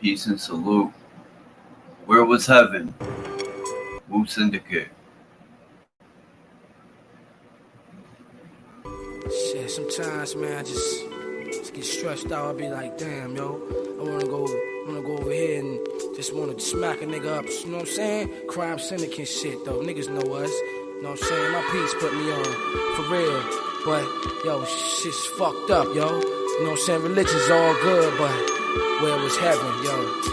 Peace and salute. Where was heaven? Wu Syndicate. Shit, sometimes, man, I just get stressed out. I'll be like, damn, yo, I wanna go over here and just wanna smack a nigga up. You know what I'm saying? Crime syndicate shit, though. Niggas know us. You know what I'm saying? My peace put me on, for real. But, yo, shit's fucked up, yo. You know what I'm saying? Religion's all good, but where was heaven, yo?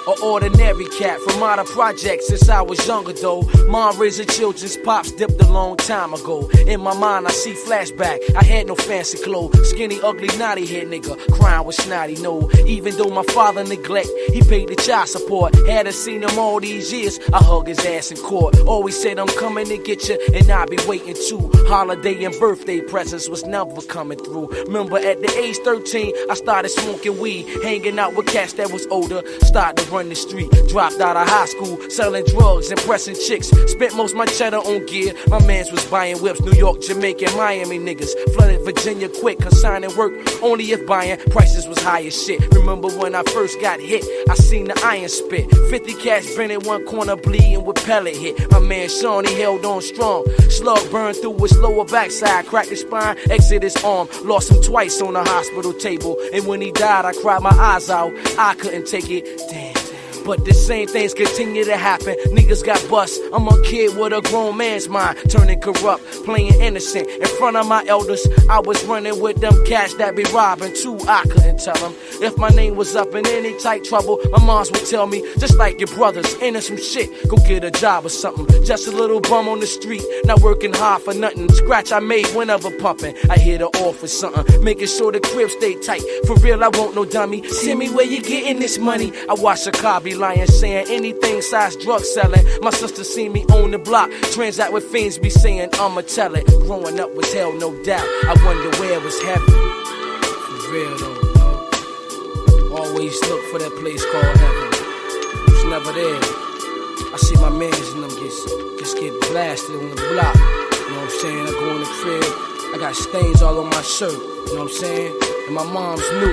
An ordinary cat from out of projects since I was younger though. Mom raised her children's pops dipped a long time ago. In my mind I see flashback. I had no fancy clothes. Skinny, ugly, naughty head nigga. Crying with snotty no. Even though my father neglect, he paid the child support. Hadn't seen him all these years. I hug his ass in court. Always said I'm coming to get you, and I'll be waiting too. Holiday and birthday presents was never coming through. Remember at the age 13, I started smoking weed, hanging out with cats that was older. Started to run the street, dropped out of high school, selling drugs, impressing chicks. Spent most my cheddar on gear. My mans was buying whips, New York, Jamaica, Miami niggas. Flooded Virginia quick, consigning work only if buying. Prices was high as shit. Remember when I first got hit, I seen the iron spit. 50 cats been in one corner bleeding with pellet hit. My man Sean, he held on strong. Slug burned through his lower backside, cracked his spine, exit his arm. Lost him twice on the hospital table. And when he died, I cried my eyes out. I couldn't take it. Damn. But the same things continue to happen. Niggas got bust. I'm a kid with a grown man's mind, turning corrupt, playing innocent. In front of my elders, I was running with them cats that be robbing too. I couldn't tell them if my name was up in any tight trouble. My moms would tell me, just like your brothers, into some shit, go get a job or something. Just a little bum on the street, not working hard for nothing. Scratch I made whenever pumping. I hit her off with something, making sure the crib stay tight. For real, I won't no dummy. Send me where you getting this money. I watch a car be lying, saying anything size drug selling. My sister seen me on the block, transact with fiends, be saying I'ma tell it. Growing up was hell, no doubt. I wonder where was heaven. For real though, yo. Always look for that place called heaven. It was never there. I see my mans and them just get blasted on the block. You know what I'm saying? I go in the crib, I got stains all on my shirt. You know what I'm saying? And my mom's knew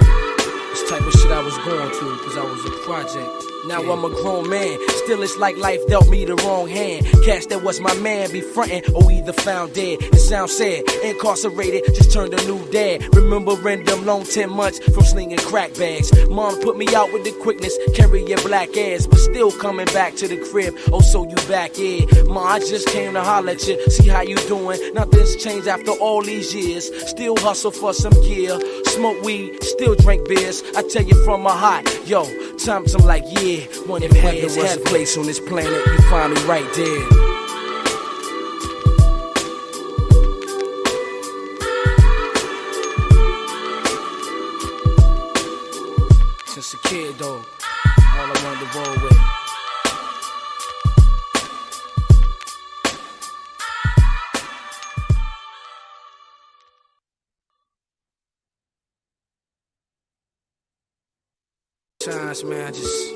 this type of shit I was going through, cause I was a project. Now I'm a grown man, still it's like life dealt me the wrong hand. Cats that was my man be frontin' or either found dead. It sounds sad, incarcerated, just turned a new dad. Remembering them long 10 months from slinging crack bags. Mom put me out with the quickness, carry your black ass, but still coming back to the crib. Oh, so you back, yeah. Ma, I just came to holler at you, see how you doing. Nothing's changed after all these years. Still hustle for some gear, smoke weed, still drink beers. I tell you from my heart, yo, times I'm like, yeah. When if heaven was a place on this planet, you find me right there. Since a kid though, all I wanted to roll with. Times, man, I just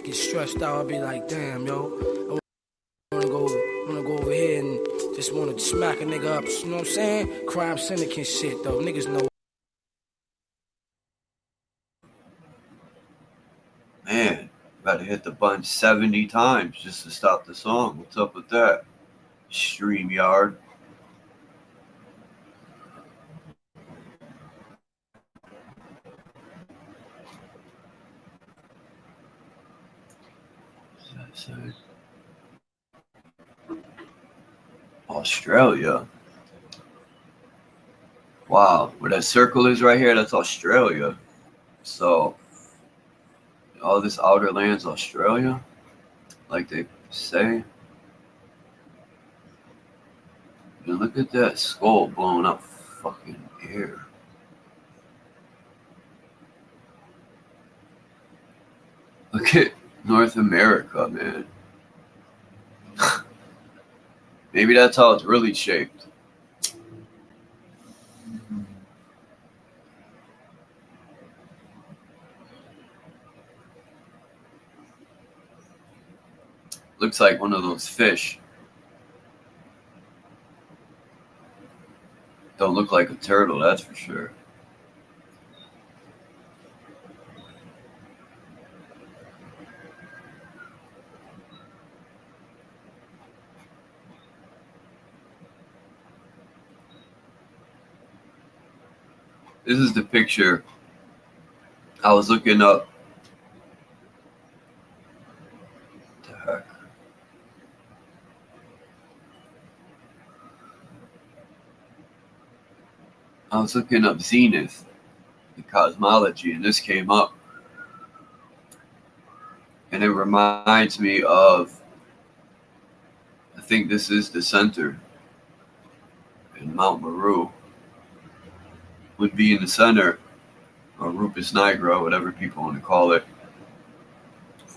get stressed out. I'll be like, damn, yo, I wanna go over here and just wanna smack a nigga up. You know what I'm saying? Crime syndicate shit, though. Niggas know. Man, gotta hit the button 70 times just to stop the song. What's up with that? StreamYard. Australia. Wow, where that circle is right here, that's Australia. So all this outer land's Australia, like they say. And look at that skull blowing up fucking air. Look at North America, man. Maybe that's how it's really shaped. Looks like one of those fish. Don't look like a turtle, that's for sure. This is the picture I was looking up. What the heck? I was looking up zenith in cosmology, and this came up. And it reminds me of, I think this is the center in Mount Meru. Would be in the center, or Rupus Nigra, whatever people want to call it,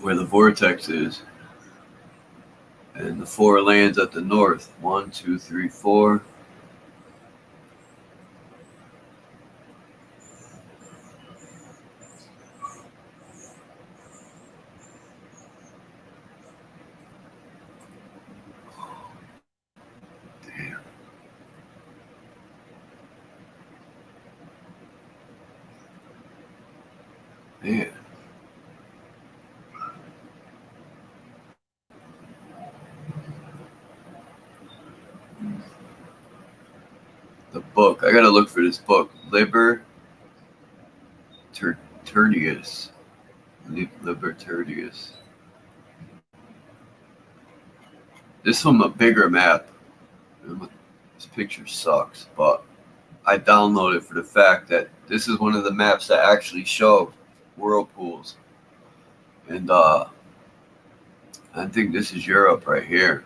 where the vortex is. And the four lands at the north. 1, 2, 3, 4. Damn. Man. The book. I gotta look for this book. Libertarius. Libertarius. This one a bigger map. This picture sucks, but I downloaded for the fact that this is one of the maps that actually show whirlpools. And I think this is Europe right here.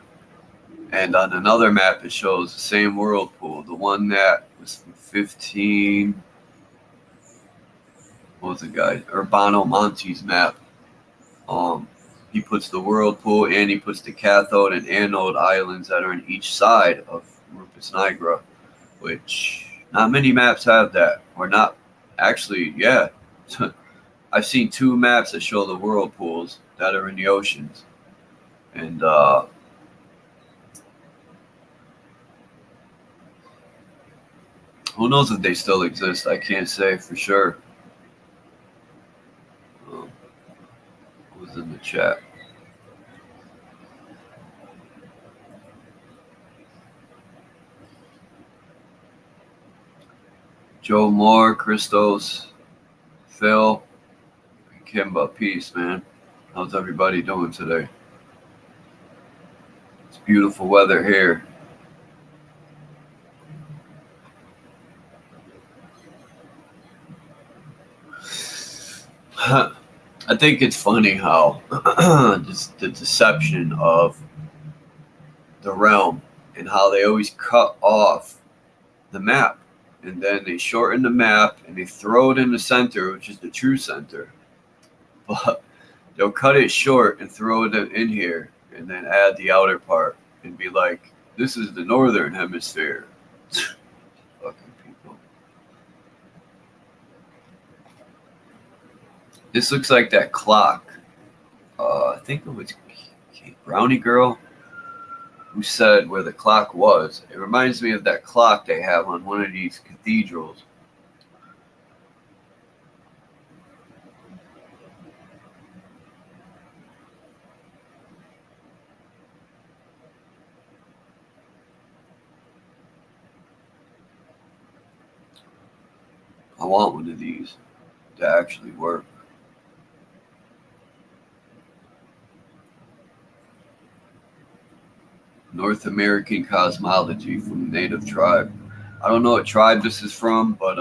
And on another map, it shows the same whirlpool. The one that was from 15. What was the guy? Urbano Monti's map. He puts the whirlpool and he puts the cathode and anode islands that are on each side of Rupus Nigra, which not many maps have that. Or not. Actually, yeah. I've seen 2 maps that show the whirlpools that are in the oceans. And who knows if they still exist? I can't say for sure. What was in the chat? Joe Moore, Christos, Phil, Kimba, peace, man. How's everybody doing today? It's beautiful weather here. I think it's funny how just the deception of the realm and how they always cut off the map, and then they shorten the map and they throw it in the center, which is the true center, but they'll cut it short and throw it in here and then add the outer part and be like, this is the northern hemisphere. Fucking people. This looks like that clock. I think it was Brownie Girl who said where the clock was. It reminds me of that clock they have on one of these cathedrals. I want one of these to actually work. North American cosmology from Native Tribe. I don't know what tribe this is from, but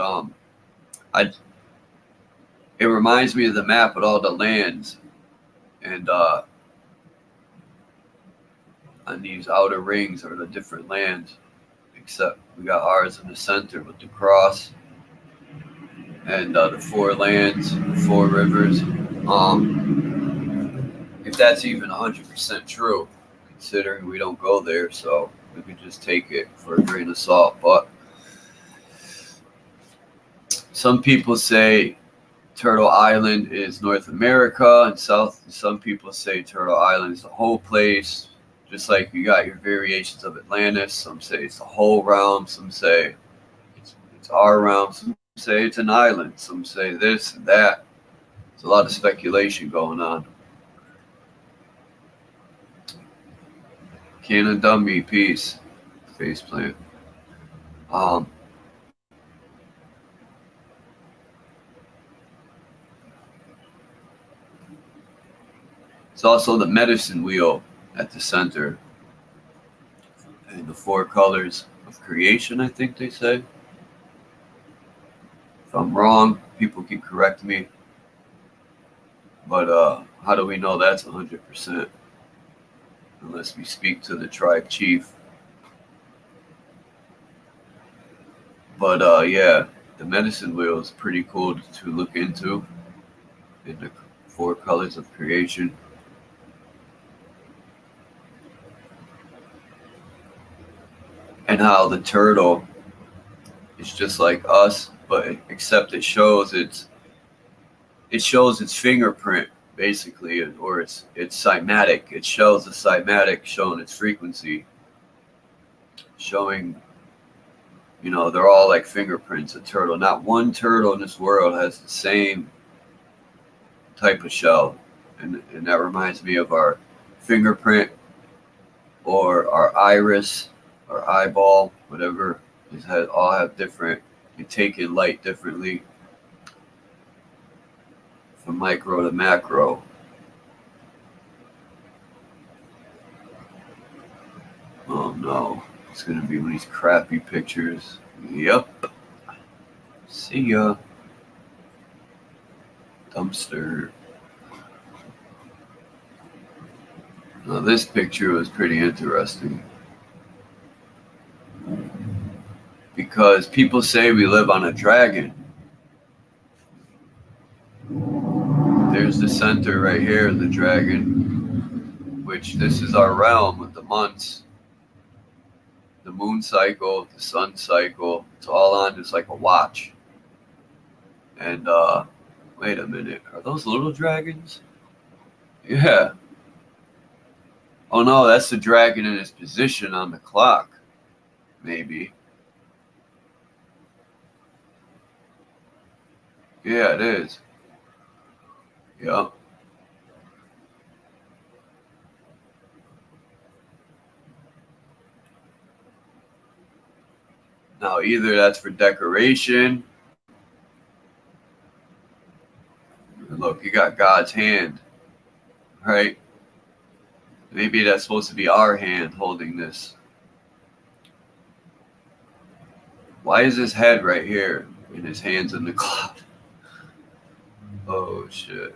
it reminds me of the map with all the lands, and on these outer rings are the different lands, except we got ours in the center with the cross and the four lands, the four rivers. If that's even 100% true, considering we don't go there, so we could just take it for a grain of salt. But some people say Turtle Island is North America and South. Some people say Turtle Island is the whole place, just like you got your variations of Atlantis. Some say it's the whole realm. Some say it's our realm. Some say it's an island. Some say this and that. There's a lot of speculation going on. Cannon Dummy, peace. Faceplant. It's also the medicine wheel at the center. And the four colors of creation, I think they say. If I'm wrong, people can correct me. But how do we know that's 100%? Unless we speak to the tribe chief. But yeah, the medicine wheel is pretty cool to look into. In the four colors of creation. And how the turtle is just like us, but except it shows its fingerprint, basically, or it's cymatic. It shows the cymatic showing its frequency, showing, they're all like fingerprints. A turtle. Not one turtle in this world has the same type of shell, and that reminds me of our fingerprint or our iris, our eyeball, whatever. These all have different. You take in light differently. From micro to macro. Oh no, it's gonna be one of these crappy pictures. Yep. See ya. Dumpster. Now this picture was pretty interesting. Because people say we live on a dragon. There's the center right here, the dragon, which this is our realm with the months, the moon cycle, the sun cycle. It's all on just like a watch. And wait a minute, are those little dragons? Yeah. Oh no, that's the dragon in its position on the clock. Maybe. Yeah, it is. Yep. Now, either that's for decoration. Look, you got God's hand, right? Maybe that's supposed to be our hand holding this. Why is his head right here and his hands in the cloud? Oh, shit.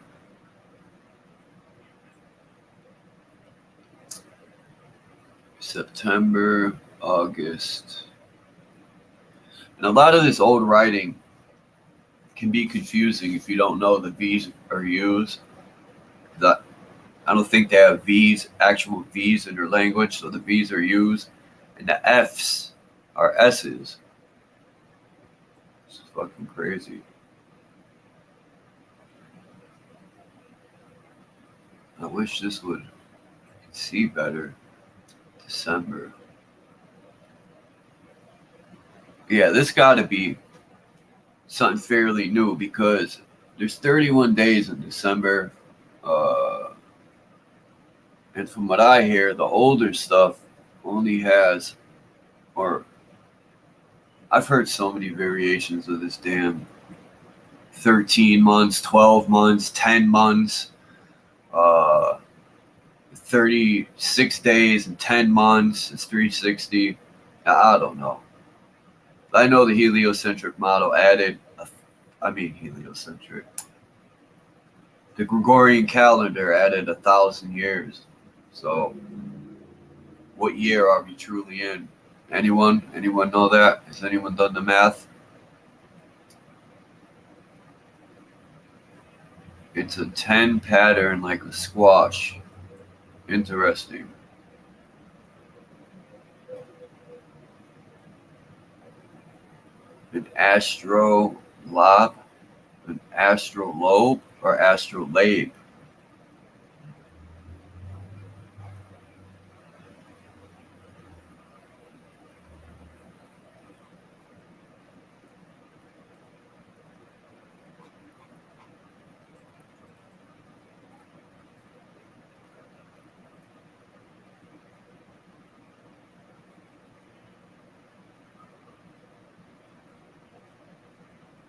September, August. And a lot of this old writing can be confusing if you don't know the V's or U's. I don't think they have V's, actual V's in their language, so the V's are U's, and the F's are S's. It's fucking crazy. I wish this would see better. December. Yeah, this got to be something fairly new because there's 31 days in December. And from what I hear, the older stuff only has, or I've heard so many variations of this damn 13 months, 12 months, 10 months, 36 days and 10 months. It's 360. I don't know. I know the heliocentric model added, heliocentric. The Gregorian calendar added 1,000 years. So, what year are we truly in? Anyone? Anyone know that? Has anyone done the math? It's a 10 pattern like a squash. Interesting. An astrolabe, an astrolabe, or astrolabe.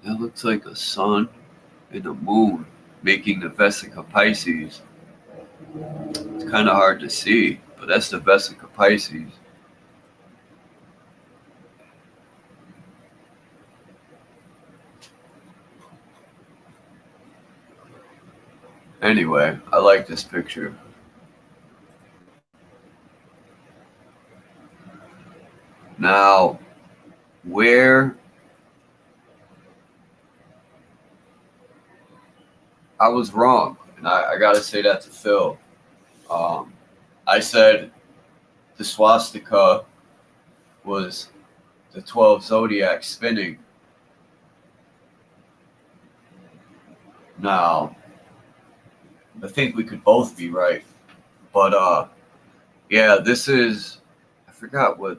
That looks like a sun and a moon making the Vesica Pisces. It's kind of hard to see, but that's the Vesica Pisces. Anyway, I like this picture. Now, where I was wrong, and I got to say that to Phil. I said the swastika was the 12 zodiacs spinning. Now, I think we could both be right, but yeah, this is, I forgot what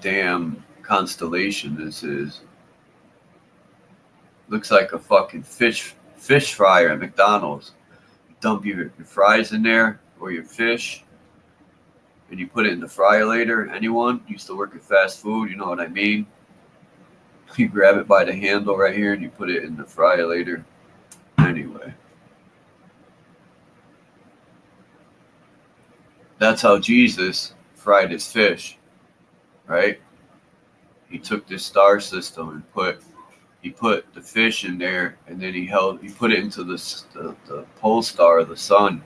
damn constellation this is. Looks like a fucking fish fryer at McDonald's. You dump your fries in there or your fish, and you put it in the fryer later. Anyone used to work at fast food, you know what I mean? You grab it by the handle right here and you put it in the fryer later. Anyway, that's how Jesus fried his fish, right? He took this star system and he put the fish in there, and then he put it into the pole star, the sun,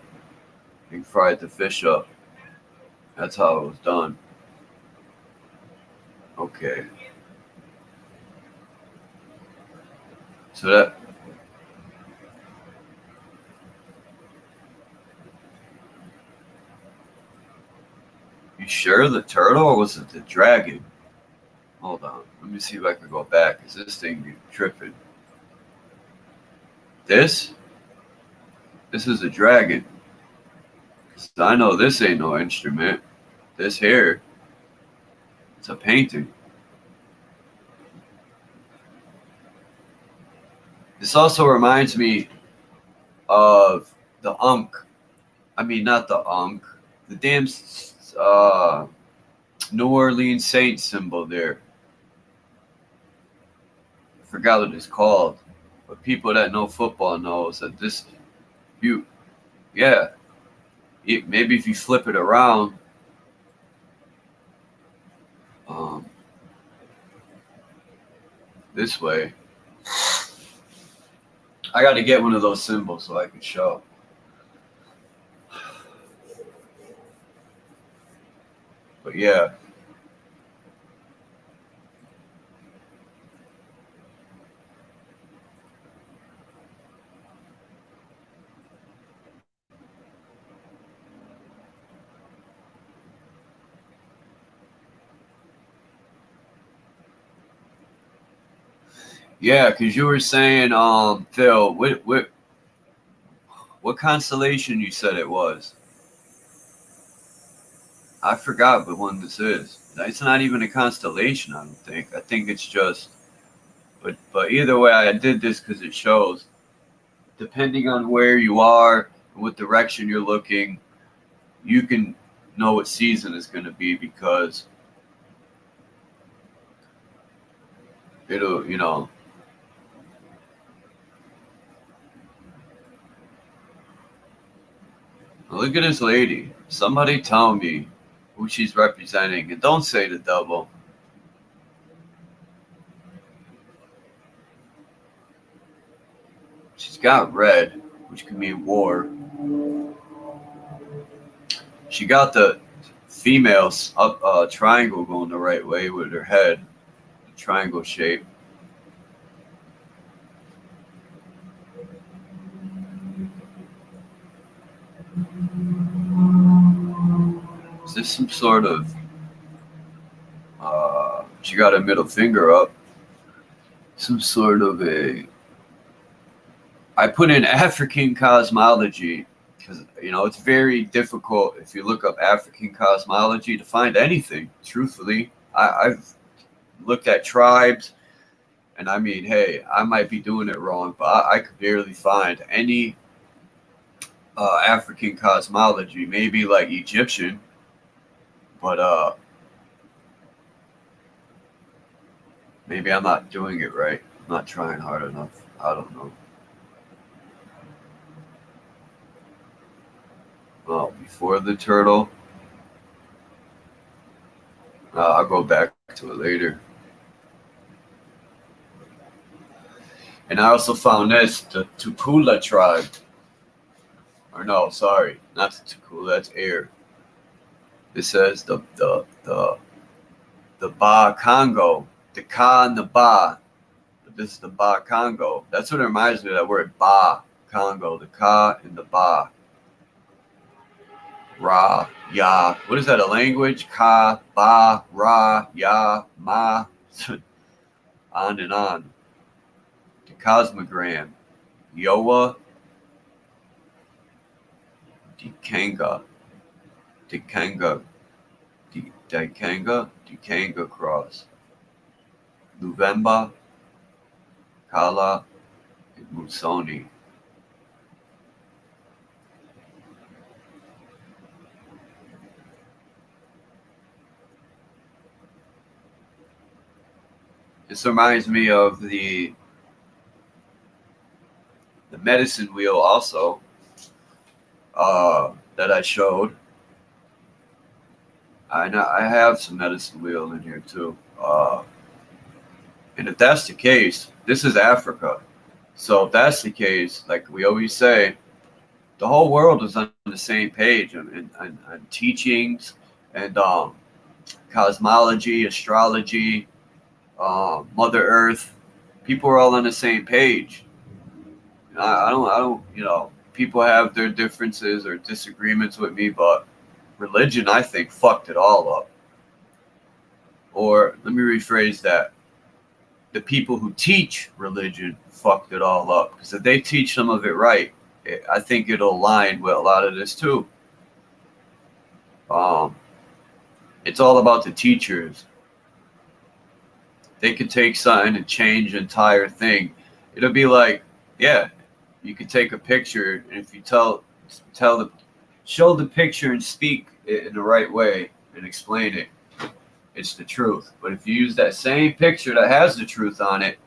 and fried the fish up. That's how it was done. Okay. So that, you sure the turtle, or was it the dragon? Hold on. Let me see if I can go back. Is this thing be tripping? This is a dragon. So I know this ain't no instrument. This here, it's a painting. This also reminds me of the Ankh. I mean, not the Ankh. The damn New Orleans Saints symbol there. I forgot what it's called. But people that know football knows that this, maybe if you flip it around, this way. I got to get one of those symbols so I can show. But yeah. Yeah, because you were saying, Phil, what constellation you said it was? I forgot what one this is. It's not even a constellation, I don't think. I think it's just, but either way, I did this because it shows, depending on where you are, what direction you're looking, you can know what season it's going to be, because it'll, look at this lady. Somebody tell me who she's representing. And don't say the devil. She's got red, which can mean war. She got the females up triangle going the right way with her head, triangle shape. Is this some sort of? She got a middle finger up. Some sort of a. I put in African cosmology because it's very difficult if you look up African cosmology to find anything. Truthfully, I've looked at tribes, and I mean, hey, I might be doing it wrong, but I could barely find any African cosmology. Maybe like Egyptian, but maybe I'm not doing it right. I'm not trying hard enough. I don't know. Well, before the turtle, I'll go back to it later. And I also found this, the Tupula tribe. Or no, sorry, not the Tupula, that's air. It says the Ba Congo, the Ka and the Ba. But this is the Ba Congo. That's what it reminds me of, that word Ba Congo, the Ka and the Ba. Ra, Ya. What is that, a language? Ka, Ba, Ra, Ya, Ma. On and on. The cosmogram. Yoa, Dikanga. Dikanga. Dikanga cross. Luvemba, Kala, and Musoni. This reminds me of the medicine wheel also that I showed. I have some medicine wheel in here too. And if that's the case, this is Africa. So if that's the case, like we always say, the whole world is on the same page and teachings and cosmology, astrology, Mother Earth. People are all on the same page. I don't, people have their differences or disagreements with me, but religion, I think, fucked it all up. Or let me rephrase that. The people who teach religion fucked it all up. Because if they teach some of it right, I think it'll align with a lot of this too. It's all about the teachers. They could take something and change the entire thing. It'll be like, yeah, you could take a picture, and if you show the picture and speak it in the right way and explain it, it's the truth. But if you use that same picture that has the truth on it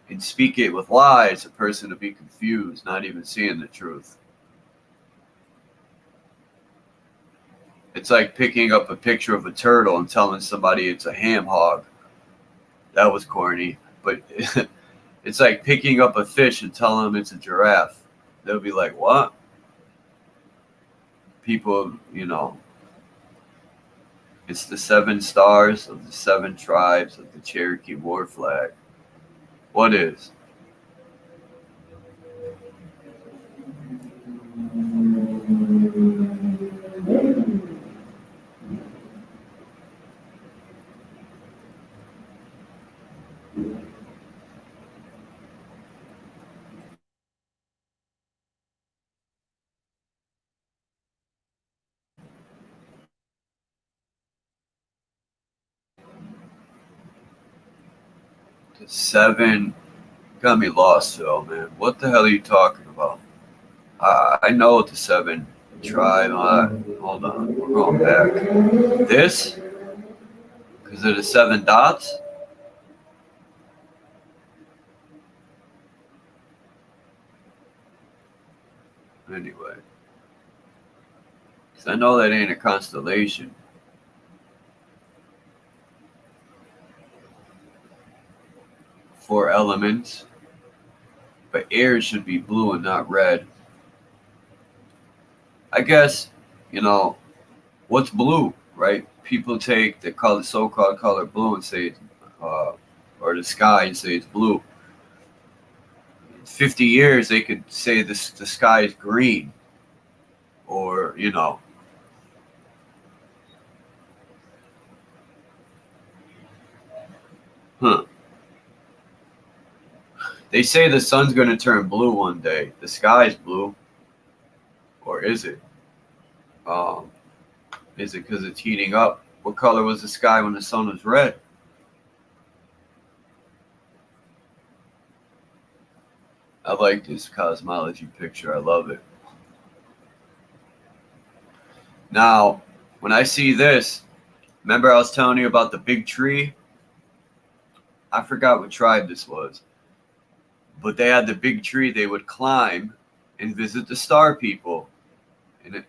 and speak it with lies, a person will be confused, not even seeing the truth. It's like picking up a picture of a turtle and telling somebody it's a ham hog. That was corny. But it's like picking up a fish and telling them it's a giraffe. They'll be like, what? People, it's the 7 stars of the 7 tribes of the Cherokee war flag. What is? The 7 got me lost, Phil, man. What the hell are you talking about? I know what the 7 tribe. Hold on, we're going back. This? Because of the 7 dots? Anyway. Because I know that ain't a constellation. Four elements. But air should be blue and not red. I guess, you know, what's blue, right? People take the color, so-called color blue, and say, or the sky, and say it's blue. In 50 years, they could say this the sky is green, or huh? They say the sun's going to turn blue one day. The sky is blue, or is it? Um, is it because it's heating up? What color was the sky when the sun was red? I like this cosmology picture. I love it. Now, when I see this, remember I was telling you about the big tree? I forgot what tribe this was. But they had the big tree they would climb and visit the star people. And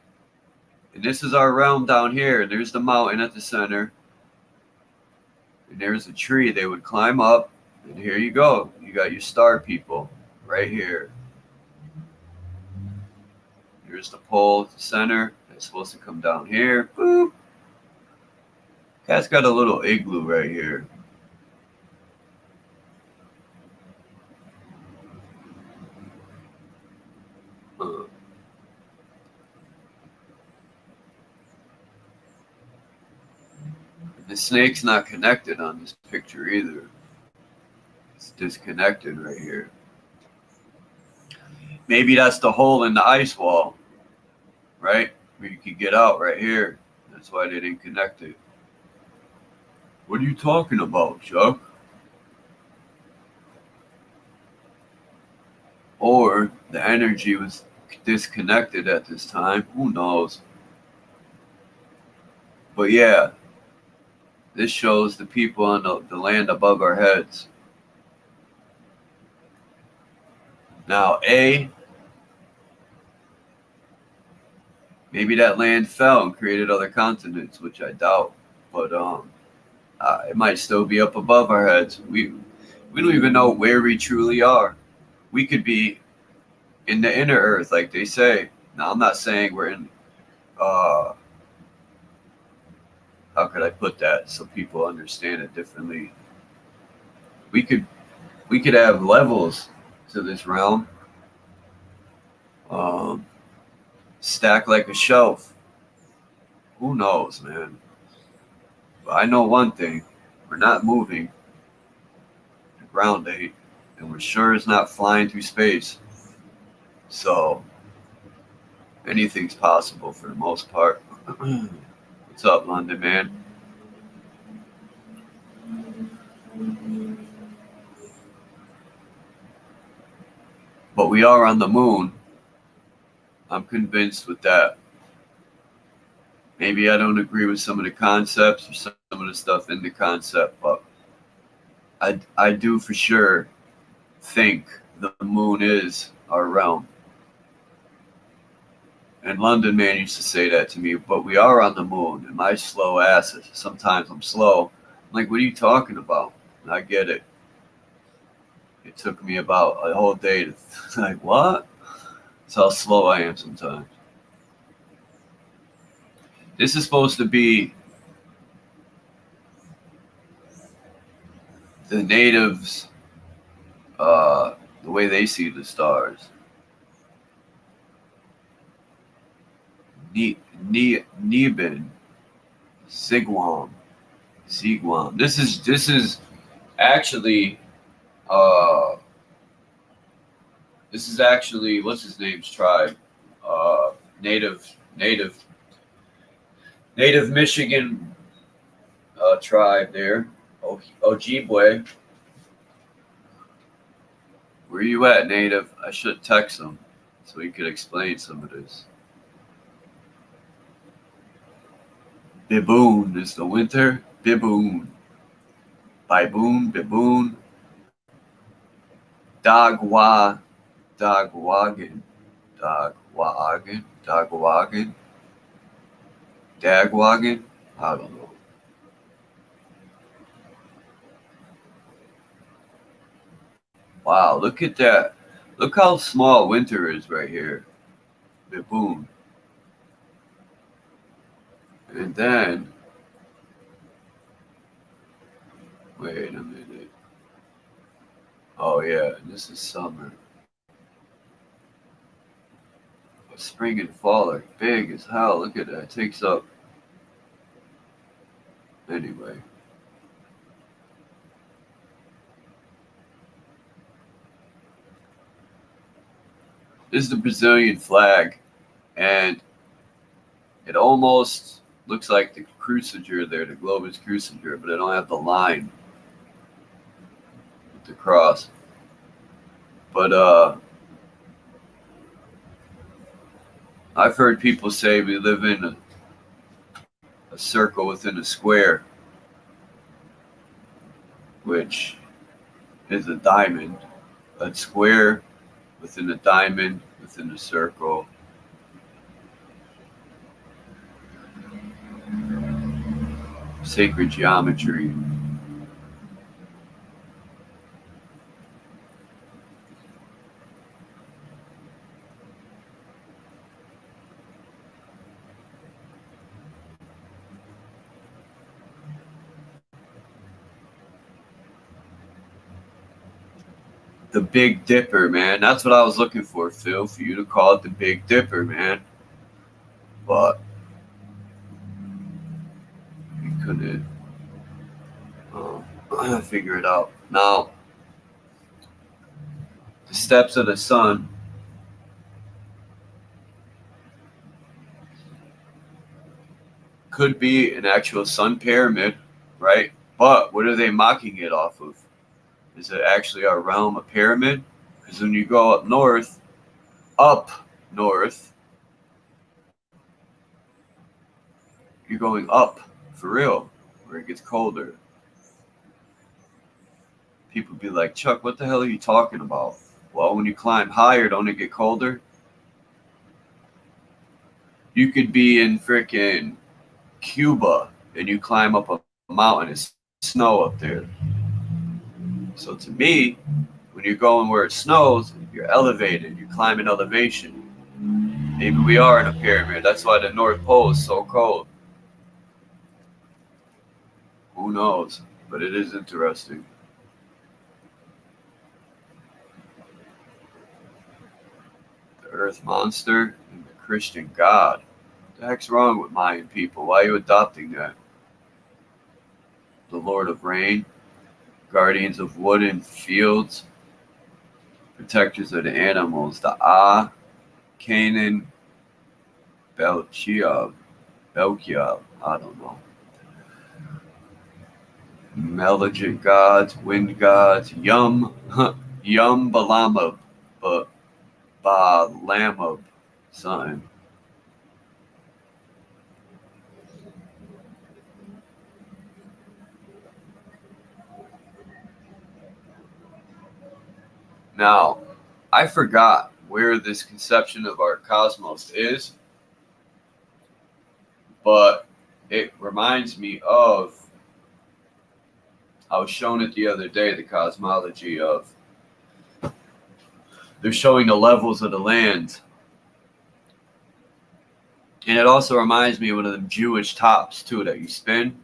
this is our realm down here. There's the mountain at the center. And there's a tree they would climb up. And here you go. You got your star people right here. Here's the pole at the center. It's supposed to come down here. Boop. Cat's got a little igloo right here. The snake's not connected on this picture either. It's disconnected right here. Maybe that's the hole in the ice wall, right? Where you could get out right here. That's why they didn't connect it. What are you talking about, Chuck? Or the energy was disconnected at this time. Who knows? But yeah, this shows the people on the land above our heads. Now, maybe that land fell and created other continents, which I doubt. But it might still be up above our heads. We don't even know where we truly are. We could be in the inner earth, like they say. Now, I'm not saying we're in. How could I put that so people understand it differently? We could have levels to this realm, stacked like a shelf. Who knows, man? But I know one thing: we're not moving. The ground ain't, and we're sure as not flying through space. So anything's possible for the most part. What's up, London, man? But we are on the moon. I'm convinced with that. Maybe I don't agree with some of the concepts or some of the stuff in the concept, but I do for sure think the moon is our realm. And London man used to say that to me, but we are on the moon. And my slow ass, sometimes I'm slow. I'm like, what are you talking about? And I get it. It took me about a whole day to like, what? That's how slow I am sometimes. This is supposed to be the natives, the way they see the stars. Neben, Sigwam. This is actually what's his name's tribe? Native Michigan tribe there. Ojibwe. Where you at, Native? I should text him so he could explain some of this. Biboon is the winter. Biboon. Biboon. Dagwagan. Dagwagon? I don't know. Wow, look at that. Look how small winter is right here. Boom. And then, wait a minute. Oh yeah, this is summer. Spring and fall are big as hell. Look at that. It takes up. Anyway. This is the Brazilian flag. And it almost looks like the cruciger there, the Globus cruciger, but it don't have the line with the cross. But I've heard people say we live in a circle within a square, which is a diamond, a square within a diamond within a circle. Sacred geometry. The Big Dipper, man. That's what I was looking for, Phil, for you to call it the Big Dipper, man. But you couldn't figure it out. Now, the steps of the sun could be an actual sun pyramid, right? But what are they mocking it off of? Is it actually our realm a pyramid? Because when you go up north, you're going up for real, where it gets colder. People be like, Chuck, what the hell are you talking about? Well, when you climb higher, don't it get colder? You could be in frickin' Cuba and you climb up a mountain, it's snow up there. So to me, when you're going where it snows, you're elevated, you climb in elevation. Maybe we are in a pyramid. That's why the North Pole is so cold. Who knows? But it is interesting. The Earth Monster and the Christian God. What the heck's wrong with Mayan people? Why are you adopting that? The Lord of Rain, guardians of wood and fields, protectors of the animals, the Canaan, Belchiab, I don't know. Melodic gods, wind gods, Yum Balamab, but Balamab, something. Now, I forgot where this conception of our cosmos is, but it reminds me of, I was shown it the other day, the cosmology of, they're showing the levels of the land. And it also reminds me of one of them Jewish tops, too, that you spin.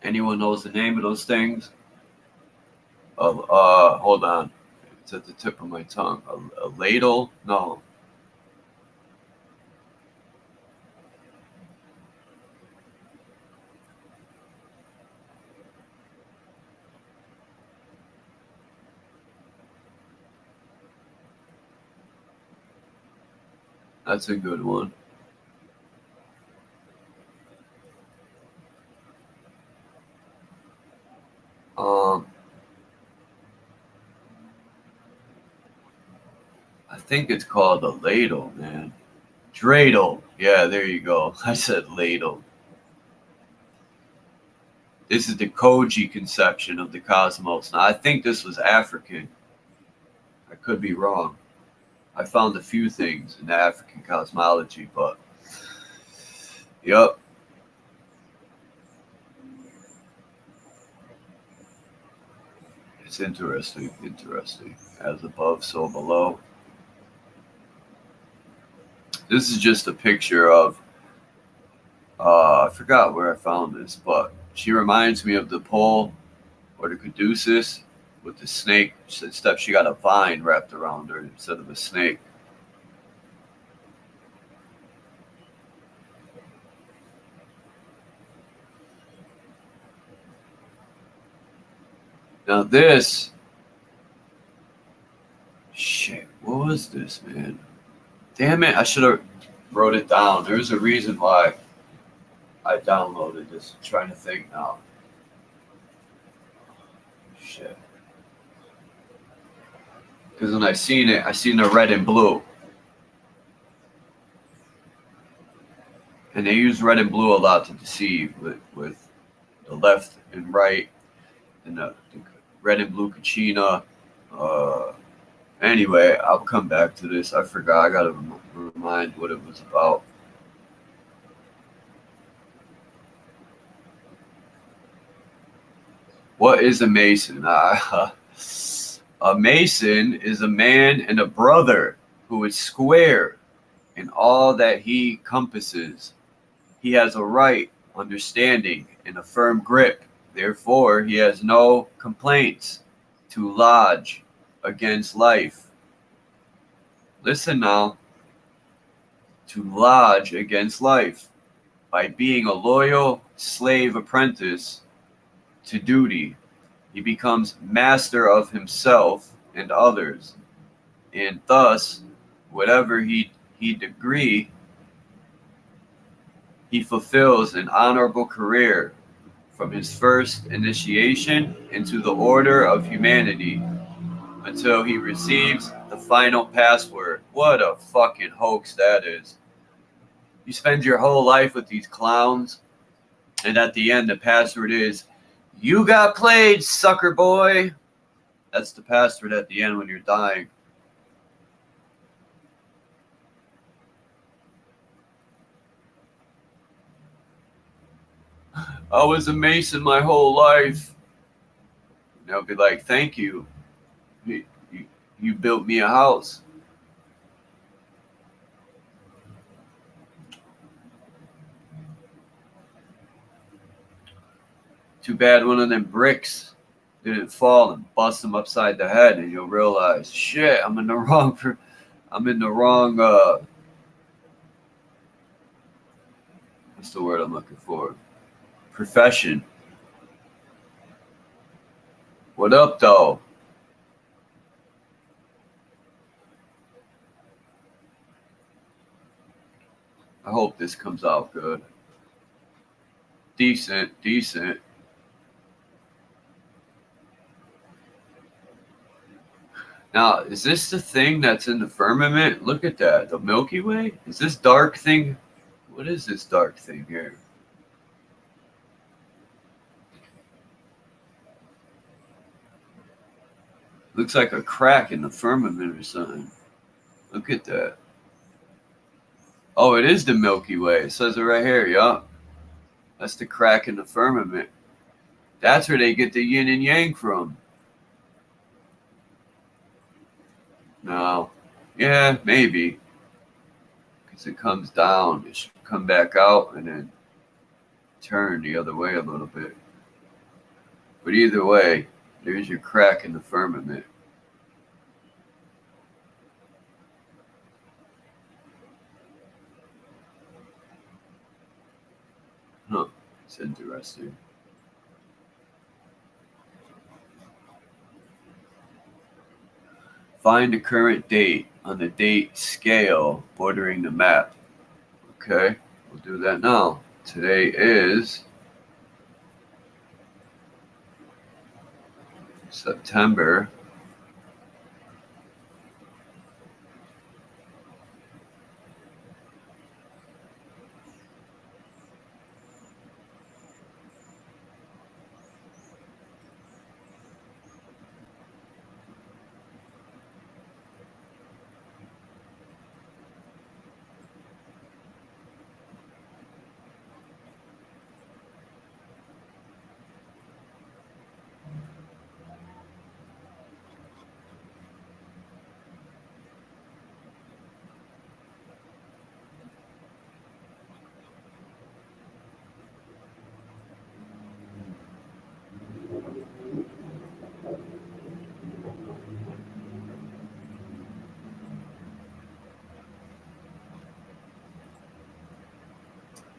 Anyone knows the name of those things? Hold on. It's at the tip of my tongue. A ladle? No. That's a good one. I think it's called a ladle, man. Dreidel. Yeah, there you go. I said ladle. This is the Koji conception of the cosmos. Now, I think this was African. I could be wrong. I found a few things in the African cosmology, but Yup. It's interesting. Interesting. As above, so below. This is just a picture of, I forgot where I found this, but she reminds me of the pole or the caduceus with the snake, except she got a vine wrapped around her instead of a snake. Now this, shit, what was this, man? Damn it, I should have wrote it down. There's a reason why I downloaded this. I'm trying to think now. Shit. Because when I seen it, I seen the red and blue. And they use red and blue a lot to deceive with the left and right and the red and blue Kachina. Anyway, I'll come back to this. I forgot. I gotta remind what it was about. What is a Mason? A Mason is a man and a brother who is square in all that he compasses. He has a right understanding and a firm grip. Therefore, he has no complaints to lodge against life. Listen now. To lodge against life by being a loyal slave apprentice to duty. He becomes master of himself and others, and thus, whatever he degree, he fulfills an honorable career from his first initiation into the order of humanity until he receives the final password. What a fucking hoax that is. You spend your whole life with these clowns, and at the end, the password is, "You got played, sucker boy." That's the password at the end when you're dying. I was a Mason my whole life. And they'll be like, "Thank you. You built me a house." Too bad one of them bricks didn't fall and bust him upside the head, and you'll realize, shit, I'm in the wrong what's the word I'm looking for? Profession. What up, though? I hope this comes out good. Decent. Now, is this the thing that's in the firmament? Look at that. The Milky Way? Is this dark thing? What is this dark thing here? Looks like a crack in the firmament or something. Look at that. Oh, it is the Milky Way. It says it right here, yeah. That's the crack in the firmament. That's where they get the yin and yang from. No. Yeah, maybe. Because it comes down. It should come back out and then turn the other way a little bit. But either way, there's your crack in the firmament. Huh. It's interesting. Find the current date on the date scale bordering the map. Okay, we'll do that now. Today is September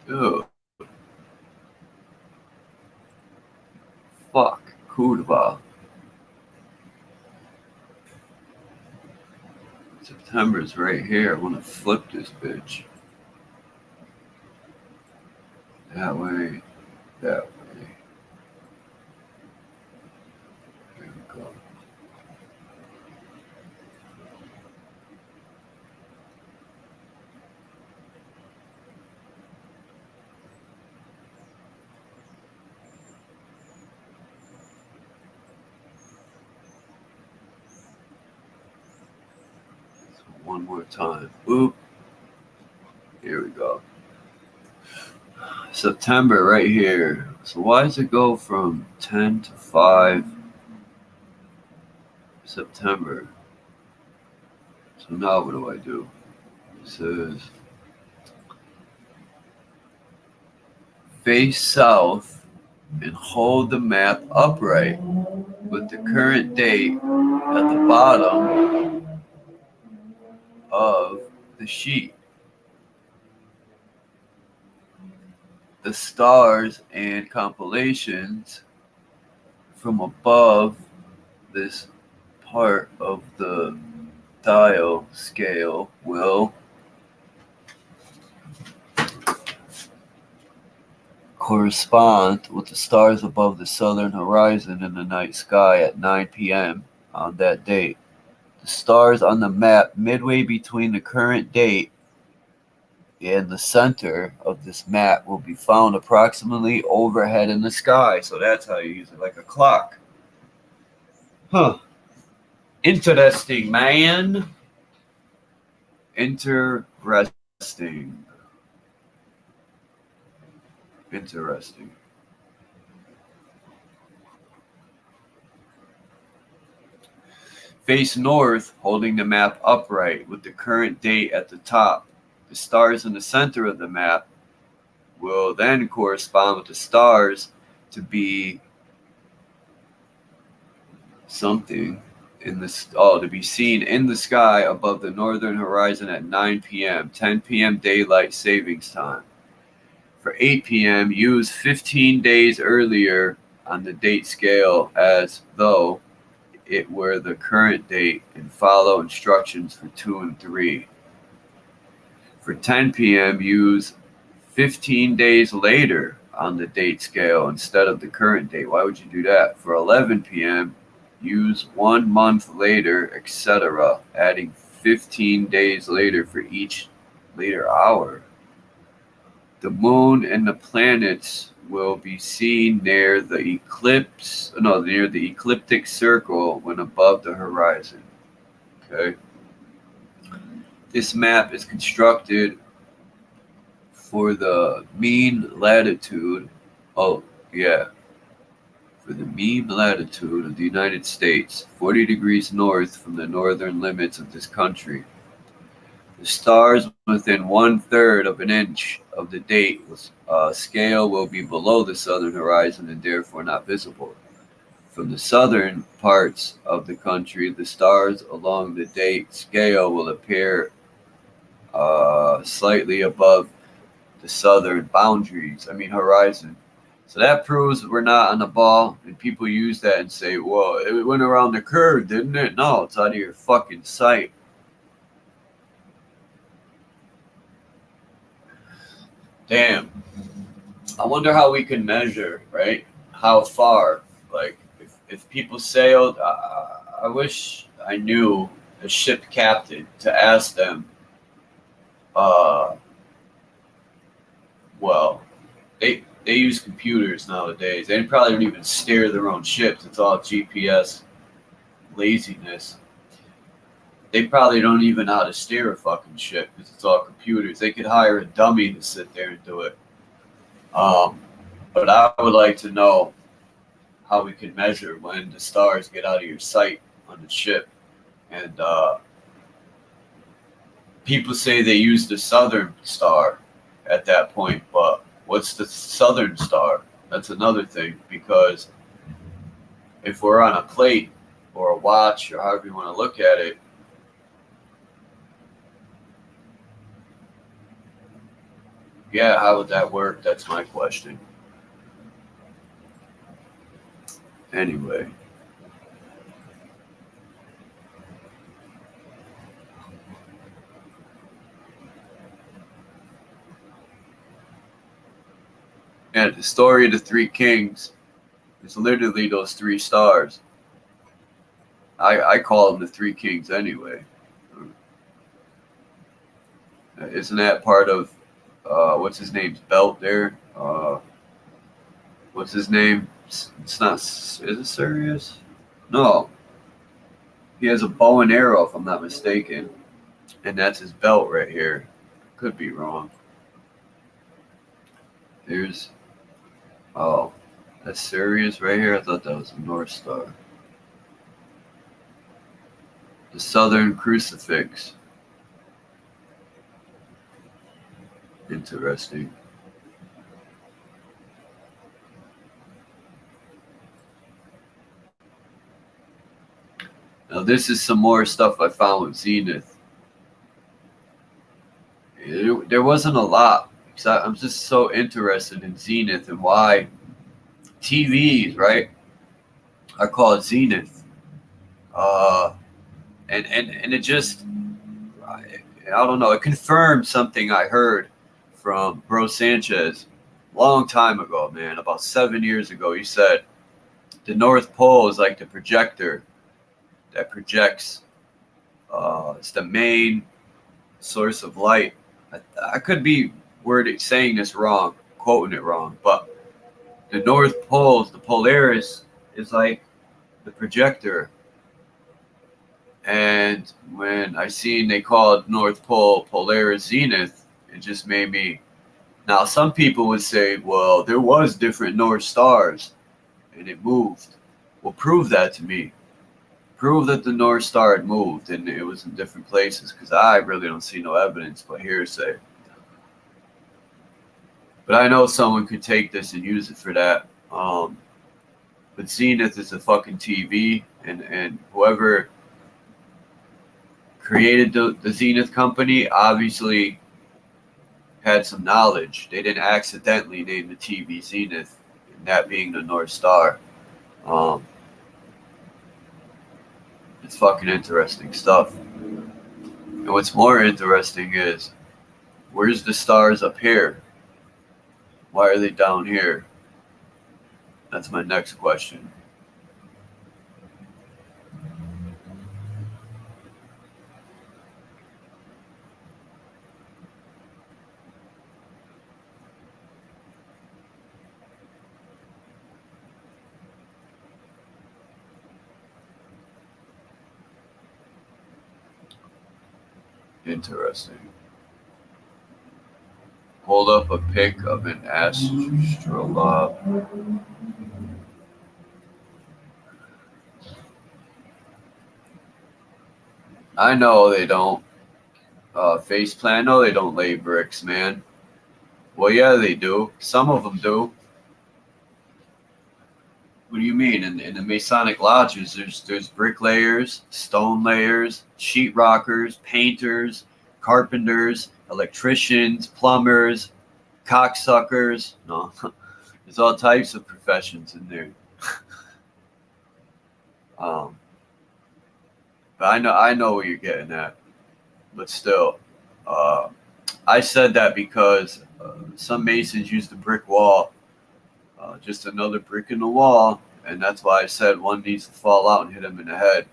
Ew. Fuck. Kurva. September's right here. I want to flip this bitch. That way. That way. Here we go. So one more time. Oop. Here we go. September right here. So why does it go from 10 to 5 September? So now what do I do? It says face south and hold the map upright with the current date at the bottom of the sheet. The stars and compilations from above this part of the dial scale will correspond with the stars above the southern horizon in the night sky at 9 p.m. on that date. The stars on the map midway between the current date and the center of this map will be found approximately overhead in the sky. So that's how you use it, like a clock. Huh. Interesting, man. Interesting. Interesting. Face north, holding the map upright with the current date at the top. The stars in the center of the map will then correspond with the stars to be something in the to be seen in the sky above the northern horizon at 9 p.m. 10 p.m. daylight savings time. For 8 p.m., use 15 days earlier on the date scale as though it were the current date and follow instructions for 2 and 3. For 10 p.m., use 15 days later on the date scale instead of the current date. Why would you do that? For 11 p.m., use 1 month later, etc., adding 15 days later for each later hour. The moon and the planets will be seen near the ecliptic circle when above the horizon. Okay. This map is constructed for the mean latitude. For the mean latitude of the United States, 40 degrees north from the northern limits of this country. The stars within 1/3 of an inch of the date scale will be below the southern horizon and therefore not visible. From the southern parts of the country, the stars along the date scale will appear slightly above the southern horizon. So that proves we're not on the ball, and people use that and say, well, it went around the curve, didn't it? No, it's out of your fucking sight. Damn. I wonder how we can measure, right? How far. Like, if people sailed, I wish I knew a ship captain to ask them, they use computers nowadays. They probably don't even steer their own ships. It's all GPS laziness. They probably don't even know how to steer a fucking ship because it's all computers. They could hire a dummy to sit there and do it. But I would like to know how we can measure when the stars get out of your sight on the ship. And people say they use the southern star at that point, but what's the southern star? That's another thing, because if we're on a plate or a watch or however you want to look at it, Yeah, how would that work? That's my question. Anyway. And the story of the three kings is literally those three stars. I call them the three kings anyway. Isn't that part of what's his name's belt there? What's his name? It's not. Is it Sirius? No, he has a bow and arrow, if I'm not mistaken, and that's his belt right here. Could be wrong. There's oh, that's Sirius right here. I thought that was the North Star. The Southern Crucifix. Interesting. Now this is some more stuff I found with Zenith. There wasn't a lot because I'm just so interested in Zenith and why TVs, right? I call it Zenith, uh, and it just I don't know. It confirmed something I heard from Bro Sanchez a long time ago, man. About 7 years ago, he said the North Pole is like the projector that projects. It's the main source of light. I could be saying this wrong, quoting it wrong, but the North Pole, the Polaris, is like the projector. And when I seen they called North Pole Polaris Zenith, it just made me. Now, some people would say, well, there was different North Stars and it moved. Well, prove that to me. Prove that the North Star had moved and it was in different places, because I really don't see no evidence but hearsay. But I know someone could take this and use it for that. But Zenith is a fucking TV, and whoever created the Zenith company obviously had some knowledge. They didn't accidentally name the TV Zenith, and that being the North Star. It's fucking interesting stuff. And what's more interesting is, where's the stars up here? Why are they down here? That's my next question. Interesting. Hold up a pic of an astrolabe. I know they don't face plan. I know they don't lay bricks, man. Well, yeah, they do. Some of them do. What do you mean? In the Masonic lodges, there's bricklayers, stone layers, sheetrockers, painters, carpenters, electricians, plumbers, cocksuckers. No, there's all types of professions in there. um, but I know what you're getting at. But still, I said that because some masons use the brick wall, just another brick in the wall, and that's why I said one needs to fall out and hit him in the head.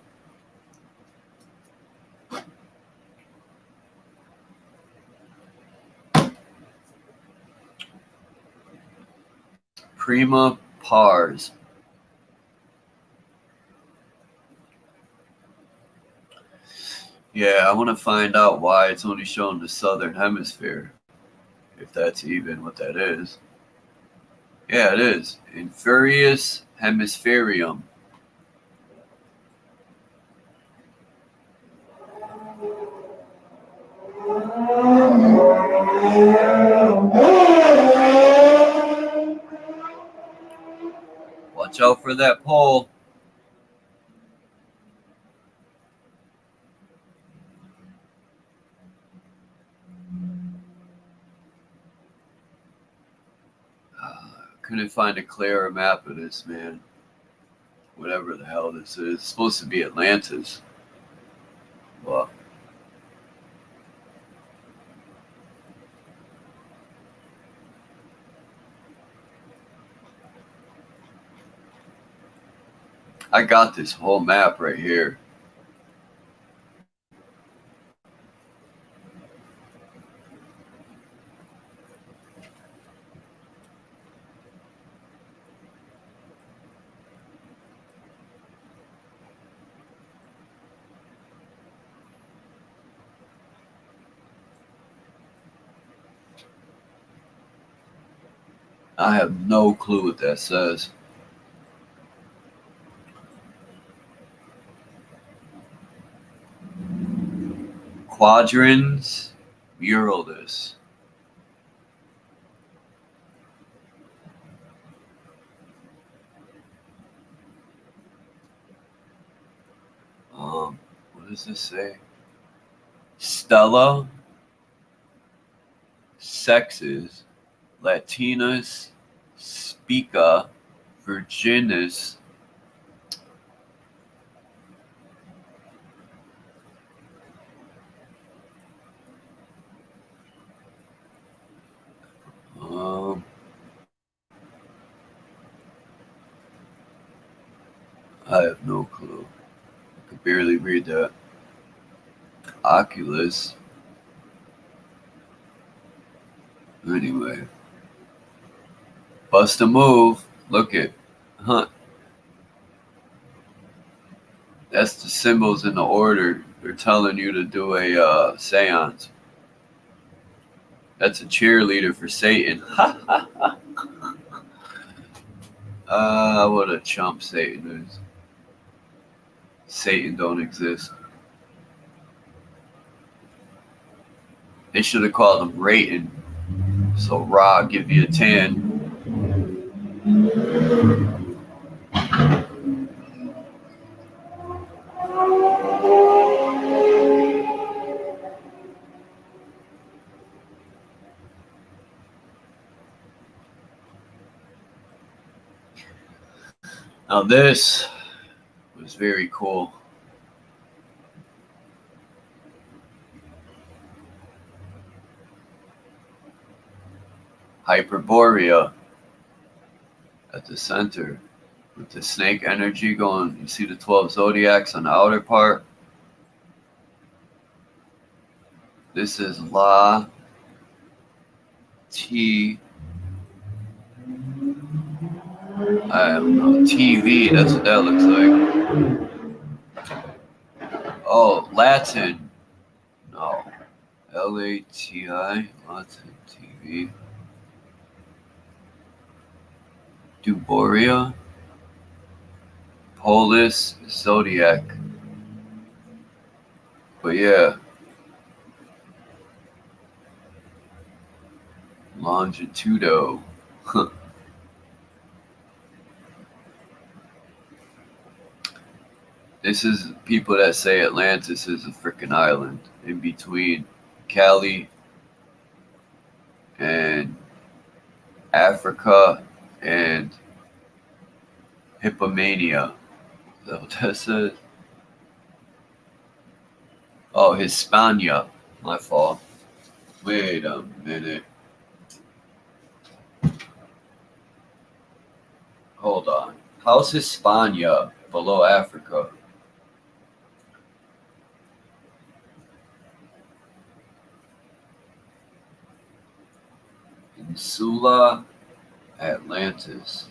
Prima pars. Yeah, I want to find out why it's only showing the southern hemisphere, if that's even what that is. Yeah, it is. Inferius hemispherium. Watch out for that pole. Couldn't find a clearer map of this, man. Whatever the hell this is. It's supposed to be Atlantis. Well, I got this whole map right here. I have no clue what that says. Quadrants Muralis. What does this say? Stella, sexes, Latinas, Spica, Virginis, I have no clue. I could barely read that. Oculus. Anyway. Bust a move. Look it. Huh. That's the symbols in the order. They're telling you to do a seance. That's a cheerleader for Satan. What a chump Satan is. Satan don't exist. They should have called him Rating. So Ra give you a 10. Now this was very cool. Hyperborea at the center with the snake energy going. You see the 12 zodiacs on the outer part. This is La T. I don't know. TV. That's what that looks like. Oh, Latin. No. LATI. Latin TV. Duboria. Polis Zodiac. But yeah. Longitudo. This is people that say Atlantis is a freaking island in between Cali and Africa and Hippomania. Is that what that says? Oh, Hispania. My fault. Wait a minute. Hold on. How's Hispania below Africa? Insula Atlantis.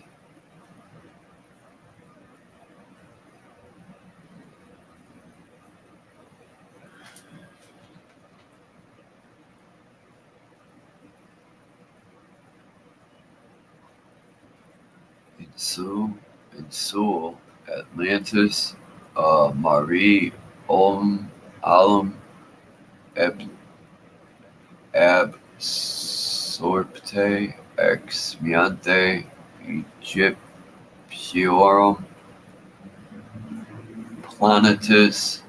Insul Atlantis. Marie Alum Absorpte ex Miante Egyptiorum Planetus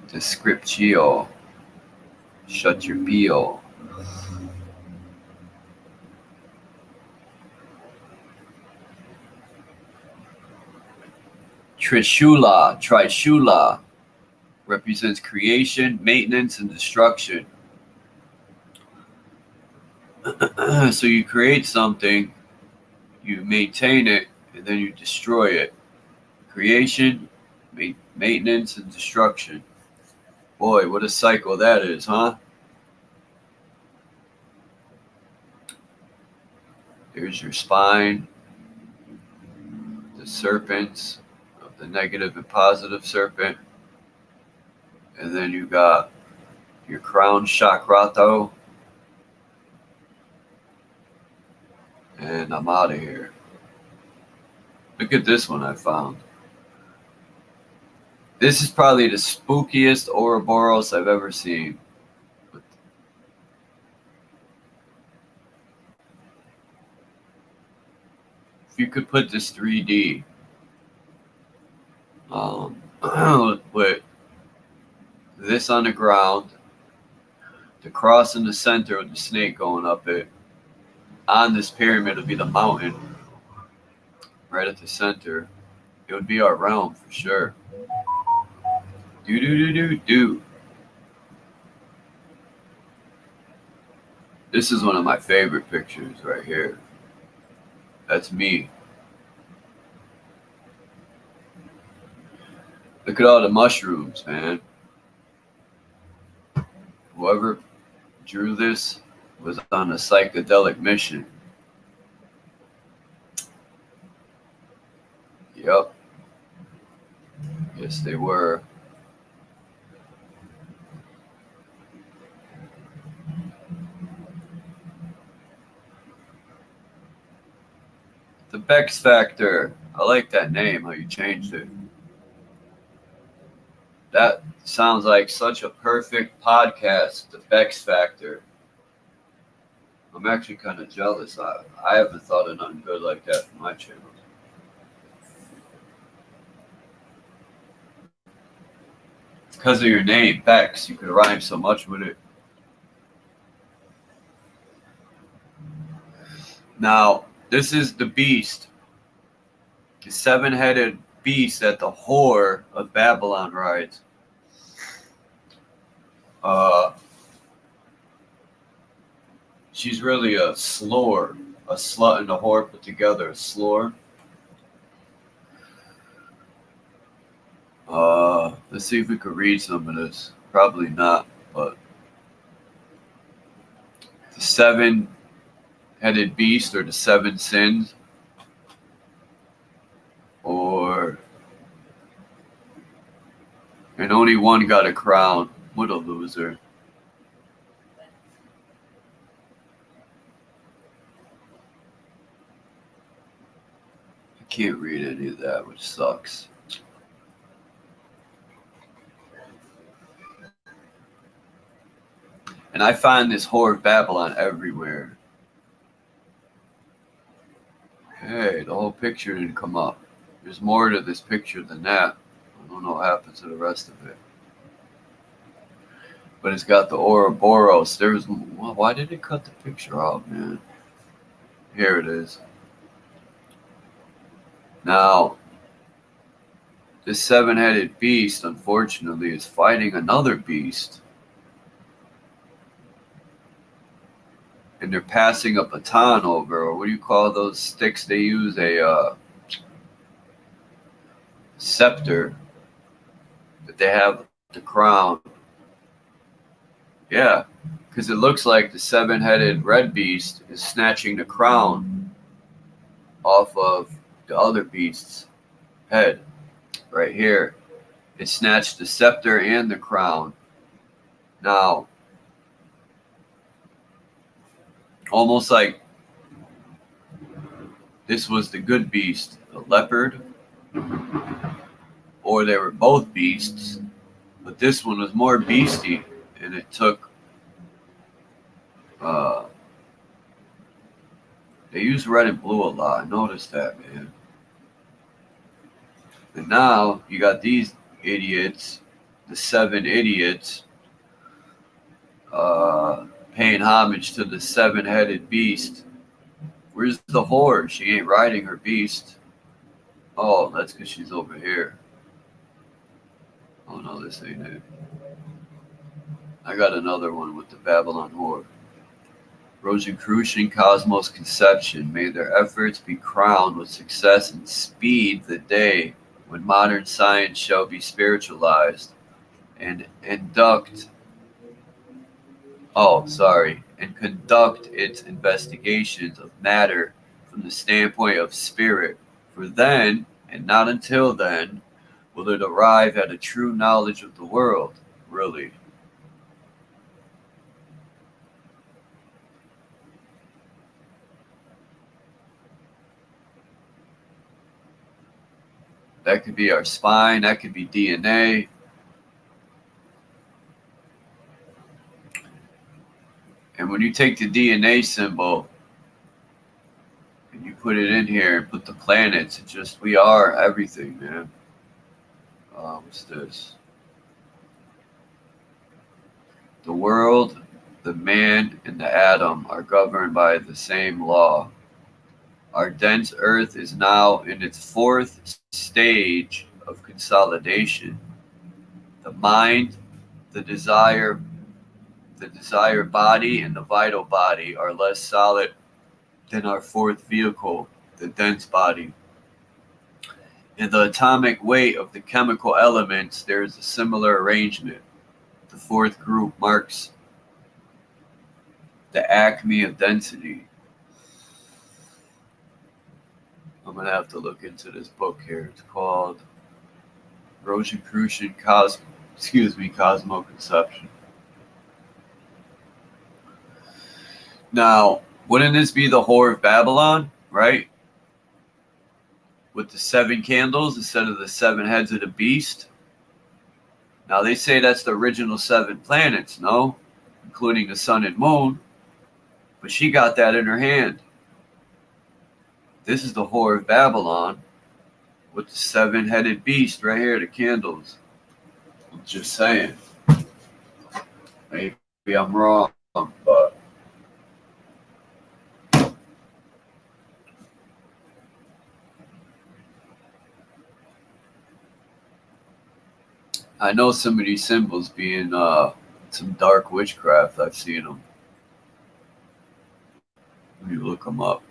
Descriptio. Shut your bio. Trishula represents creation, maintenance, and destruction. So you create something, you maintain it, and then you destroy it. Creation, maintenance, and destruction. Boy, what a cycle that is, huh? There's your spine, the serpents, of the negative and positive serpent. And then you got your crown chakrato. And I'm out of here. Look at this one I found. This is probably the spookiest Ouroboros I've ever seen. If you could put this 3D with this on the ground, the cross in the center with the snake going up it, on this pyramid would be the mountain right at the center. It would be our realm for sure. Do. This is one of my favorite pictures right here. That's me. Look at all the mushrooms, man. Whoever drew this was on a psychedelic mission. Yep. Yes, they were. The Bex Factor. I like that name, how you changed it. That sounds like such a perfect podcast, The Bex Factor. I'm actually kind of jealous. I haven't thought of nothing good like that for my channel. Because of your name, Bex. You could rhyme so much with it. Now, this is the beast. The 7-headed beast that the whore of Babylon rides. She's really a slore. A slut and a whore put together. A slore. Let's see if we could read some of this. Probably not, but the 7-headed beast or the 7 sins, and only one got a crown. What a loser. I can't read any of that, which sucks. And I find this whore of Babylon everywhere. Hey, the whole picture didn't come up. There's more to this picture than that. I don't know what happened to the rest of it. But it's got the Ouroboros. Why did it cut the picture out, man? Here it is. Now, this 7-headed beast, unfortunately, is fighting another beast. And they're passing a baton over, or what do you call those sticks they use? A scepter that they have the crown. Yeah, because it looks like the 7-headed red beast is snatching the crown off of the other beast's head. Right here. It snatched the scepter and the crown. Now, almost like this was the good beast, the leopard, or they were both beasts, but this one was more beasty, and it took, they use red and blue a lot. I noticed that, man. And now you got these idiots, the 7 idiots, paying homage to the 7-headed beast. Where's the whore? She ain't riding her beast. Oh, that's because she's over here. Oh no, this ain't it. I got another one with the Babylon whore. Rosicrucian Cosmos Conception, may their efforts be crowned with success and speed the day when modern science shall be spiritualized and conduct its investigations of matter from the standpoint of spirit. For then, and not until then, will it arrive at a true knowledge of the world, really. That could be our spine, that could be DNA. And when you take the DNA symbol and you put it in here and put the planets, it just, we are everything, man. What's this? The world, the man, and the atom are governed by the same law. Our dense earth is now in its fourth stage of consolidation. The mind, the desire body, and the vital body are less solid than our fourth vehicle, the dense body. In the atomic weight of the chemical elements, there is a similar arrangement. The fourth group marks the acme of density. I'm going to have to look into this book here. It's called Rosicrucian Cosmo Conception. Now, wouldn't this be the Whore of Babylon, right? With the 7 candles instead of the 7 heads of the beast? Now, they say that's the original 7 planets, no? Including the sun and moon. But she got that in her hand. This is the Whore of Babylon with the 7-headed beast right here, the candles. I'm just saying. Maybe I'm wrong, but I know some of these symbols being some dark witchcraft. I've seen them. Let me look them up.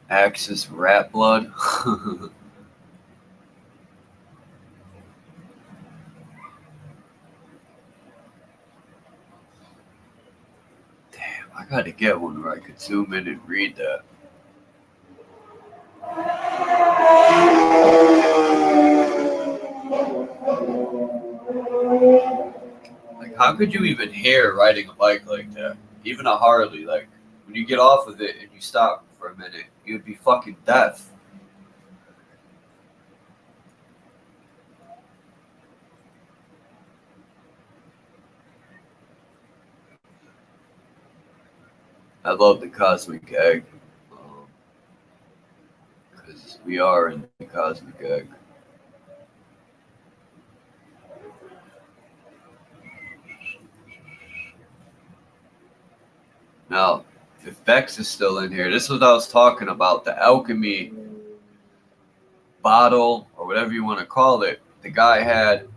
Axis rat blood. Damn, I gotta get one where I could zoom in and read that. Like, how could you even hear riding a bike like that? Even a Harley, like, when you get off of it and you stop for a minute, you'd be fucking deaf. I love the cosmic egg. Because we are in the cosmic egg. Now, if Bex is still in here, this is what I was talking about, the alchemy bottle, or whatever you want to call it. The guy had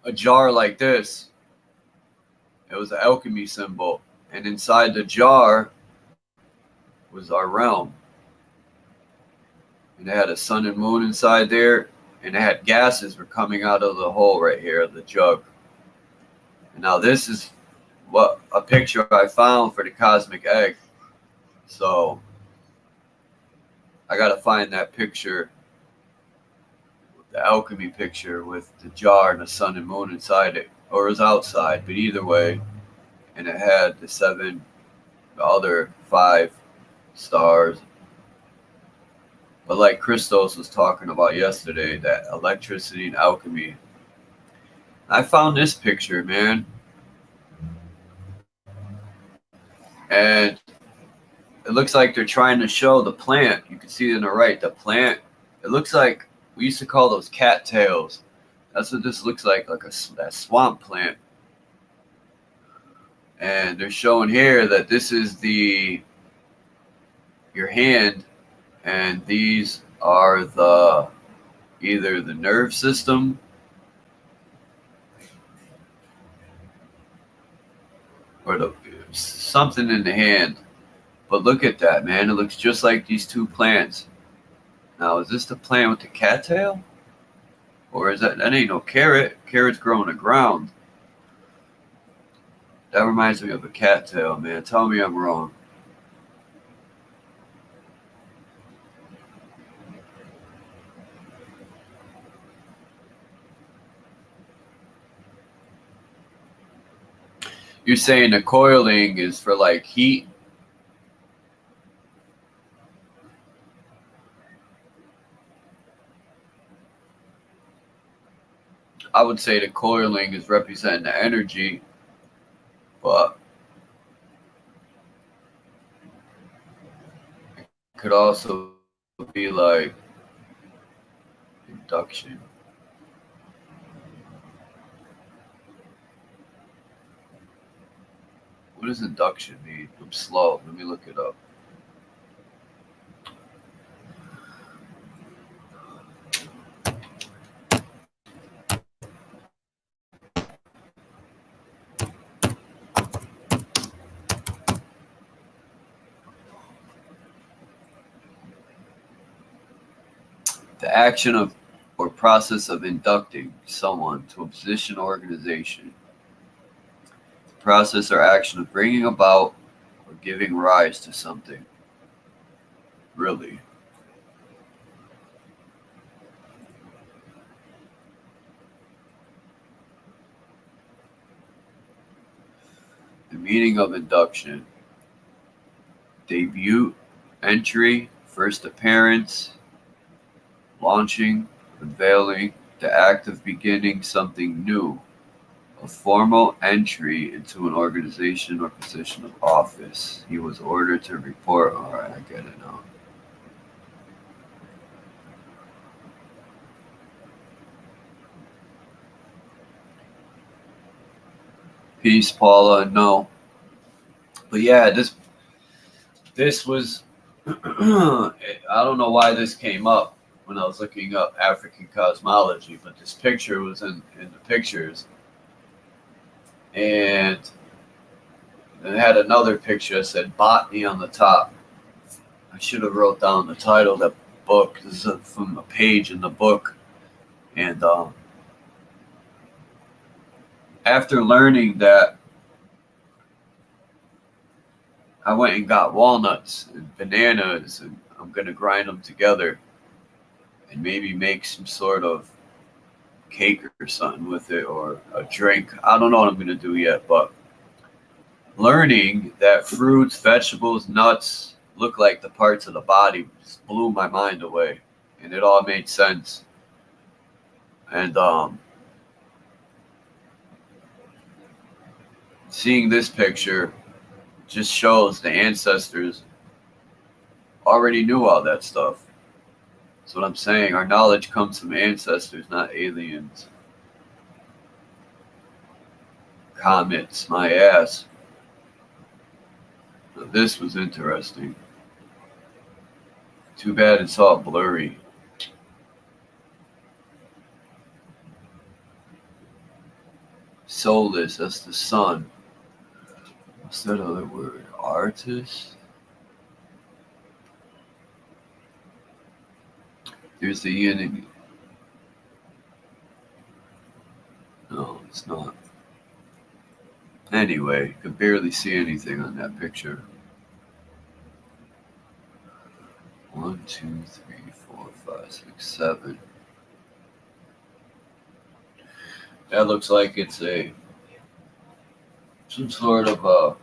a jar like this. It was an alchemy symbol. And inside the jar was our realm. And they had a sun and moon inside there. And they had gases were coming out of the hole right here, the jug. And now this is what a picture I found for the cosmic egg. So I gotta find that picture the alchemy picture with the jar and the sun and moon inside it, or it was outside, but either way, and it had the other five stars. But like Christos was talking about yesterday, that electricity and alchemy. I found this picture, man, and it looks like they're trying to show the plant. You can see it on the right, the plant. It looks like we used to call those cattails. That's what this looks like that swamp plant. And they're showing here that this is your hand, and these are either the nerve system or the something in the hand. But look at that, man. It looks just like these two plants. Now, is this the plant with the cattail? Or is that ain't no carrot. Carrots grow in the ground. That reminds me of a cattail, man. Tell me I'm wrong. You're saying the coiling is for like heat? I would say the coiling is representing the energy, but it could also be like induction. What does induction mean? I'm slow. Let me look it up. The action of or process of inducting someone to a position or organization. The process or action of bringing about or giving rise to something. Really. The meaning of induction. Debut, entry, first appearance, launching, unveiling, the act of beginning something new, a formal entry into an organization or position of office. He was ordered to report. All right, I get it now. Peace, Paula. No, but yeah, this was. I don't know why this came up when I was looking up African cosmology, but this picture was in the pictures, and it had another picture that said botany on the top. I should have wrote down the title of that book. This is from a page in the book, and after learning that, I went and got walnuts and bananas, and I'm gonna grind them together and maybe make some sort of cake or something with it, or a drink. I don't know what I'm gonna do yet, but learning that fruits, vegetables, nuts look like the parts of the body just blew my mind away, and it all made sense. And seeing this picture just shows the ancestors already knew all that stuff. That's what I'm saying. Our knowledge comes from ancestors, not aliens. Comets, my ass. Now, this was interesting. Too bad it's all blurry. Soulless, that's the sun. What's that other word? Artist? There's the yin and... No, it's not. Anyway, you could barely see anything on that picture. 1, 2, 3, 4, 5, 6, 7. That looks like it's some sort of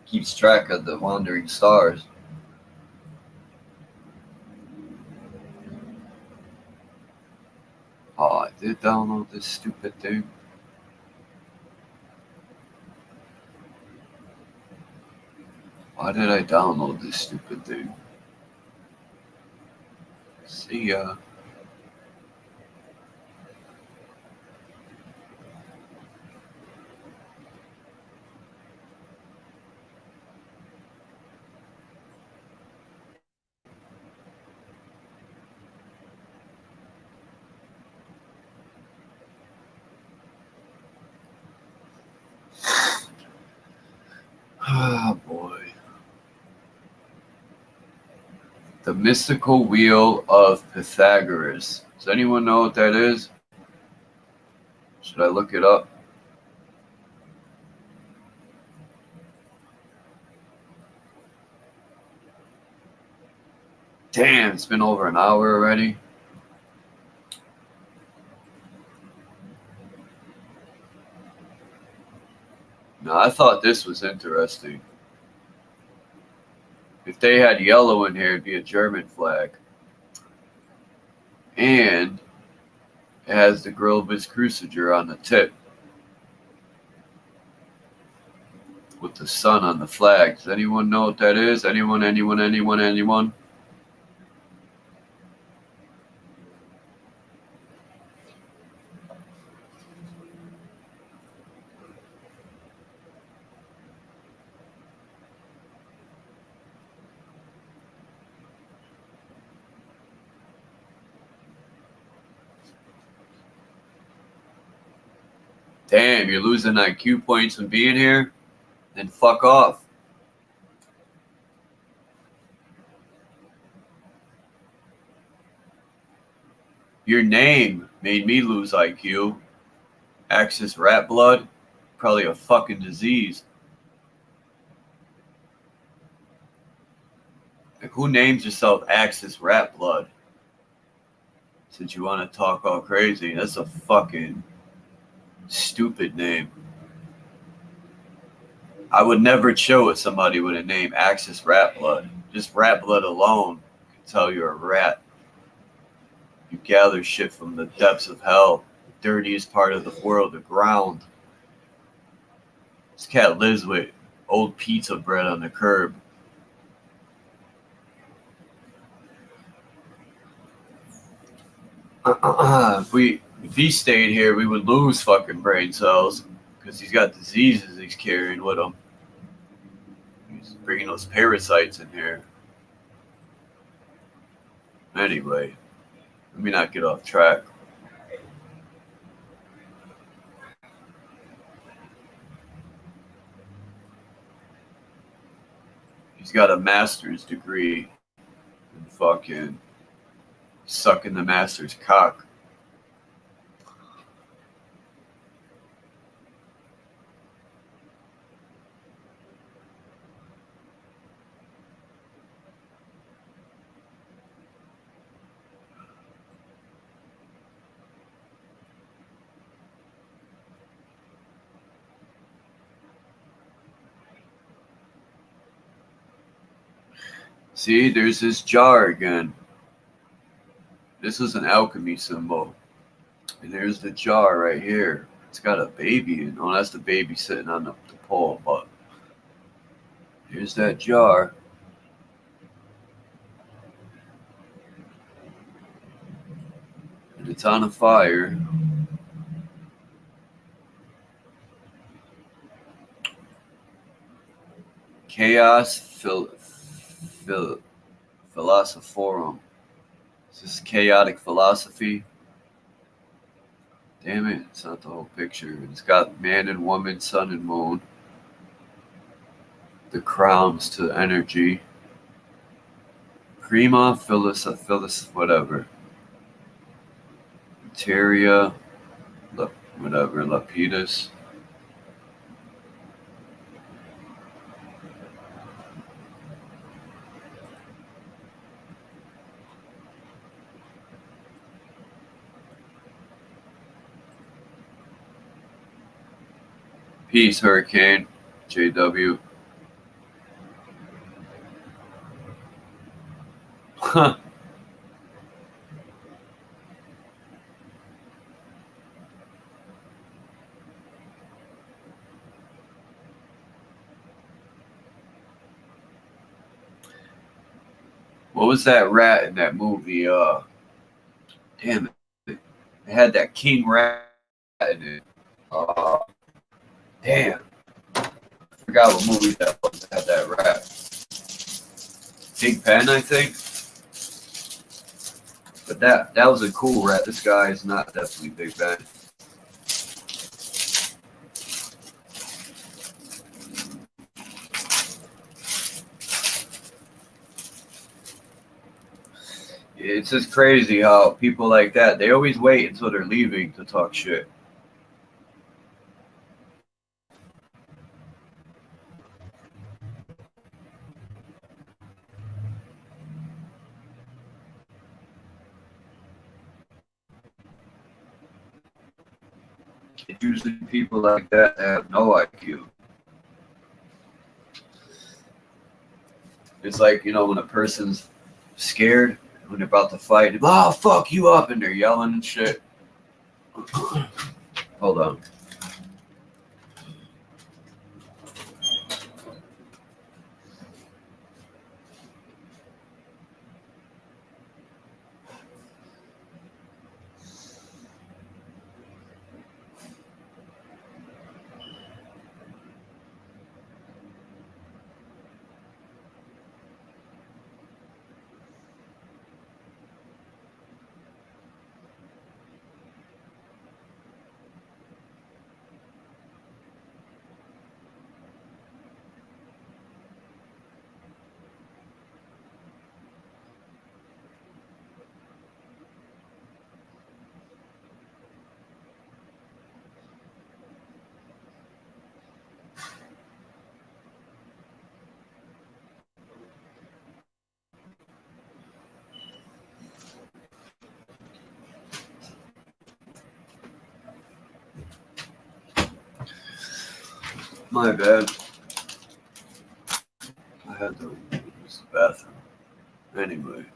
keeps track of the wandering stars. Oh, I did download this stupid thing. Why did I download this stupid thing? See ya. Oh boy. The mystical wheel of Pythagoras. Does anyone know what that is? Should I look it up? Damn, it's been over an hour already. No, I thought this was interesting. If they had yellow in here, it'd be a German flag. And it has the Grilbus Cruciger on the tip. With the sun on the flag. Does anyone know what that is? Anyone? Damn, you're losing IQ points from being here? Then fuck off. Your name made me lose IQ. Axis rat blood? Probably a fucking disease. Like, who names yourself Axis rat blood? Since you want to talk all crazy. That's a fucking stupid name. I would never chill with somebody with a name Axis rat blood. Just rat blood alone can tell you're a rat. You gather shit from the depths of hell, the dirtiest part of the world, the ground. This cat lives with old pizza bread on the curb. If he stayed here, we would lose fucking brain cells because he's got diseases he's carrying with him. He's bringing those parasites in here. Anyway, let me not get off track. He's got a master's degree in fucking sucking the master's cock. See, there's this jar again. This is an alchemy symbol. And there's the jar right here. It's got a baby in. Oh, that's the baby sitting on the pole. But here's that jar. And it's on a fire. Chaos Philosophorum. Is this chaotic philosophy? Damn it, it's not the whole picture. It's got man and woman, sun and moon. The crowns to energy. Prima Philis, whatever. Materia, whatever, Lapidus. Peace, Hurricane. JW. Huh. What was that rat in that movie? Damn it. It had that king rat in it. Damn. I forgot what movie that was that had that rat. Big Ben, I think. But that was a cool rat. This guy is not definitely Big Ben. It's just crazy how people like that, they always wait until they're leaving to talk shit. It's usually people like that have no IQ. It's like, when a person's scared, when they're about to fight, oh, fuck you up, and they're yelling and shit. Hold on. My bad. I had to use the bathroom. Anyway.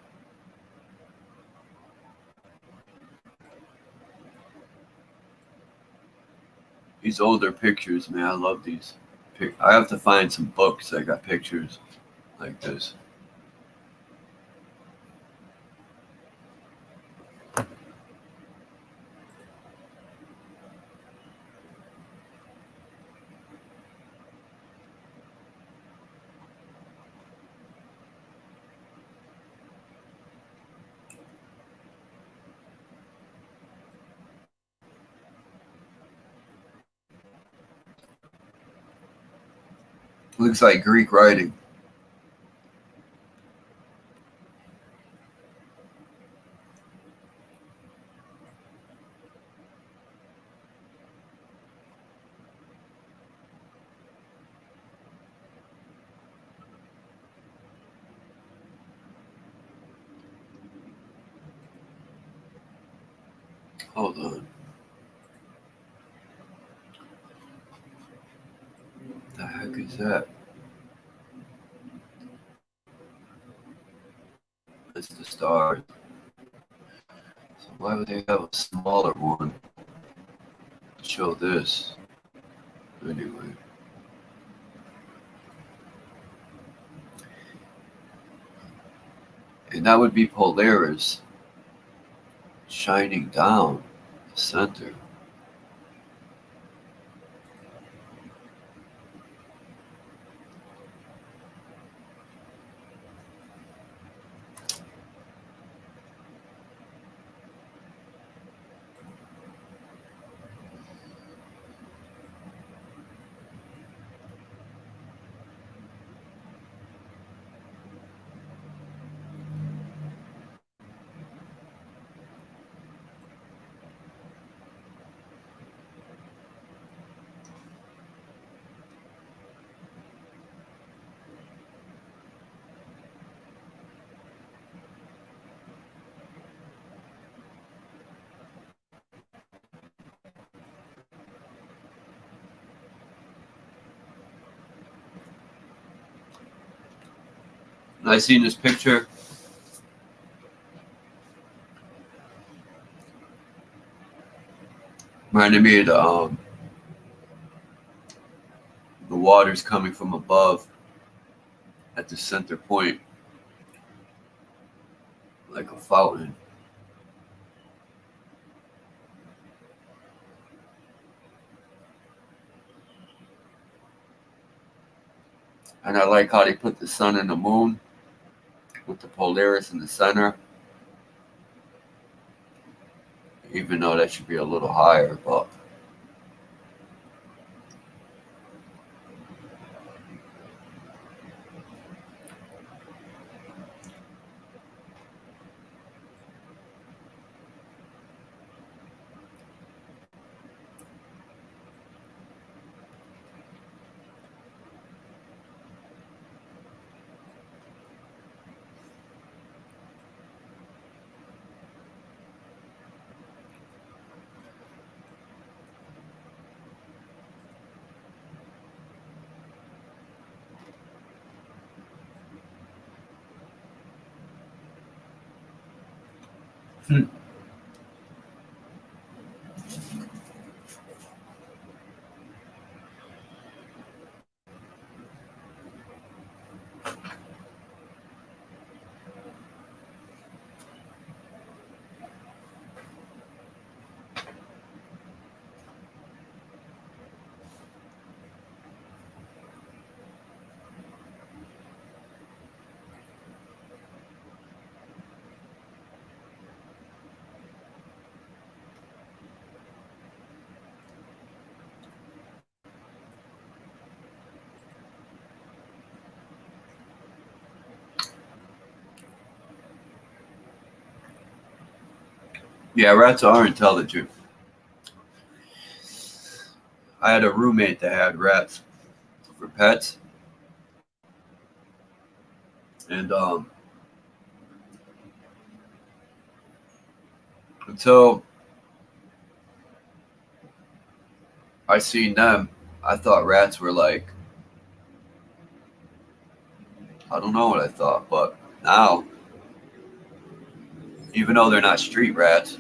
These older pictures, man, I love these. I have to find some books that got pictures like this. Looks like Greek writing. Hold on. What the heck is that? It's the stars. So why would they have a smaller one to show this? Anyway. And that would be Polaris shining down the center. I seen this picture. Reminded me of the water's coming from above at the center point, like a fountain. And I like how they put the sun and the moon with the Polaris in the center. Even though that should be a little higher, but yeah, rats are intelligent. I had a roommate that had rats for pets, and until I seen them, I thought rats were like, I don't know what I thought, but now, even though they're not street rats,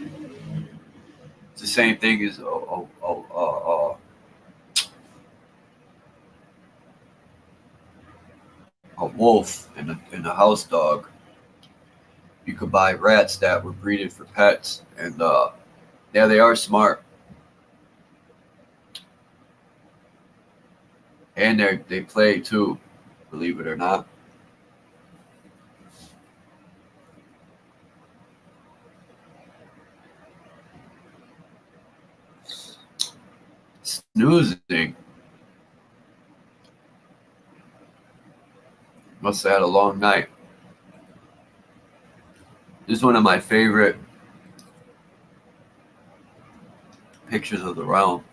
it's the same thing as a wolf and a house dog. You could buy rats that were breeded for pets, and yeah, they are smart, and they play too, believe it or not. Snoozing. Must have had a long night. This is one of my favorite pictures of the realm.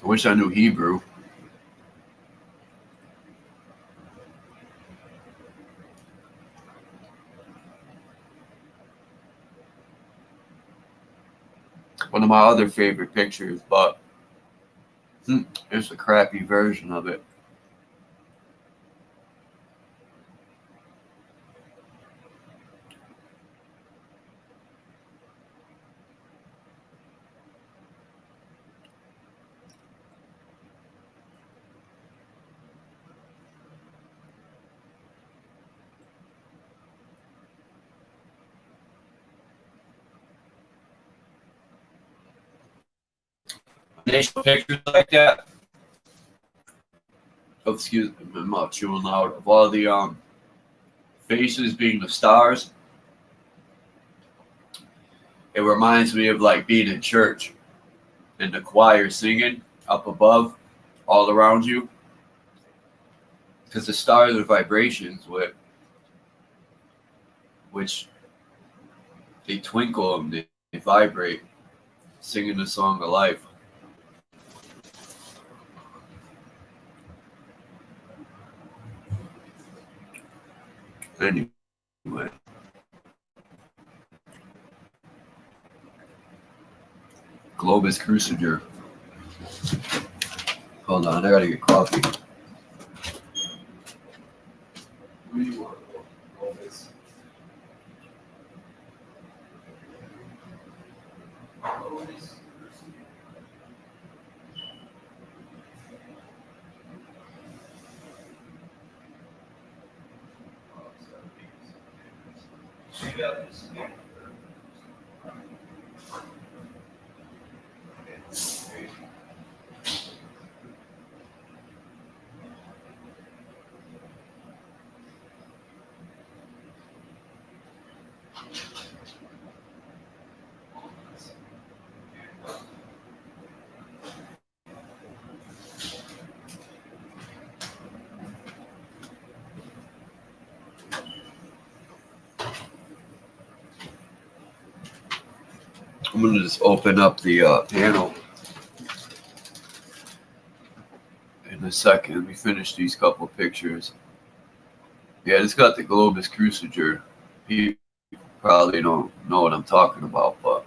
I wish I knew Hebrew. One of my other favorite pictures, but it's a crappy version of it. Nation pictures like that. Oh, excuse me, I'm not chewing loud. Of all the faces being the stars, it reminds me of like being in church and the choir singing up above, all around you, because the stars are vibrations which they twinkle and they vibrate, singing the song of life. Anyway, Globus Cruciger. Hold on, I gotta get coffee. Who do you want? All this. Always. I'm going to just open up the panel in a second. Let me finish these couple pictures. Yeah, it's got the Globus Cruciger. People probably don't know what I'm talking about, but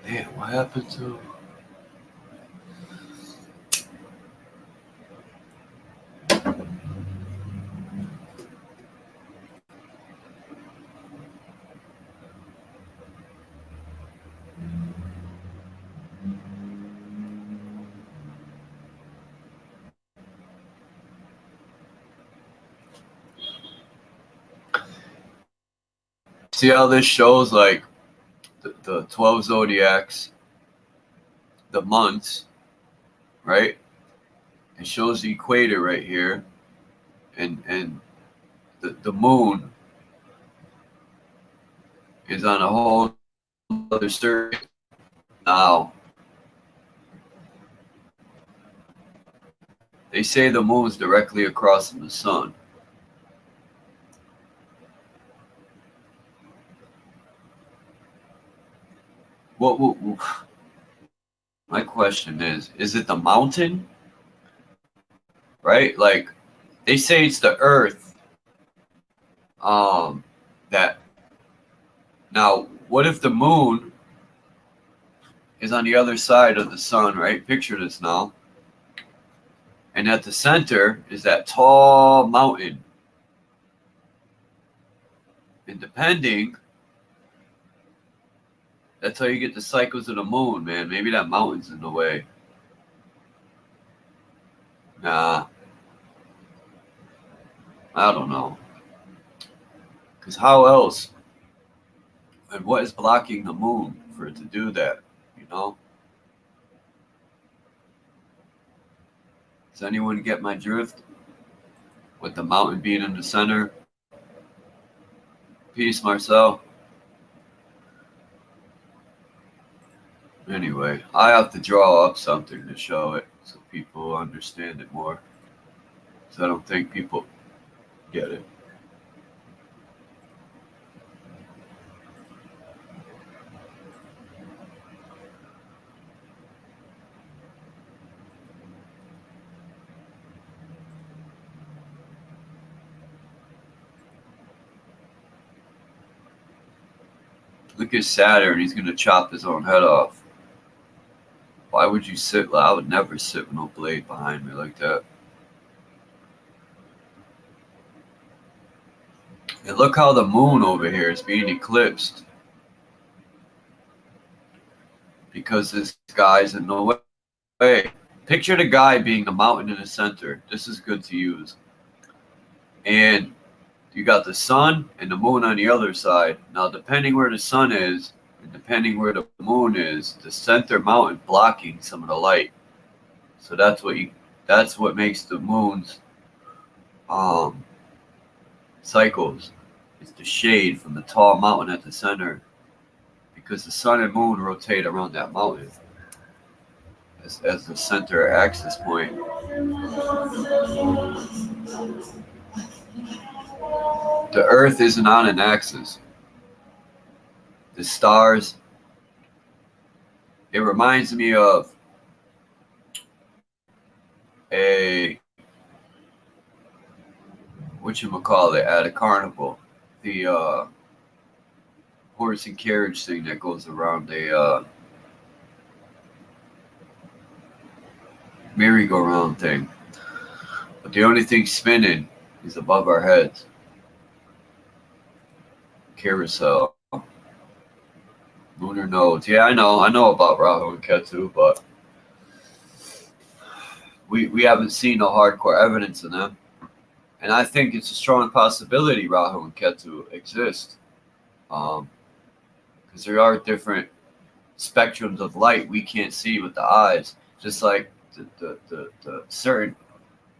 man, what happened to... See how this shows like the 12 zodiacs, the months, right? It shows the equator right here, and the moon is on a whole other circuit. Now, they say the moon's directly across from the sun. What my question is it the mountain? Right? Like, they say it's the earth. That now, what if the moon is on the other side of the sun, right? Picture this now. And at the center is that tall mountain. And depending, that's how you get the cycles of the moon, man. Maybe that mountain's in the way. Nah. I don't know. Because how else? And what is blocking the moon for it to do that? You know? Does anyone get my drift? With the mountain being in the center? Peace, Marcel. Anyway, I have to draw up something to show it so people understand it more. So I don't think people get it. Look at Saturn. He's going to chop his own head off. Why would you sit? I would never sit with no blade behind me like that. And look how the moon over here is being eclipsed. Because this guy's in the way. Picture the guy being the mountain in the center. This is good to use. And you got the sun and the moon on the other side. Now, depending where the sun is, and depending where the moon is, the center mountain blocking some of the light. So that's what makes the moon's cycles. It's the shade from the tall mountain at the center, because the sun and moon rotate around that mountain as the center axis point. The Earth isn't on an axis. the stars. It reminds me of a whatchamacallit at a carnival. The horse and carriage thing that goes around a merry-go-round thing. But the only thing spinning is above our heads. Carousel. Lunar nodes. Yeah, I know about Rahu and Ketu, but we haven't seen no hardcore evidence of them. And I think it's a strong possibility Rahu and Ketu exist. Because there are different spectrums of light we can't see with the eyes. Just like the certain,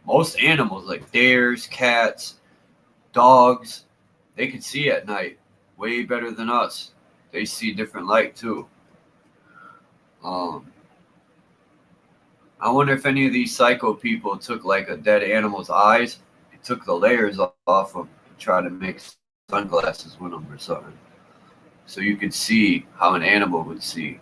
most animals like deers, cats, dogs, they can see at night way better than us. They see different light too. I wonder if any of these psycho people took like a dead animal's eyes, they took the layers off them and tried to make sunglasses with them or something. So you could see how an animal would see.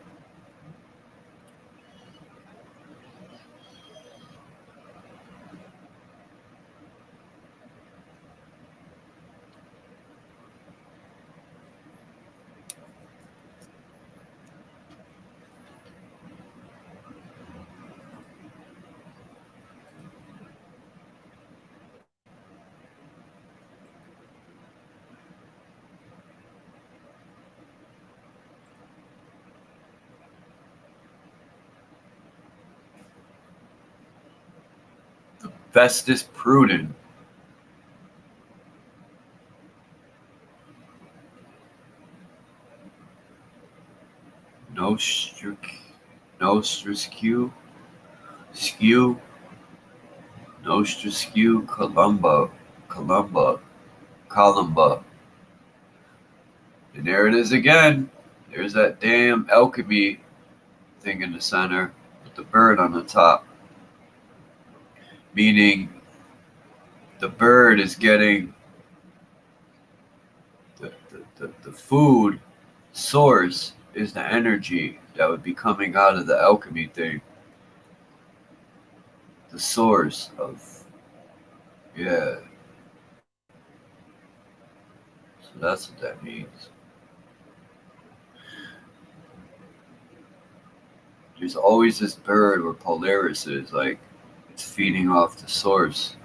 Vestus prudent. Nostraskew, skew, Nostraskew, Columba. And there it is again. There's that damn alchemy thing in the center with the bird on the top. Meaning the bird is getting the food source is the energy that would be coming out of the alchemy thing. The source of, yeah. So that's what that means. There's always this bird where Polaris is, like, it's feeding off the source.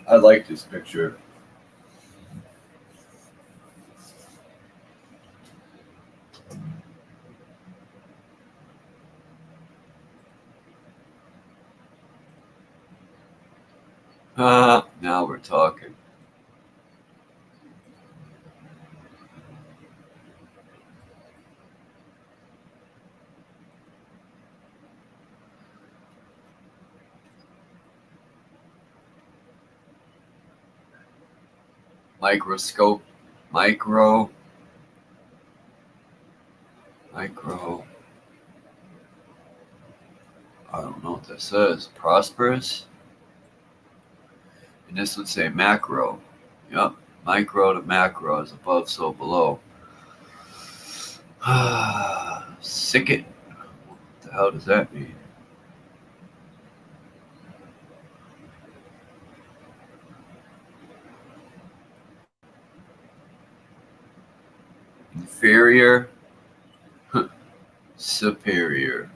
I like this picture. Now we're talking. Microscope, micro. I don't know what that says. Prosperous. And this would say macro. Yep. Micro to macro is above, so below. Sicket. What the hell does that mean? Inferior. Superior.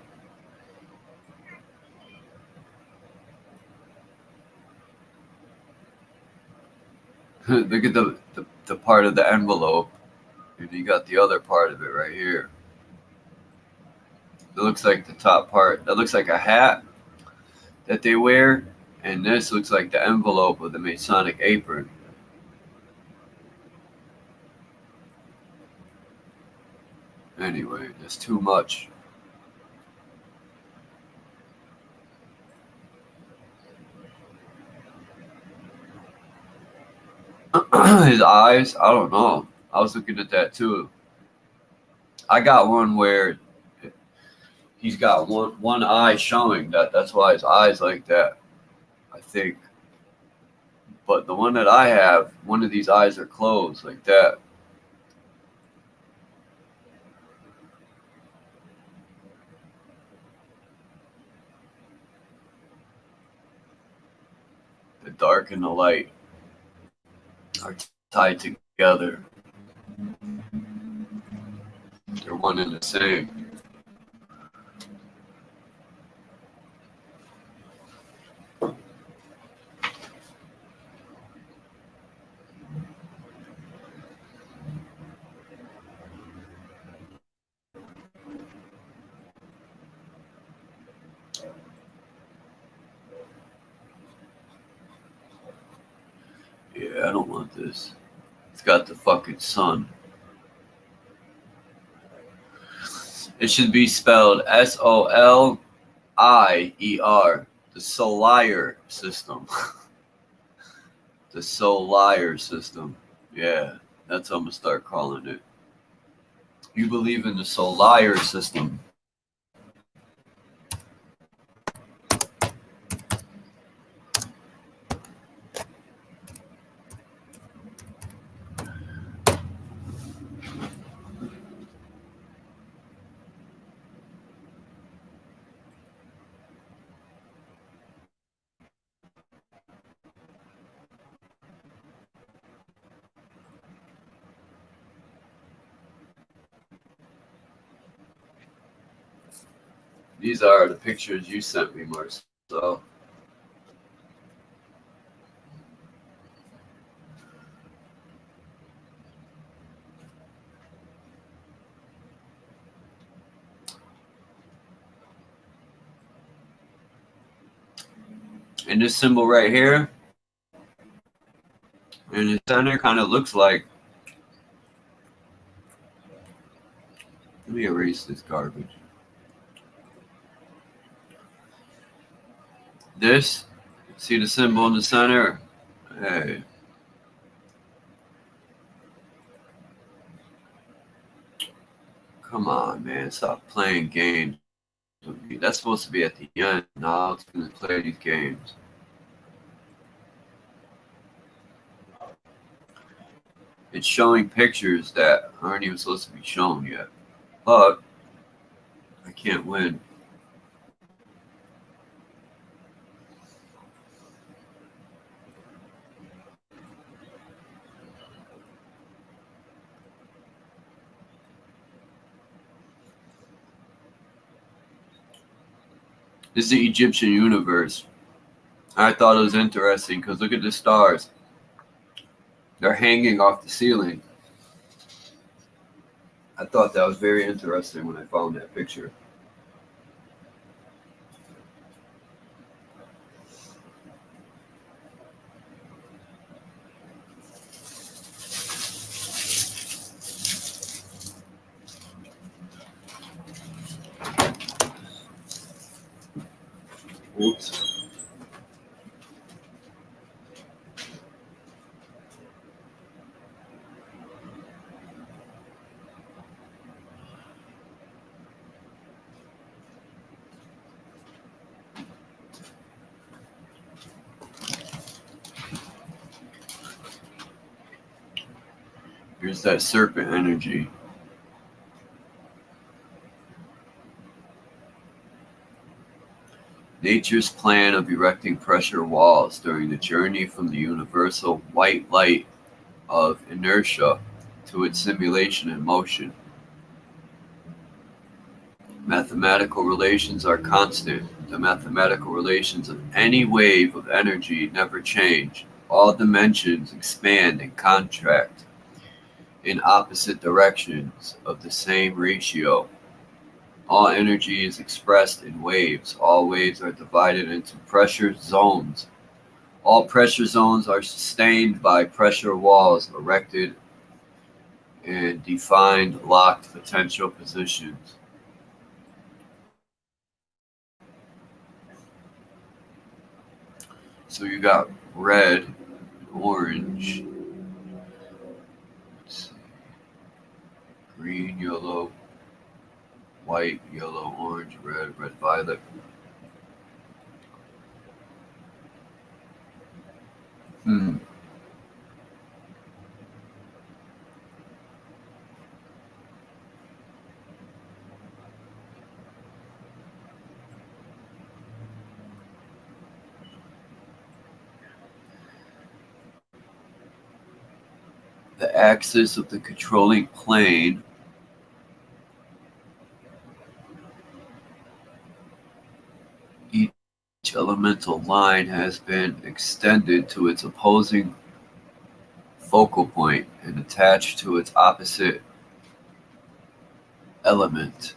Look at the part of the envelope. And you got the other part of it right here. It looks like the top part. That looks like a hat that they wear. And this looks like the envelope of the Masonic apron. Anyway, that's too much. His eyes, I don't know. I was looking at that too. I got one where he's got one eye showing. That's why his eye's like that, I think. But the one that I have, one of these eyes are closed like that. The dark and the light are tied together. They're one and the same. Yeah, I don't want this. It's got the fucking sun. It should be spelled SOLIER, the Solier system. The Solier system. Yeah, that's what I'm gonna start calling it. You believe in the Solier system. These are the pictures you sent me, Marcel. And this symbol right here, in the center, kind of looks like. Let me erase this garbage. This, see the symbol in the center? Hey. Come on, man. Stop playing games with me. That's supposed to be at the end. Now it's going to play these games. It's showing pictures that aren't even supposed to be shown yet. But I can't win. This is the Egyptian universe. I thought it was interesting because look at the stars. They're hanging off the ceiling. I thought that was very interesting when I found that picture. Oops. Here's that serpent energy. Nature's plan of erecting pressure walls during the journey from the universal white light of inertia to its simulation in motion. Mathematical relations are constant. The mathematical relations of any wave of energy never change. All dimensions expand and contract in opposite directions of the same ratio. All energy is expressed in waves. All waves are divided into pressure zones. All pressure zones are sustained by pressure walls erected and defined locked potential positions. So you got red, orange. Let's see. green, yellow, white, yellow, orange, red, violet. The axis of the controlling plane each elemental line has been extended to its opposing focal point and attached to its opposite element.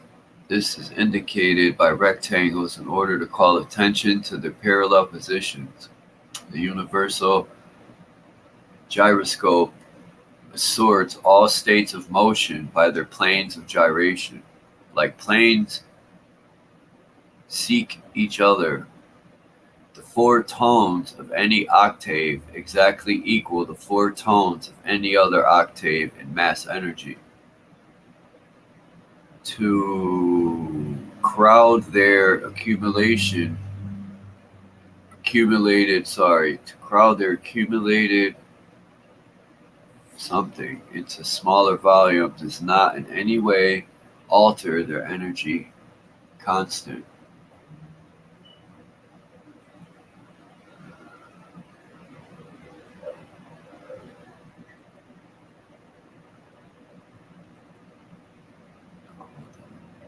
This is indicated by rectangles in order to call attention to their parallel positions. The universal gyroscope assorts all states of motion by their planes of gyration. Like planes seek each other, the four tones of any octave exactly equal the four tones of any other octave in mass energy. To crowd their accumulated something into smaller volume does not in any way alter their energy constant.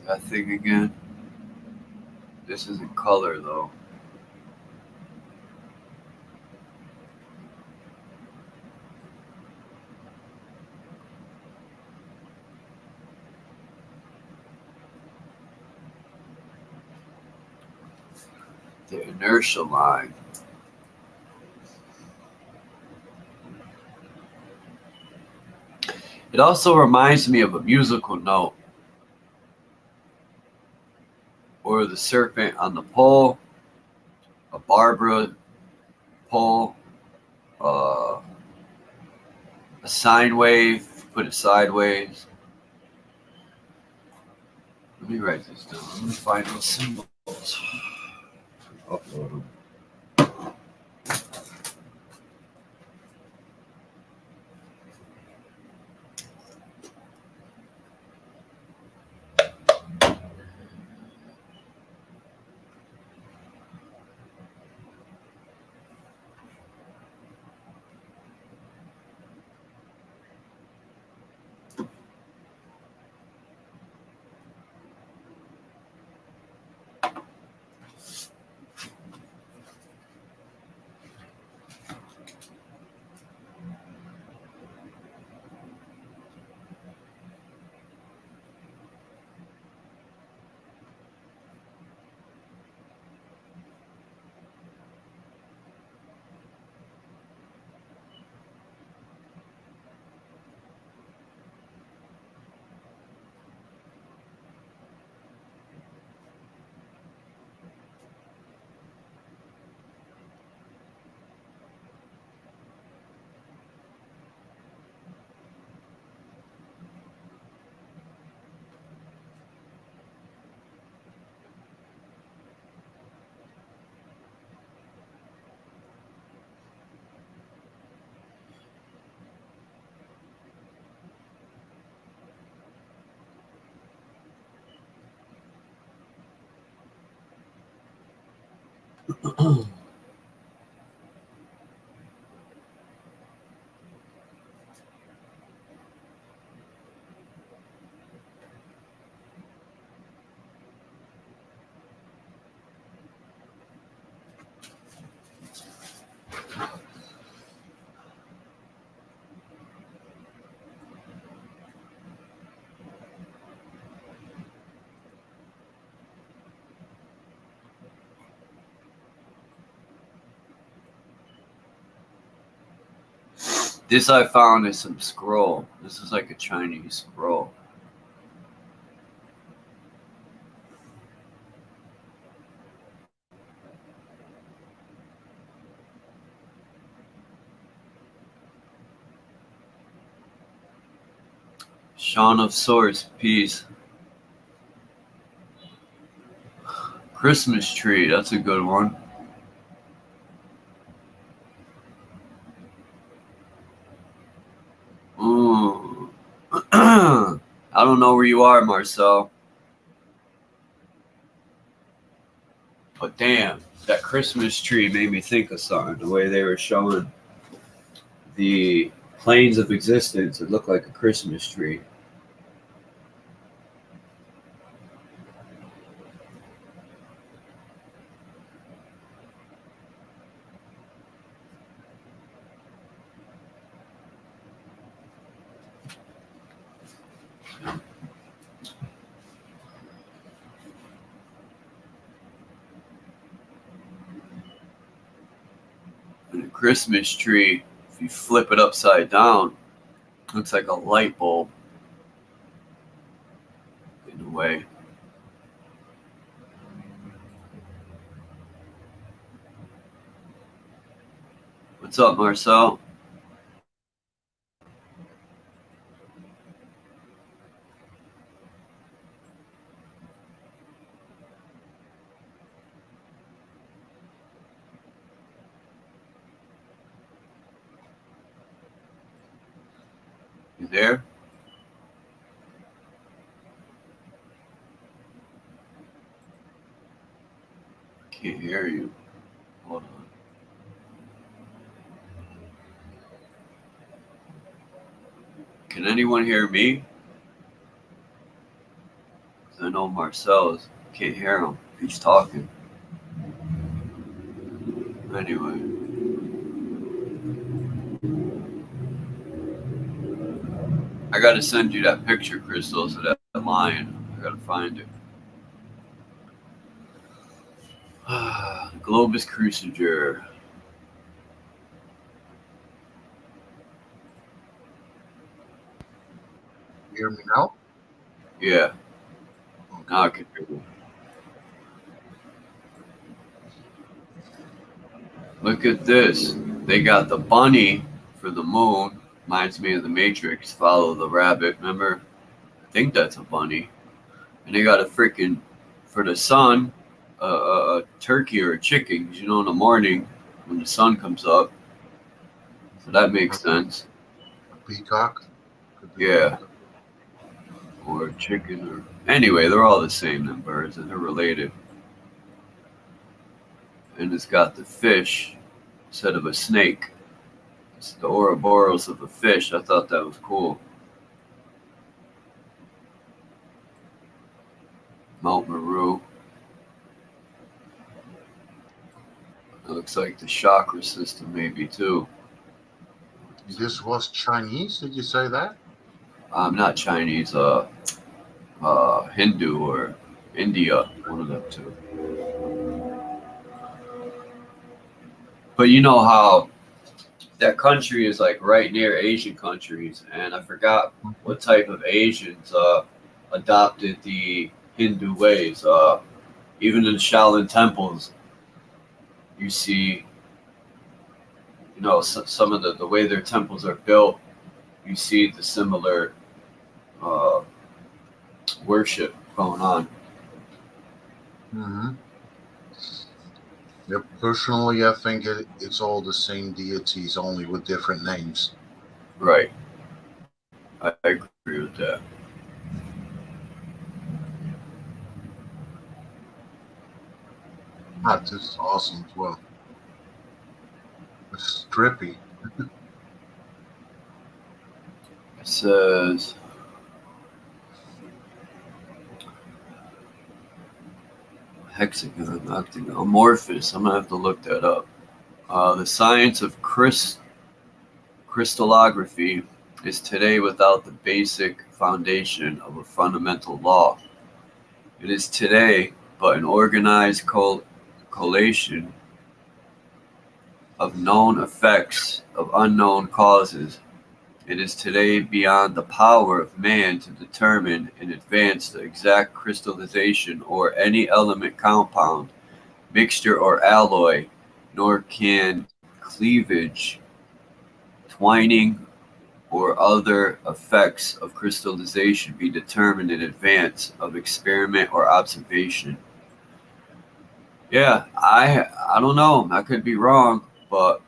That thing again? This isn't color though. The inertial line. It also reminds me of a musical note, or the serpent on the pole, a Barbara pole, a sine wave, put it sideways. Let me write this down. Let me find those symbols. Upload them. This I found is some scroll. This is like a Chinese scroll. Shaun of Swords, peace. Christmas tree, that's a good one. Ooh. I don't know where you are, Marcel. But damn, that Christmas tree made me think of something. The way they were showing the planes of existence, it looked like a Christmas tree. And a Christmas tree, if you flip it upside down, looks like a light bulb in a way. What's up, Marcel? You there? I can't hear you. Hold on. Can anyone hear me? Because I know Marcel can't hear him. He's talking. Anyway. I gotta send you that picture, Crystal, of that lion. I gotta find it. Globus Cruciger. You hear me now? Yeah. Okay. Now I can hear you. Look at this. They got the bunny for the moon. Reminds me of the Matrix. Follow the rabbit. Remember? I think that's a bunny. And they got a freaking, for the sun, a turkey or a chicken. 'Cause you know, in the morning when the sun comes up. So that makes sense. A peacock? Could be Yeah. peacock. Or a chicken. Or anyway, they're all the same, them birds, and they're related. And it's got the fish instead of a snake. It's the Ouroboros of a fish. I thought that was cool. Mount Meru. It looks like the chakra system, maybe too. This was Chinese? Did you say that? I'm not Chinese. Hindu or India, one of them two. But you know how that country is like right near Asian countries, and I forgot what type of Asians adopted the Hindu ways. Even in Shaolin temples, you see, you know, some of the way their temples are built. You see the similar uh, worship going on. Mm-hmm. Yeah, personally, I think it's all the same deities, only with different names. Right. I agree with that. Ah, this is awesome as well. It's trippy. It says hexagon, octagon, amorphous. I'm gonna have to look that up. The science of crystallography is today without the basic foundation of a fundamental law. It is today but an organized collation of known effects of unknown causes. It is today beyond the power of man to determine in advance the exact crystallization or any element, compound, mixture, or alloy, nor can cleavage, twining, or other effects of crystallization be determined in advance of experiment or observation. Yeah, I don't know. I could be wrong, but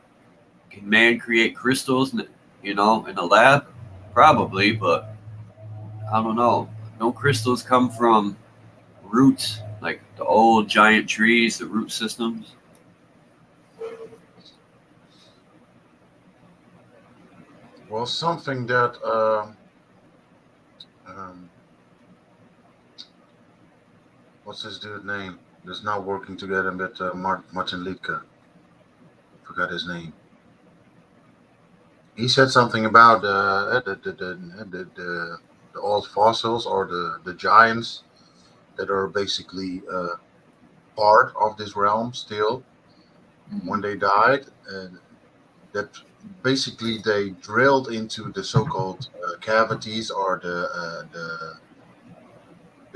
can man create crystals, in a lab? Probably, but I don't know. No crystals come from roots, like the old giant trees, the root systems. Well, something that um, what's his dude name? That's now working together with Martin Liedtke. Forgot his name. He said something about the old fossils or the giants that are basically part of this realm still when they died, and that basically they drilled into the so-called cavities or the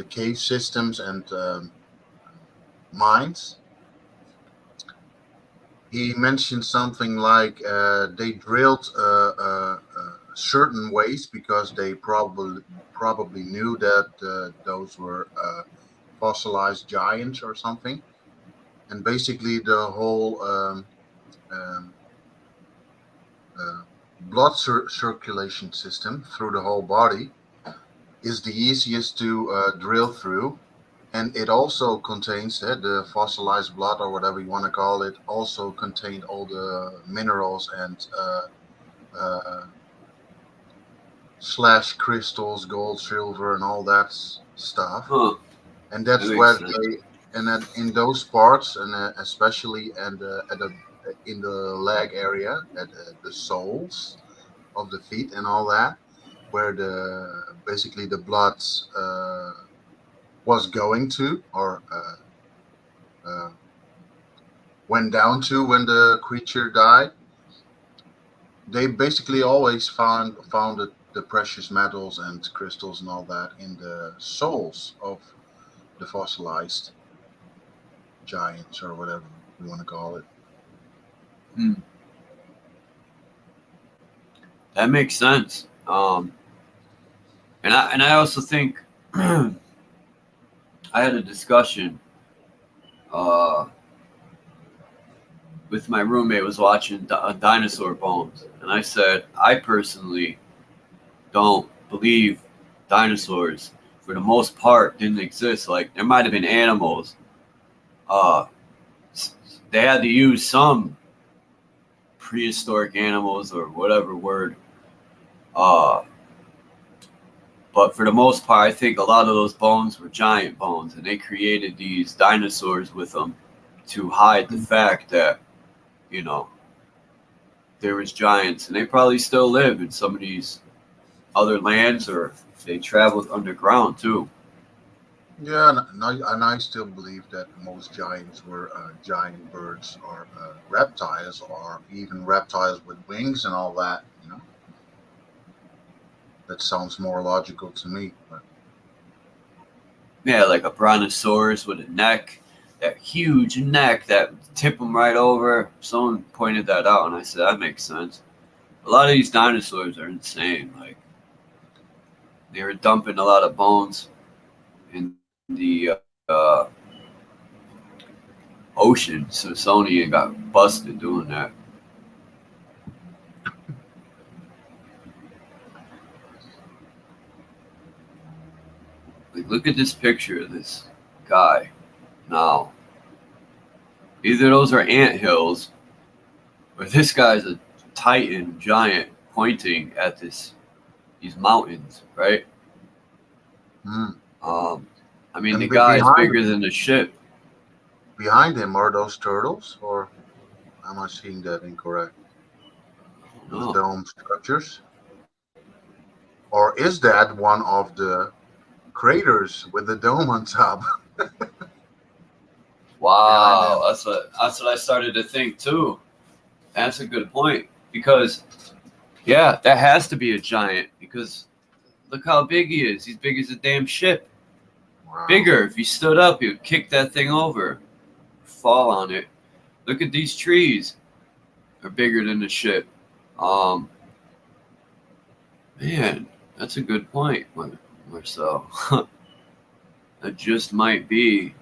cave systems and mines. He mentioned something like they drilled certain ways because they probably knew that those were fossilized giants or something, and basically the whole um, uh, blood circulation system through the whole body is the easiest to drill through. And it also contains the fossilized blood, or whatever you want to call it, also contained all the minerals and uh, slash crystals, gold, silver, and all that stuff. Huh. And That that's makes where sense. they, and then in those parts, and especially in the leg area, at the soles of the feet and all that, where the basically the blood was going to, or uh, went down to when the creature died. They basically always found the precious metals and crystals and all that in the souls of the fossilized giants, or whatever you want to call it. Hmm. That makes sense. And I also think I had a discussion uh, with my roommate was watching Dinosaur Bones, and I said I personally don't believe dinosaurs for the most part didn't exist. Like there might have been animals. Uh, they had to use some prehistoric animals or whatever word. Uh, but for the most part, I think a lot of those bones were giant bones, and they created these dinosaurs with them to hide the fact that you know there was giants, and they probably still live in some of these other lands, or they traveled underground too. Yeah, and I still believe that most giants were giant birds or reptiles, or even reptiles with wings and all that. That sounds more logical to me. But Yeah, like a brontosaurus with a neck, that huge neck that tip them right over. Someone pointed that out, and I said that makes sense. A lot of these dinosaurs are insane. Like they were dumping a lot of bones in the ocean. Smithsonian got busted doing that. Like, look at this picture of this guy. Now, either those are ant hills, or this guy's a titan giant pointing at these mountains, right? hmm. Um, I mean, the And guy is bigger than the ship. behind him are those turtles, or am I seeing that incorrect? Those No. dome structures, or is that one of the craters with the dome on top behind Wow, him? that's what I started to think too. That's a good point because yeah, that has to be a giant because look how big he is. He's big as a damn ship. Wow. Bigger. If he stood up, he would kick that thing over, fall on it. Look at these trees. They're bigger than the ship. Um, Man, that's a good point, Marcel. That just might be.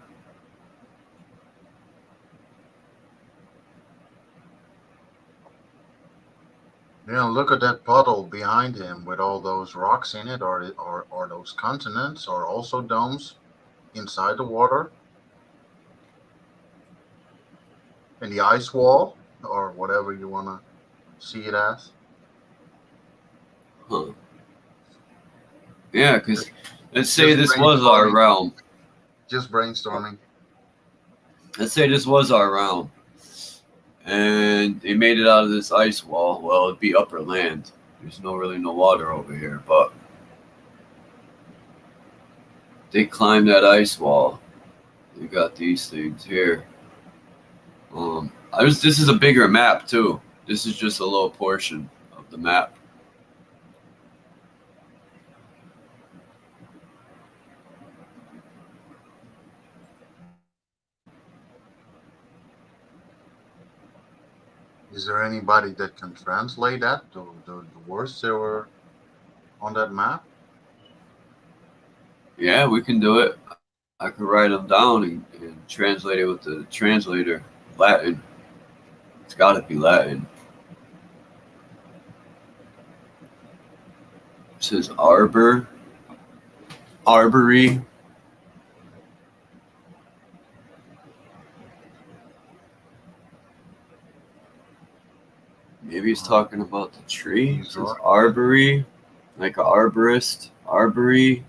Yeah, look at that puddle behind him with all those rocks in it, or those continents, or also domes inside the water, and the ice wall, or whatever you want to see it as. Huh. Yeah, because let's say Just this was our brainstorming. realm. Just brainstorming. Let's say this was our realm. And they made it out of this ice wall. Well, it'd be upper land. There's really no water over here, but they climbed that ice wall. We got these things here. This is a bigger map too. This is just a little portion of the map. Is there anybody that can translate that, the words that were on that map? Yeah, we can do it. I could write them down and translate it with the translator. Latin. It's got to be Latin. It says arbor. Arbory. Maybe he's talking about the tree. It says arbory, like an arborist. Arbory.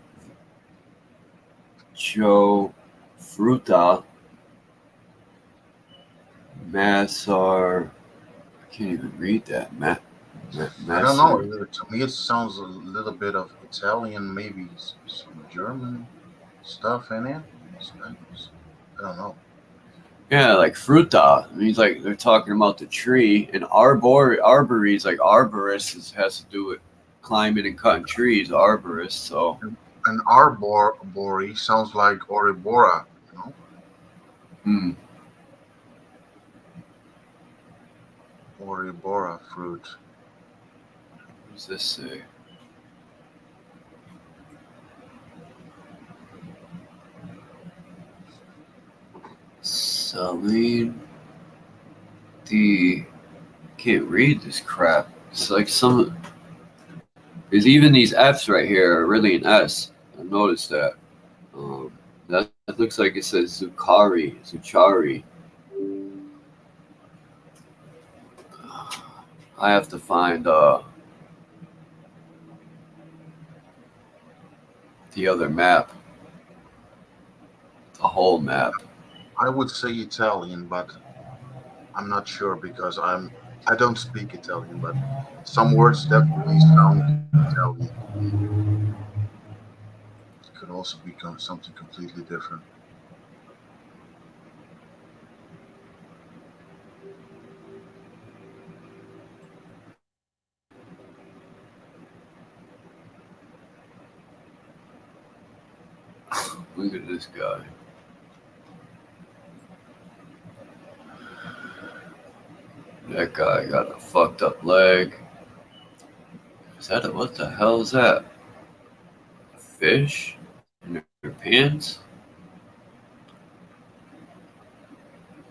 Joe Fruta. Massar. I can't even read that. I don't know. To me, it sounds a little bit of Italian, maybe some German stuff in it. I don't know. Yeah, like fruta. It means like they're talking about the tree, and arbory is like arborist. Has to do with climbing and cutting trees. Arborist. So An arbory sounds like Oribora, you know? Hmm. Oribora fruit. What does this say? Celine D. Can't read this crap. It's like some. There's even these F's right here are really an S. I noticed that. That looks like it says Zuchari. I have to find the other map. The whole map. I would say Italian, but I'm not sure because I don't speak Italian, but some words definitely sound Italian. It could also become something completely different. Look at this guy. That guy got a fucked up leg. What the hell is that? A fish in your pants?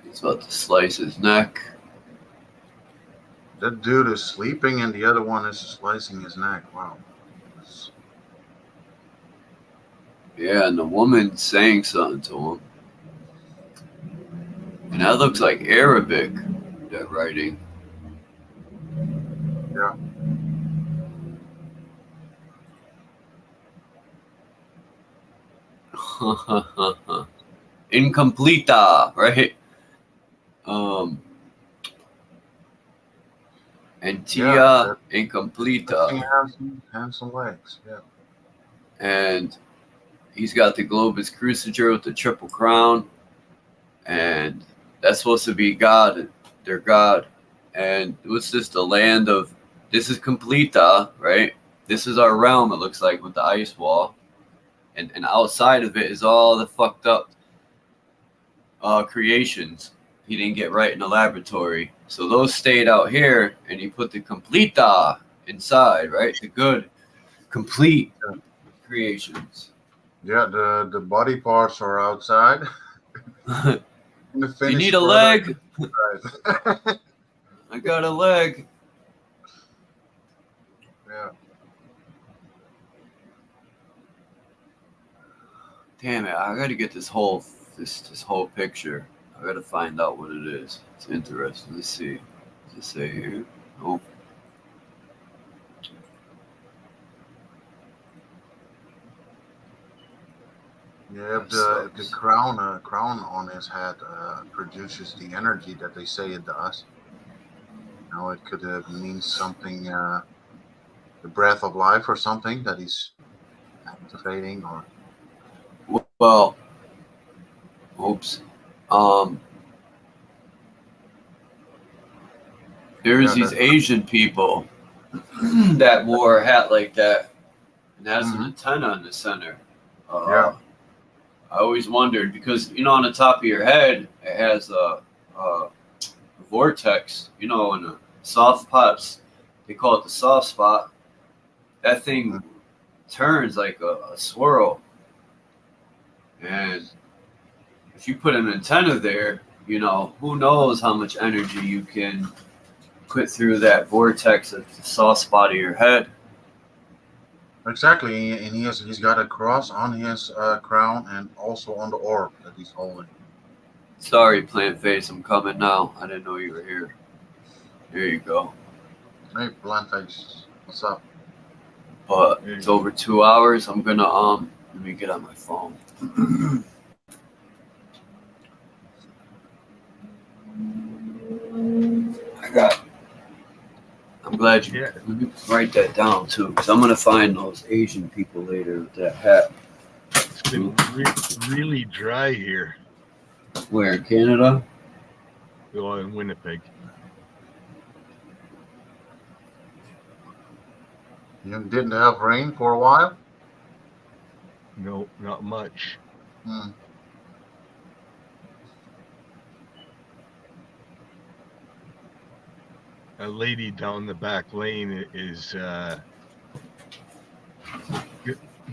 He's about to slice his neck. That dude is sleeping and the other one is slicing his neck. Wow. Yeah, and the woman's saying something to him. And that looks like Arabic, that writing. Yeah. Incompleta, right? Antia Incompleta. Handsome legs, yeah. And he's got the Globus Cruciger with the Triple Crown. And that's supposed to be God, their God. And what's this? The land of, this is Completa, right? This is our realm, it looks like, with the ice wall. And outside of it is all the fucked up creations he didn't get right in the laboratory. So those stayed out here, and he put the Completa inside, right? The good. complete creations. Yeah, the body parts are outside. And the You finished need a product leg? is inside. I got a leg. Yeah. Damn it! I gotta get this whole picture. I gotta find out what it is. It's interesting. Let's see. Does it say here? Nope. Yeah, That if the sucks. crown on his head produces the energy that they say it does, it could mean something, the breath of life or something that he's activating, or Well, oops. Um, there's yeah, these that. Asian people that wore a hat like that and has an Hmm. antenna in the center. Yeah. I always wondered because on the top of your head it has a vortex. In the soft spots, they call it the soft spot. That thing turns like a swirl, and if you put an antenna there, who knows how much energy you can put through that vortex of the soft spot of your head. Exactly, and he's got a cross on his crown and also on the orb that he's holding. Sorry, plant face, I'm coming now. I didn't know you were here. There you go. Hey, blunt face, what's up? But There it's you over 2 hours. I'm gonna let me get on my phone. I got. I'm glad you. Yeah, Let me write that down too, because I'm gonna find those Asian people later with that hat. it's been really dry here. Where in Canada? Well, in Winnipeg. You didn't have rain for a while. No, not much. Hmm. A lady down the back lane is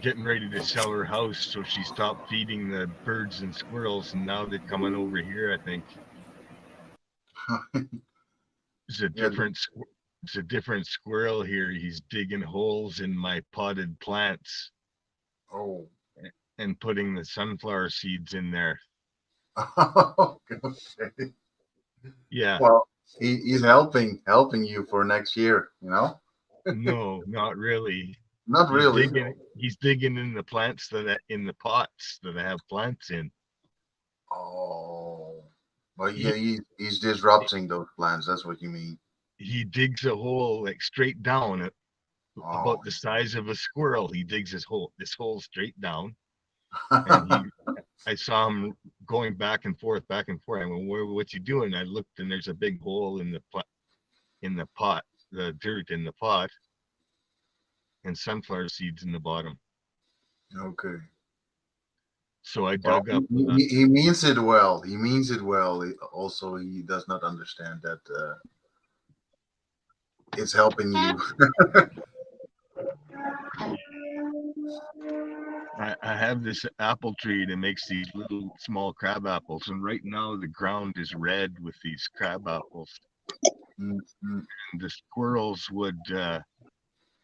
getting ready to sell her house, so she stopped feeding the birds and squirrels, and now they're coming over here. I think it's a Yeah. different it's a different squirrel here. He's digging holes in my potted plants Oh. and putting the sunflower seeds in there. Okay. Yeah, Well, he's helping you for next year. no, not really. Not really. He's digging in the plants in the pots that I have plants in. Oh. But yeah, He he's disrupting those plans. That's what you mean. he digs a hole like straight down Oh. about the size of a squirrel. He digs this hole straight down, and I saw him going back and forth. I went, "What's he doing?" I looked, and there's a big hole in the pot, the dirt in the pot, and sunflower seeds in the bottom. Okay. So I Well, dug up. he means it well. He means it well. Also, he does not understand that it's helping you. I have this apple tree that makes these little small crab apples, and right now the ground is red with these crab apples. Mm, mm. And the squirrels would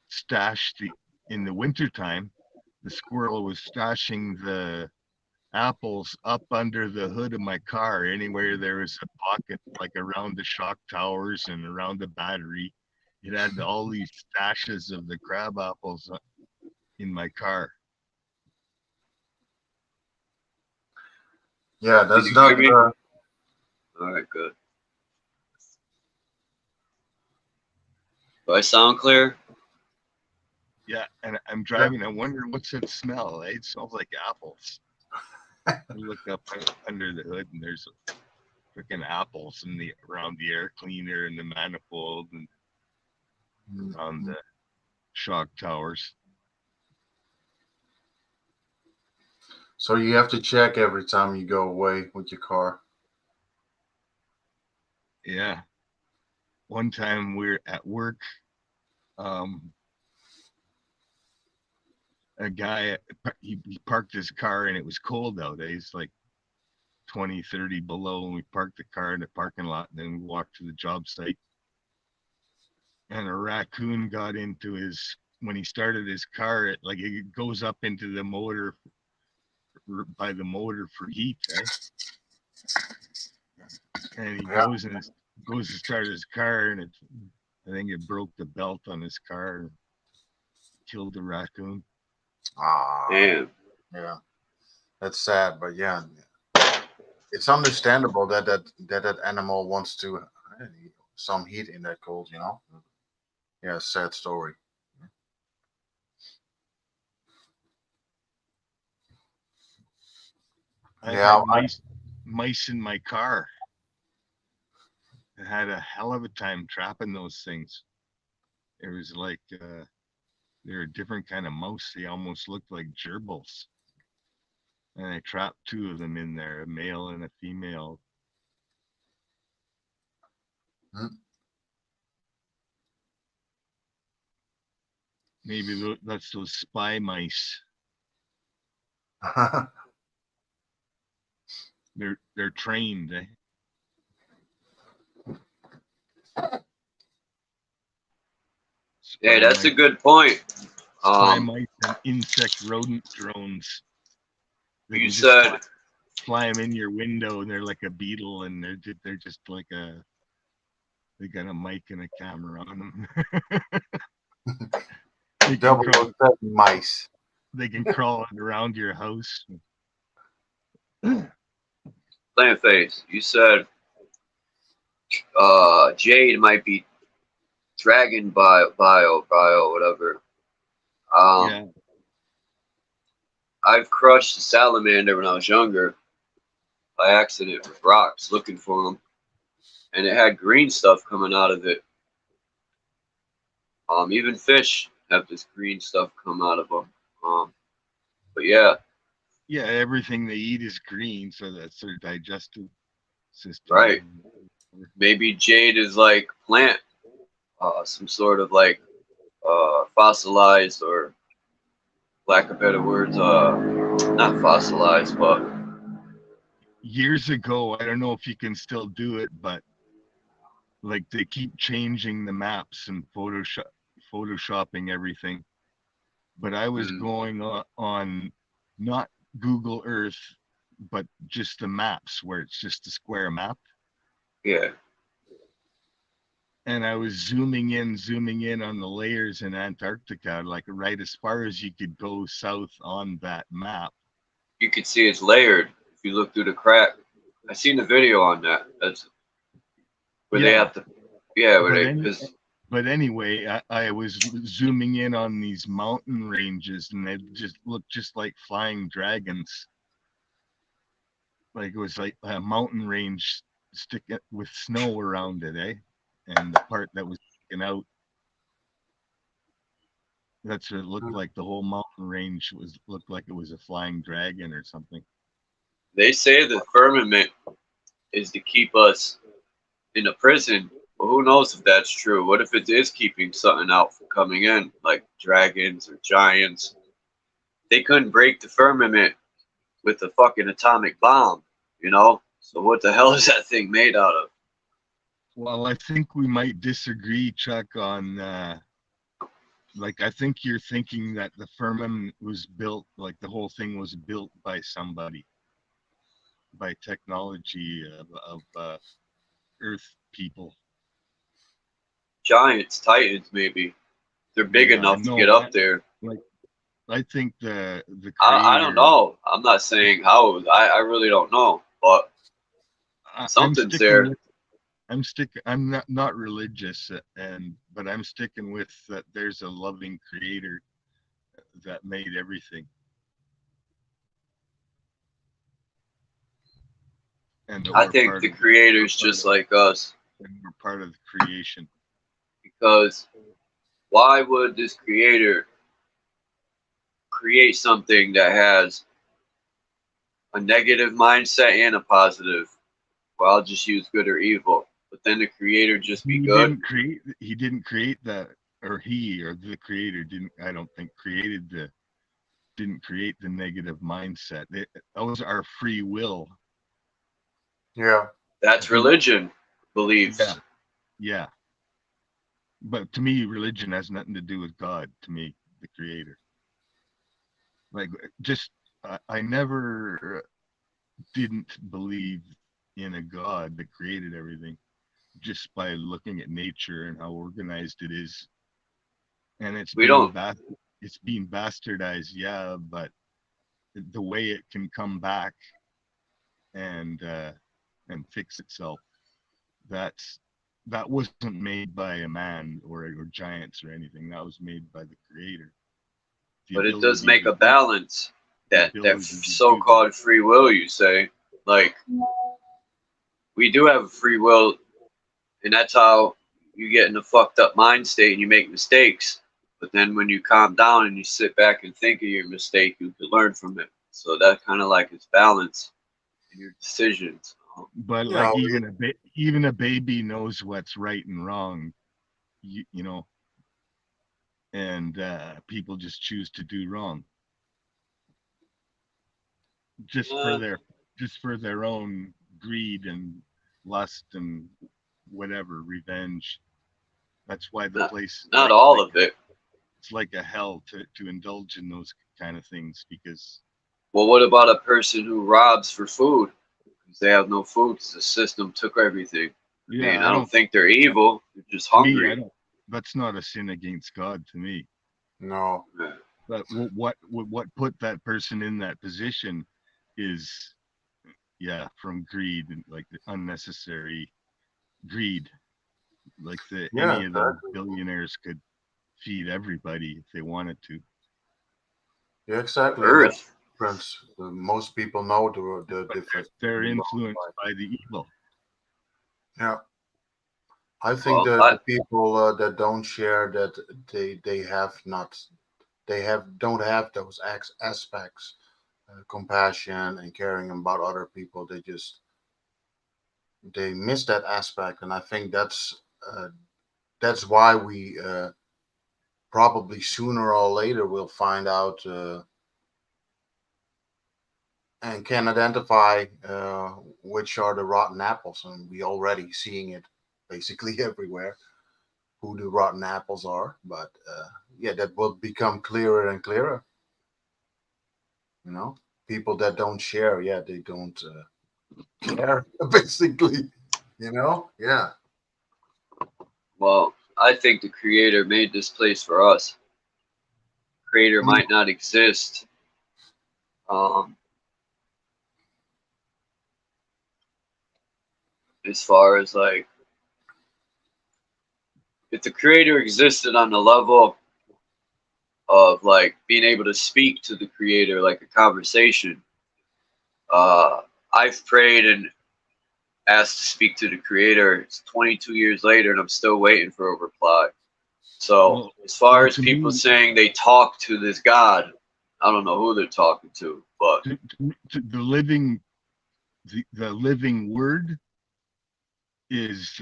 stash in the wintertime. The squirrel was stashing the apples up under the hood of my car, anywhere there was a pocket, like around the shock towers and around the battery. It had all these stashes of the crab apples in my car. Yeah, Did that's you not. hear me? All right, good. Do I sound clear? Yeah, and I'm driving. I wonder what's that smell? It smells like apples. I look up under the hood, and there's freaking apples around the air cleaner and the manifold and around the shock towers. So you have to check every time you go away with your car. Yeah. One time we're at work. Um, a guy, he parked his car and it was cold out. It's like 20, 30 below, and we parked the car in the parking lot, and then we walked to the job site. And a raccoon got into his, when he started his car, it goes up into the motor, by the motor for heat, eh? And he goes to start his car, and I think it broke the belt on his car and killed the raccoon. Damn. Yeah, that's sad, but yeah, it's understandable that animal wants to some heat in that cold, you know. Yeah, sad story. I Yeah, had mice in my car. I had a hell of a time trapping those things. It was like they're a different kind of mouse. They almost looked like gerbils. And I trapped two of them in there, a male and a female. Maybe that's those spy mice. They're trained, eh? Yeah, that's a good point. Spy mice and insect rodent drones. You said fly them in your window, and they're like a beetle, and they're just like they got a mic and a camera on them. Double mice. They can crawl around your house. Plant face. You said Jade might be dragon bio whatever. Yeah. I've crushed a salamander when I was younger by accident with rocks looking for them, and it had green stuff coming out of it. Even fish have this green stuff come out of them. But yeah. Yeah, everything they eat is green, so that's their digestive system. Right. Maybe jade is like plant, some sort of like fossilized, or lack of better words, not fossilized, but years ago, I don't know if you can still do it, but like they keep changing the maps and photoshopping everything. But I was going on not Google Earth, but just the maps where it's just a square map. Yeah. And I was zooming in on the layers in Antarctica, like right as far as you could go south on that map. You could see it's layered if you look through the crack. I seen the video on that. That's where they have to, But anyway, I was zooming in on these mountain ranges, and they just looked just like flying dragons. Like it was like a mountain range sticking with snow around it, eh? And the part that was sticking out, that's what it looked like. The whole mountain range looked like it was a flying dragon or something. They say the firmament is to keep us in a prison. Well, who knows if that's true? What if it is keeping something out from coming in, like dragons or giants? They couldn't break the firmament with a fucking atomic bomb, you know? So what the hell is that thing made out of? Well, I think we might disagree, Chuck, on like, I think you're thinking that the firmament was built, like the whole thing was built by somebody, by technology of Earth people. Giants, titans, maybe. They're big enough to get up there. Like, I think the creator, I don't know. I'm not saying how. I really don't know, but something's there. I'm not religious, but I'm sticking with that. There's a loving creator that made everything, and I think the creator's just like us, and we're part of the creation. Because why would this creator create something that has a negative mindset and a positive? Well, I'll just use good or evil. But then the creator just be good. He didn't create that, or the creator didn't, I don't think, created didn't create the negative mindset. That was our free will. Yeah. That's religion beliefs. Yeah. But to me, religion has nothing to do with God. To me, the Creator. Like, just I never didn't believe in a God that created everything, just by looking at nature and how organized it is, and We don't. it's being bastardized, yeah, but the way it can come back and fix itself, that's that wasn't made by a man or giants or anything. That was made by the Creator. The But it does ability make to a do balance. the That ability to do so-called free will, you say. Like, we do have a free will, and that's how you get in a fucked up mind state and you make mistakes. But then when you calm down and you sit back and think of your mistake, you can learn from it. So that kind of like is balance in your decisions. But Yeah. like, even a baby knows what's right and wrong, you know, and people just choose to do wrong just for Uh, their own greed and lust and whatever, revenge. That's why the not, place not all of it. it's like a hell to indulge in those kind of things, because Well, what about a person who robs for food? Because they have no food because the system took everything. I mean, yeah, I I don't don't think they're evil. They're just to me, I hungry. don't that's not a sin against God to me. No. Yeah. But what put that person in that position is, yeah, from greed, and like the unnecessary greed. Like, Yeah. any of those Exactly. billionaires could feed everybody if they wanted to. Yeah. Exactly. And that's Earth. the difference. Most people know the But difference they're between wrong influenced and by the evil. right. Yeah. I think Well, that the people that don't share that, they have not, they have don't have those aspects, compassion and caring about other people. They miss that aspect, and I think that's why we, probably sooner or later will find out, and can identify, which are the rotten apples, and we already seeing it basically everywhere, who the rotten apples are. But yeah, that will become clearer and clearer. You know, people that don't share, yeah, they don't, care basically. You know, yeah, well, I think the creator made this place for us. Creator mm, might not exist. Um, as far as like, if the creator existed on the level of like being able to speak to the creator like a conversation, uh, I've prayed and asked to speak to the creator. It's 22 years later, and I'm still waiting for a reply. So, Well, as far well, as to people me, saying they talk to this God, I don't know who they're talking to, but the living word is,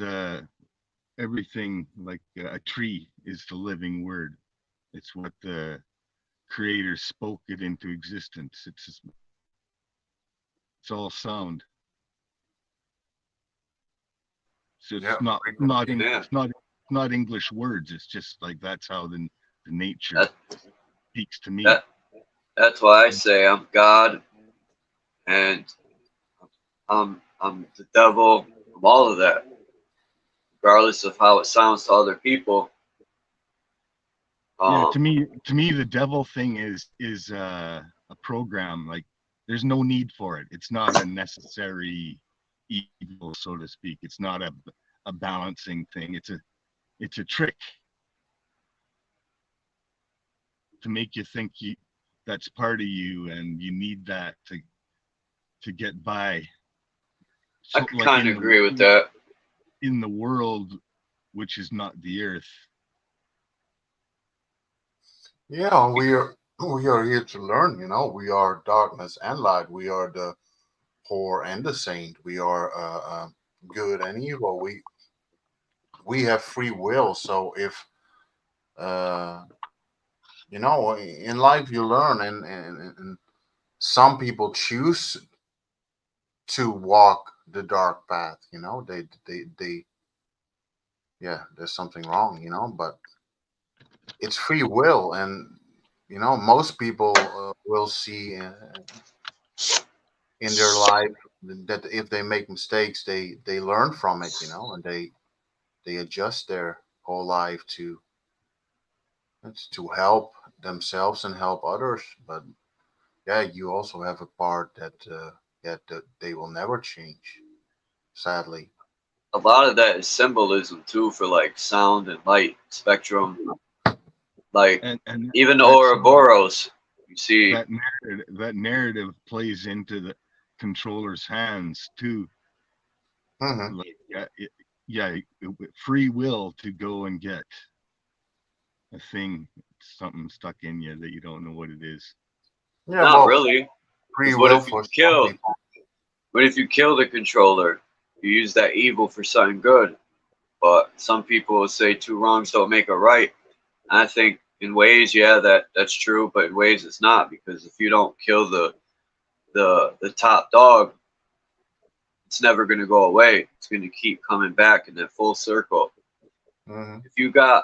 everything. Like, a tree is the living word. It's what the Creator spoke it into existence. It's all sound. So yeah, it's not not frequency. Eng- yeah, it's not English words. It's just like, that's how the nature that speaks to me. that that's why I say I'm God and I'm the devil. I'm all of that, regardless of how it sounds to other people. Yeah, Um, to me, the devil thing is a program. Like, there's no need for it. It's not a necessary evil, so to speak. It's not a balancing thing. It's a trick to make you think that's part of you, and you need that to get by. I So, could like, kind of agree with that. in the world, which is not the earth. Yeah, we are here to learn. You know, we are darkness and light. We are the poor and the saint. We are, good and evil. We have free will. So if, uh, You know, in life you learn, and some people choose to walk the dark path. You know, they yeah, there's something wrong. You know, but it's free will, and you know, most people will see in their life that if they make mistakes, they learn from it. You know, and they adjust their whole life to help themselves and help others. But yeah, you also have a part that they will never change, sadly. A lot of that is symbolism too for like sound and light spectrum. Like And even the that's Ouroboros, you see, that narrative plays into the controller's hands too. Hmm. Like yeah, free will to go and get a thing, something stuck in you that you don't know what it is. Yeah, not well, really. free Because what will if for you some kill? people. What if you kill the controller? You use that evil for something good. But some people will say two wrongs don't make a right. And I think in ways, yeah, that's true, but in ways it's not because if you don't kill the top dog, it's never going to go away. It's going to keep coming back in that full circle. Hmm. If you got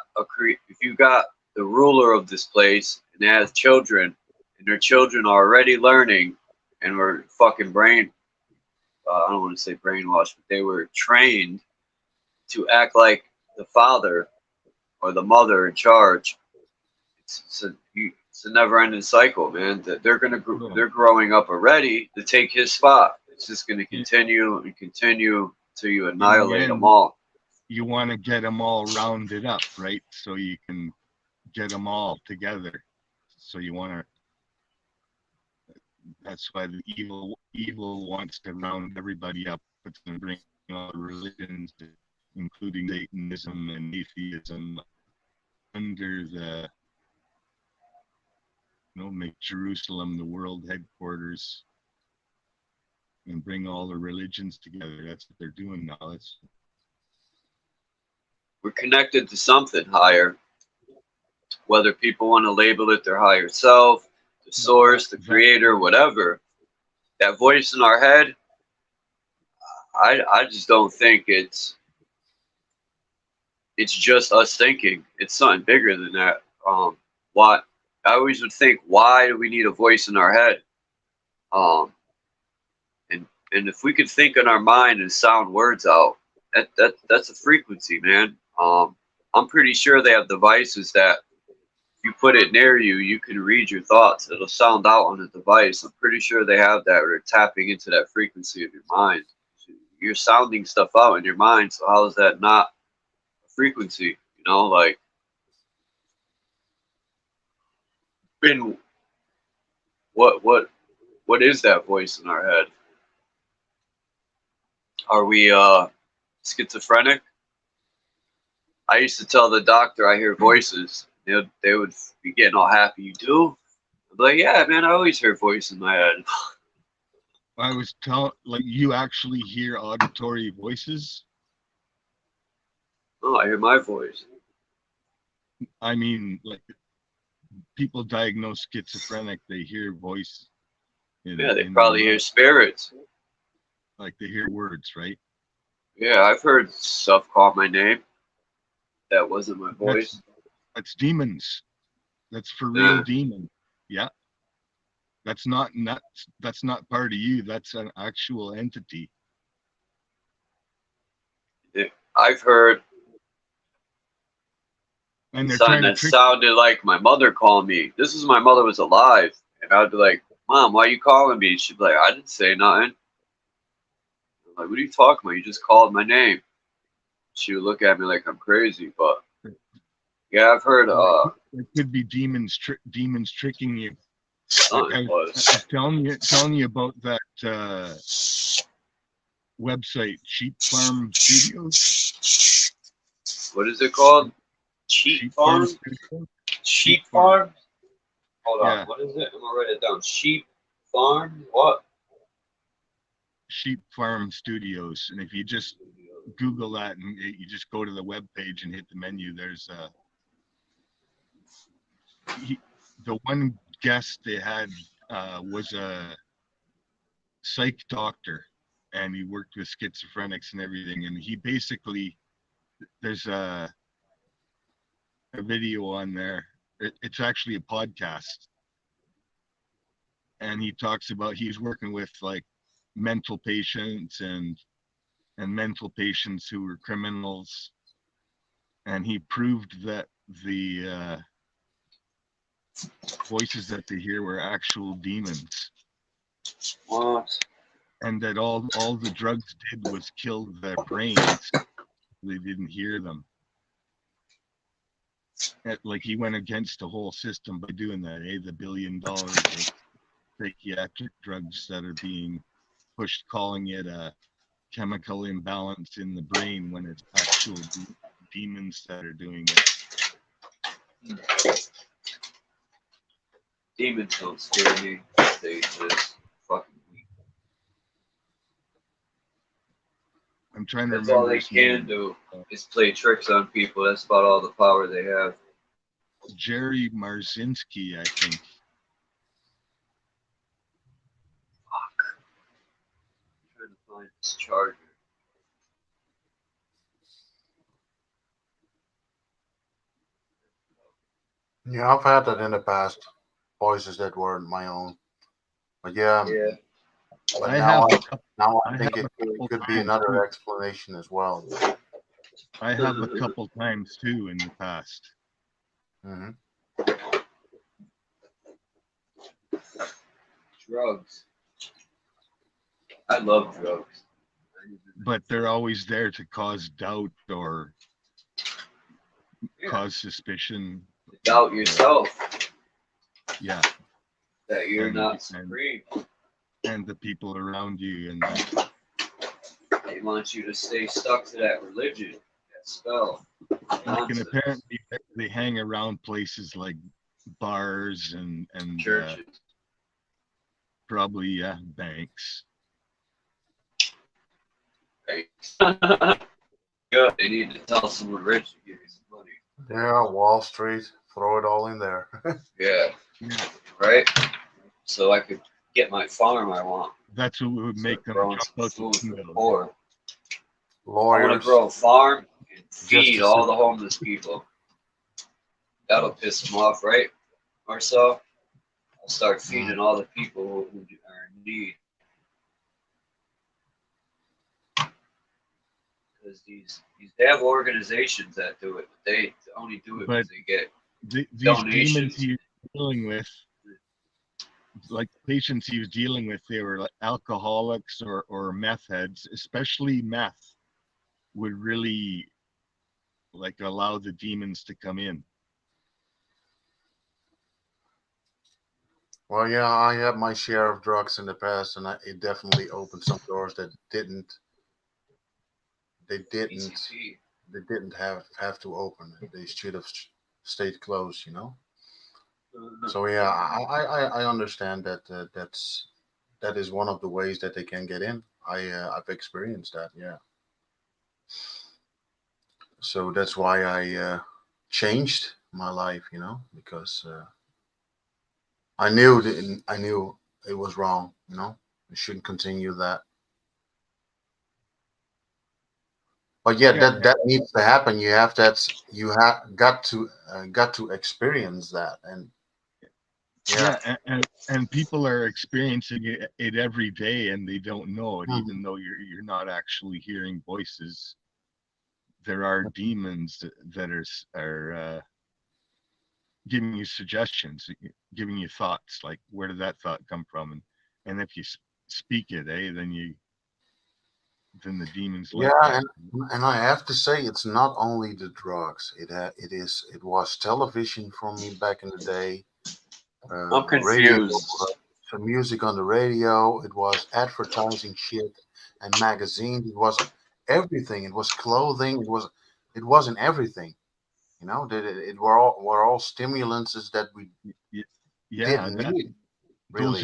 the ruler of this place and they have children and their children are already learning and were fucking I don't want to say brainwashed, but they were trained to act like the father or the mother in charge. It's a never-ending cycle, man. That No, they're growing up already to take his spot. It's just going to in continue and continue till you the annihilate them end, all. you want to get them all rounded up, right? So you can get them all together. So you want to. That's why the evil wants to round everybody up. It's going to bring all the religions, including Satanism and atheism, under the make Jerusalem the world headquarters and bring all the religions together. That's what they're doing now. It's We're connected to something higher, whether people want to label it their higher self, the that source, the that creator, whatever. That voice in our head, I just don't think it's just us thinking. It's something bigger than that. What I always would think, why do we need a voice in our head? Um, and if we could think in our mind and sound words out, that's a frequency, man. I'm pretty sure they have devices that if you put it near you, you can read your thoughts. It'll sound out on the device. I'm pretty sure they have that. Or tapping into that frequency of your mind. You're sounding stuff out in your mind. So how is that not a frequency? You know, like in what what is that voice in our head? Are we schizophrenic? I used to tell the doctor I hear voices. They would be getting all happy. You do? I'd be like, yeah, man, I always hear voice in my head. I was telling, like, you actually hear auditory voices. Oh, I hear my voice. I mean, like, people diagnosed schizophrenic, they hear voice Yeah, they in their probably hear mind, spirits. like they hear words, right? Yeah, I've heard stuff call my name. That wasn't my That's voice. that's demons. That's for real Yeah, demon. Yeah, that's not part of you. That's an actual entity. I've heard And they're something trying to that trick. sounded like my mother calling me. This is my mother was alive, and I'd be like, "Mom, why are you calling me?" She'd be like, "I didn't say nothing." I'm like, "What are you talking about? You just called my name." She would look at me like I'm crazy, but yeah, I've heard It could be demons tricking you. something I was was. telling you about that website, Sheep Farm Studios. What is it called? Cheat Sheep Farm farm? Studios. Sheep Sheep Farm. farm? Hold on. Yeah, What is it? I'm gonna write it down. Sheep farm? What? Sheep Farm Studios. And if you just Google that and you just go to the web page and hit the menu, there's the one guest they had was a psych doctor, and he worked with schizophrenics and everything. And he basically, there's a video on there. It's actually a podcast, and he talks about he's working with like mental patients and mental patients who were criminals, and he proved that the voices that they hear were actual demons. What? And that all the drugs did was kill their brains. They didn't hear them. Like he went against the whole system by doing that. The $1 billion of psychiatric drugs that are being pushed, calling it a chemical imbalance in the brain when it's actual demons that are doing it. Demons don't scare me. They just fucking weak. I'm trying to That's remember. all they can do is play tricks on people. That's about all the power they have. Jerry Marzinski, I think. Fuck. I'm trying to find this charger. Yeah, I've had that in the past. Voices that weren't my own. But yeah, Yeah. but I now have I think it could be another explanation as well. I have a couple times too in the past. Mm-hmm. Drugs. I love drugs. But they're always there to cause doubt or Yeah. cause suspicion. Doubt yourself. Yeah. That you're And- not supreme. And the people around you. And They want you to stay stuck to that religion, that spell. and Nonsense. apparently they hang around places like bars and Churches. probably banks. Right. Good. They need to tell someone rich to give you some money. Yeah, Wall Street, throw it all in there. Yeah. Yeah. Right? So I could get my farm I want. That's what would make them growing jump out some the food for the window. poor. I want Lawyers. to grow a farm and feed Just all the homeless people. That'll piss them off, right? Or so. I'll start feeding all the people who are in need. Because they have organizations that do it, but they only do it because they get These donations. demons he was dealing with, like the patients he was dealing with, they were like alcoholics or meth heads, especially meth would really like allow the demons to come in. Well, yeah, I had my share of drugs in the past, and it definitely opened some doors that didn't. They didn't PCP. have to open. They should have stayed closed, you know. Uh, So yeah, I understand that that is one of the ways that they can get in. I've experienced that, yeah. So that's why I changed my life, you know, because I knew it was wrong, you know. You shouldn't continue that. But yeah, Yeah. that needs to happen. You have got to experience that, and yeah. And people are experiencing it every day, and they don't know it, Mhm. even though you're not actually hearing voices. There are demons that are giving you suggestions, giving you thoughts, like where did that thought come from, and if you speak it, then the demons like Yeah, that. and I have to say, it's not only the drugs. It was television for me back in the day. I'm Radio, confused. some music on the radio. It was advertising shit and magazines. It was everything. It was clothing. It wasn't everything. You know, it were all stimulants that we Yeah, didn't need. those Really.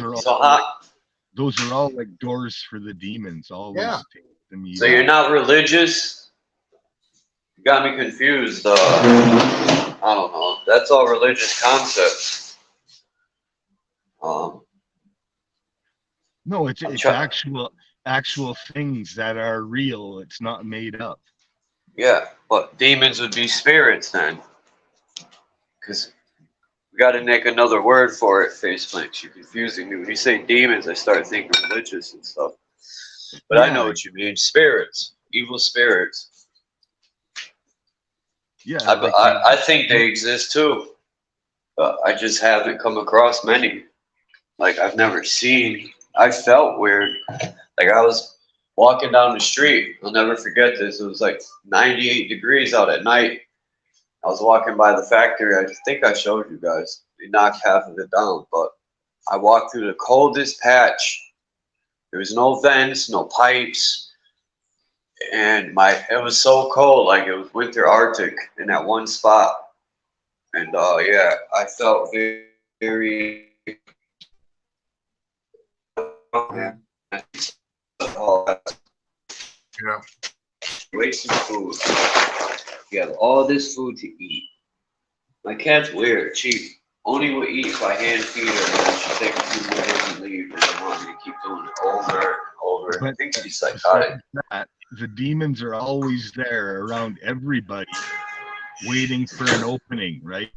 those are all like doors for the demons. Always Yeah. take them. So you're not religious? You got me confused. I don't know. That's all religious concepts. Um, No, it's I'm it's trying. actual things that are real. It's not made up. Yeah, but demons would be spirits then, because we got to make another word for it. Face Flinks, you're confusing me. When you say demons, I start thinking religious and stuff. But I know Yeah, what you mean. Spirits, evil spirits. yeah, I, like I, I think they exist too, but I just haven't come across many. Like I've never seen. I felt weird. Like I was walking down the street. I'll never forget this. It was like 98 degrees out at night. I was walking by the factory. I think I showed you guys. They knocked half of it down, but I walked through the coldest patch. There was no vents, no pipes, and it was so cold, like it was winter Arctic in that one spot. And yeah, I felt very Mm, yeah. wasting food. You have all this food to eat. My cat's weird. She only will eat if I hand feed her, and then she'll take a few minutes and leave, and I want me to keep doing it over and over. I but think she's besides psychotic. that, the demons are always there around everybody, waiting for an opening, right?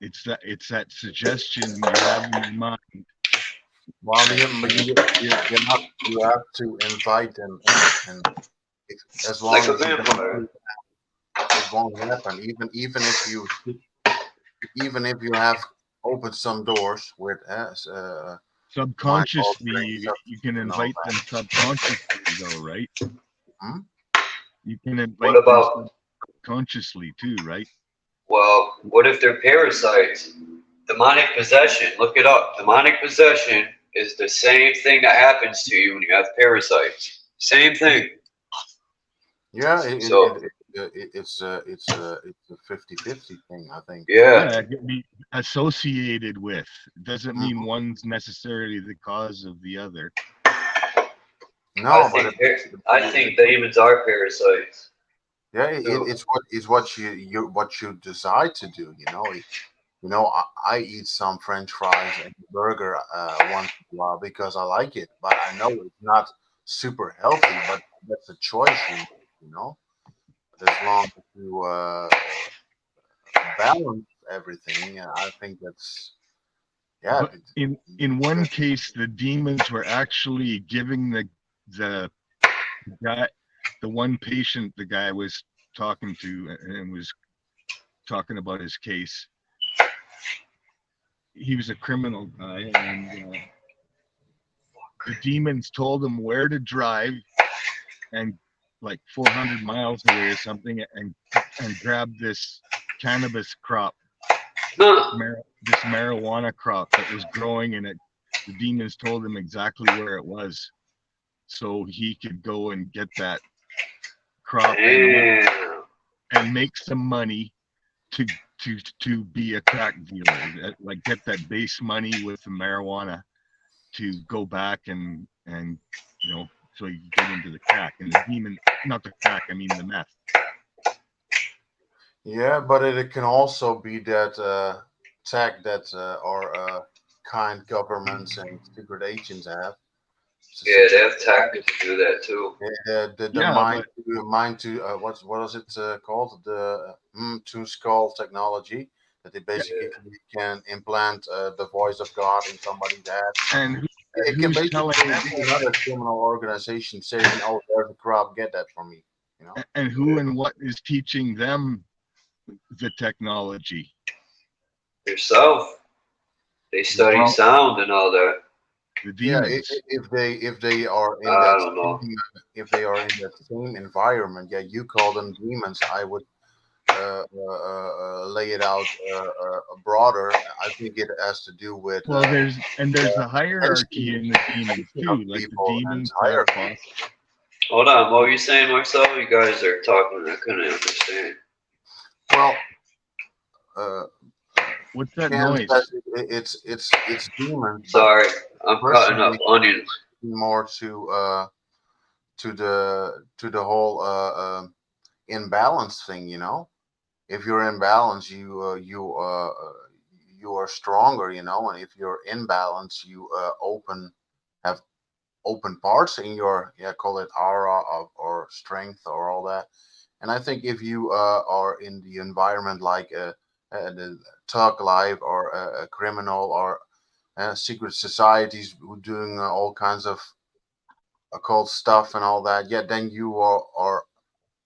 It's that suggestion you have in your mind. Well, you have to invite them in, and as Like long a as you don't vampire. do that, it won't happen. Even if you have opened some doors with mind Subconsciously, altering you can substances and all invite them subconsciously, though, right? that. Hmm? You can What invite them about, subconsciously too, right? well, what if they're parasites? Demonic possession, look it up. Demonic possession is the same thing that happens to you when you have parasites. Same thing. Yeah, So, it's a 50-50 thing, I think. yeah, Yeah, it can be associated with. Doesn't mean Mhm. one's necessarily the cause of the other. I No, but think I think demons are parasites yeah, too. it's what what you decide to do. I eat some French fries and burger once in a while because I like it, but I know it's not super healthy. But that's a choice you make, you know. But as long as you balance everything, I think that's yeah. But in one case, the demons were actually giving the guy, the one patient the guy was talking to and was talking about his case. He was a criminal guy, and the demons told him where to drive and like 400 miles away or something, and grab this cannabis crop, Huh. this marijuana crop that was growing, and the demons told him exactly where it was, so he could go and get that crop Damn. and make some money to to be a crack dealer, like get that base money with the marijuana to go back and so you get into the crack and the demon, not the crack, I mean the meth. Yeah, but it can also be that tech that our kind governments and secret agents have. It's a Yeah, they secret have tactics to do that too. the Yeah, but mind to what is it called, the to skull technology, that they yeah, basically can implant the voice of God in somebody's head. and It can who's telling basically them, be another criminal organization saying, "Oh, there's a crop, get that for me." You know. and who and what is teaching them the technology? Yourself. They study Well, sound and all that. The yeah, demons. if they are in I that don't know. if they are in that same environment, yeah, you call them demons. I would lay it out broader. I think it has to do with Well, there's a hierarchy in the demons education of too, like the people and demons have hierarchy. boss. Hold on, what were you saying, Marcel? You guys are talking. I couldn't understand. Well, uh, What's that Ken noise? says it's demons, but Sorry, I'm cutting up personally, onions. more to the whole imbalance thing. You know, if you're in balance, you are stronger, you know, and if you're in balance, you have open parts in your, yeah, call it aura of, or strength or all that. And I think if you are in the environment like the thug life or a criminal or secret societies who doing all kinds of occult stuff and all that, yeah, then you are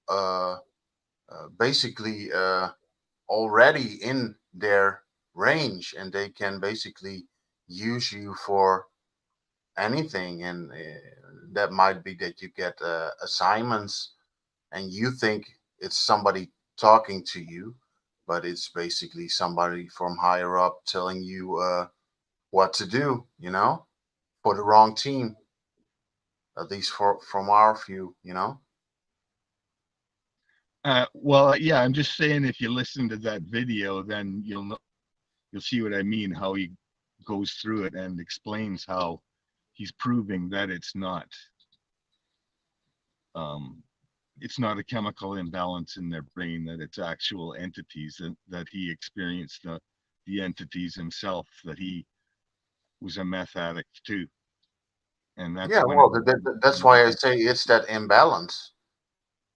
uh, basically already in their range, and they can basically use you for anything. And that might be that you get assignments and you think it's somebody talking to you, but it's basically somebody from higher up telling you what to do, you know, for the wrong team, at least from our view, you know. Well, yeah, I'm just saying if you listen to that video, then you'll see what I mean. How he goes through it and explains how he's proving that it's not a chemical imbalance in their brain, that it's actual entities, that he experienced the entities himself, that he was a meth addict too, and that's Yeah, when it well, was that's why I say it's that imbalance.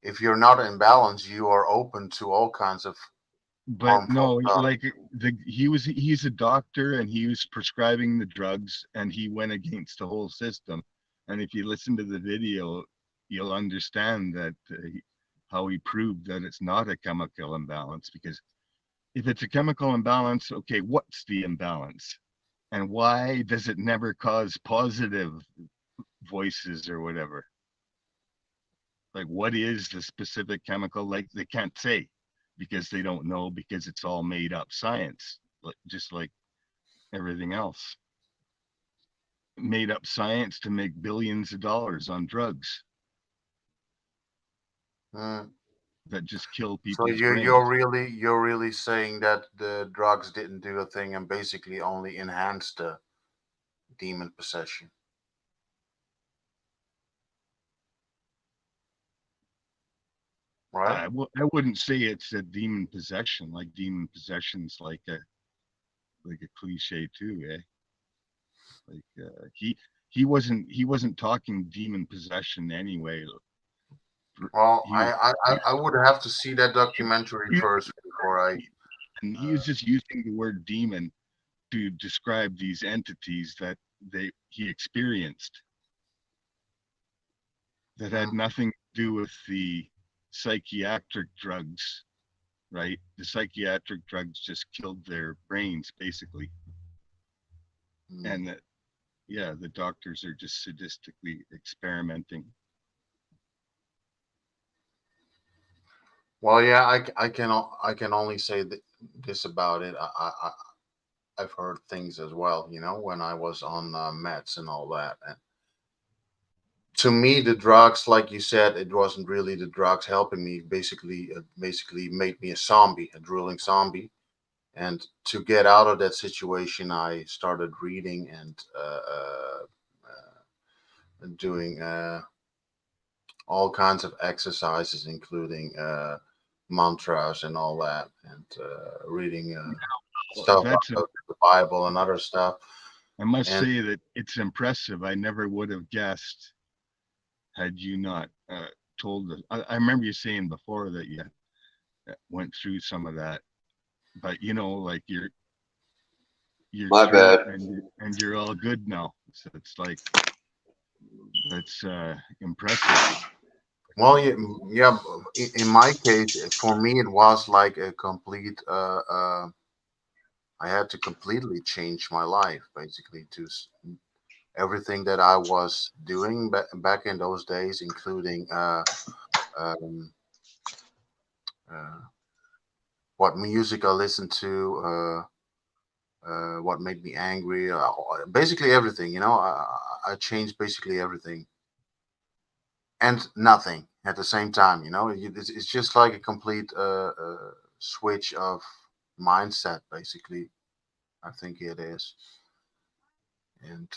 If you're not in balance, you are open to all kinds of but harmful no, stuff. like he's a doctor and he was prescribing the drugs and he went against the whole system. And if you listen to the video, you'll understand that how he proved that it's not a chemical imbalance. Because if it's a chemical imbalance, okay, what's the imbalance and why does it never cause positive voices or whatever? Like, what is the specific chemical? Like, they can't say because they don't know, because it's all made up science, just like everything else. Made up science to make billions of dollars on drugs Mm. that just kill So people's you're brains. really saying that the drugs didn't do a thing and basically only enhanced the demon possession, right? I wouldn't say it's a demon possession. Like, demon possession's like a cliche too, eh? Like he wasn't talking demon possession anyway. Well, He was I would have to see that documentary he, first before I. and he was just using the word demon to describe these entities that he experienced, that had Mm, nothing to do with the psychiatric drugs, right? The psychiatric drugs just killed their brains basically, mm. and that, yeah, the doctors are just sadistically experimenting. Well, yeah, I can only say this about it. I've heard things as well, you know, when I was on meds and all that. And to me, the drugs, like you said, it wasn't really the drugs helping me. Basically, it basically made me a zombie, a drooling zombie. And to get out of that situation, I started reading and doing all kinds of exercises, including mantras and all that, and reading Well, stuff that's out of the Bible and other stuff. I must And say that it's impressive. I never would have guessed had you not told us. I remember you saying before that you went through some of that, but like you're My through it bad. and you're all good now. So it's like that's impressive. well, yeah, yeah. In my case, for me, it was like a complete. I had to completely change my life, basically, to everything that I was doing back in those days, including um, uh, what music I listened to, what made me angry, basically everything. You know, I changed basically everything and nothing at the same time. You know, it's just like a complete switch of mindset, basically. I think it is, and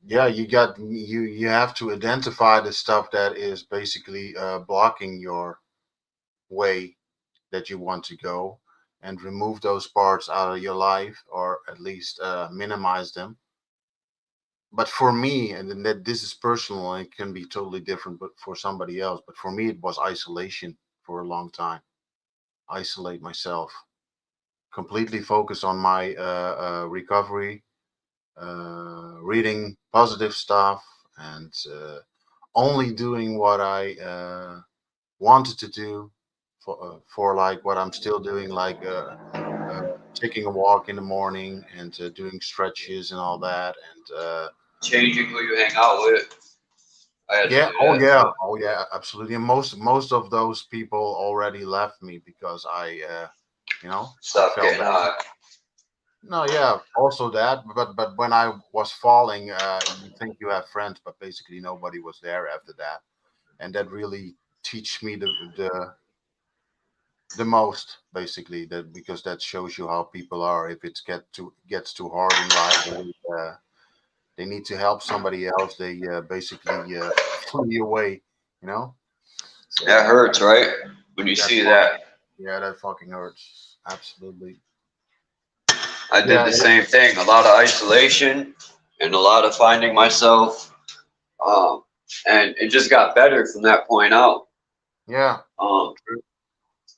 yeah, you have to identify the stuff that is basically blocking your way that you want to go, and remove those parts out of your life, or at least minimize them. But for me, and then that this is personal, and it can be totally different, but for somebody else. But for me, it was isolation for a long time. Isolate myself, completely focus on my recovery, reading positive stuff, and only doing what I wanted to do for like what I'm still doing, like uh, taking a walk in the morning and doing stretches and all that. And Changing who you hang out with. I had to yeah, do that too. oh yeah, absolutely. And most of those people already left me because I Stop fell getting down. high. No, yeah, also that, but when I was falling, you think you have friends, but basically nobody was there after that, and that really teach me the most, basically, that because that shows you how people are. If it gets too hard in life and they need to help somebody else, they basically flee away, you know. So That hurts, right? When you that see fuck, that. yeah, that fucking hurts. Absolutely. I did Yeah, the same thing. A lot of isolation and a lot of finding myself. Um, and it just got better from that point out. yeah, Um,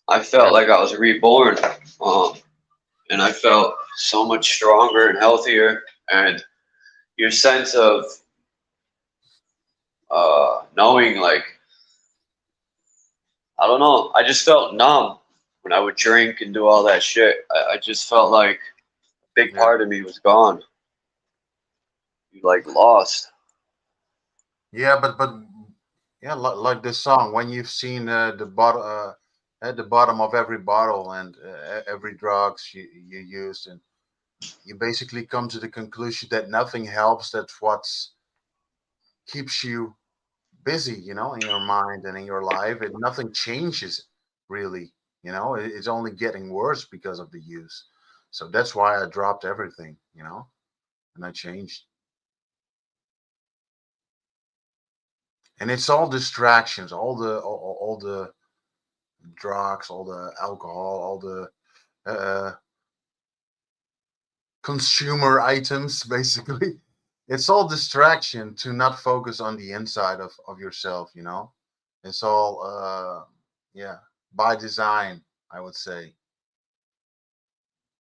I yeah, felt like I was reborn. Um, and I felt so much stronger and healthier. And your sense of knowing, like, I don't know, I just felt numb when I would drink and do all that shit. I just felt like a big yeah, part of me was gone. You like lost. yeah. But yeah, like this song. When you've seen the bottom at the bottom of every bottle and every drugs you use, and you basically come to the conclusion that nothing helps. That's what's keeps you busy, in your mind and in your life, and nothing changes really. It's only getting worse because of the use. So that's why I dropped everything, and I changed. And it's all distractions, all the drugs, all the alcohol, all the uh, consumer items, basically. It's all distraction to not focus on the inside of yourself. It's all, yeah, by design, I would say,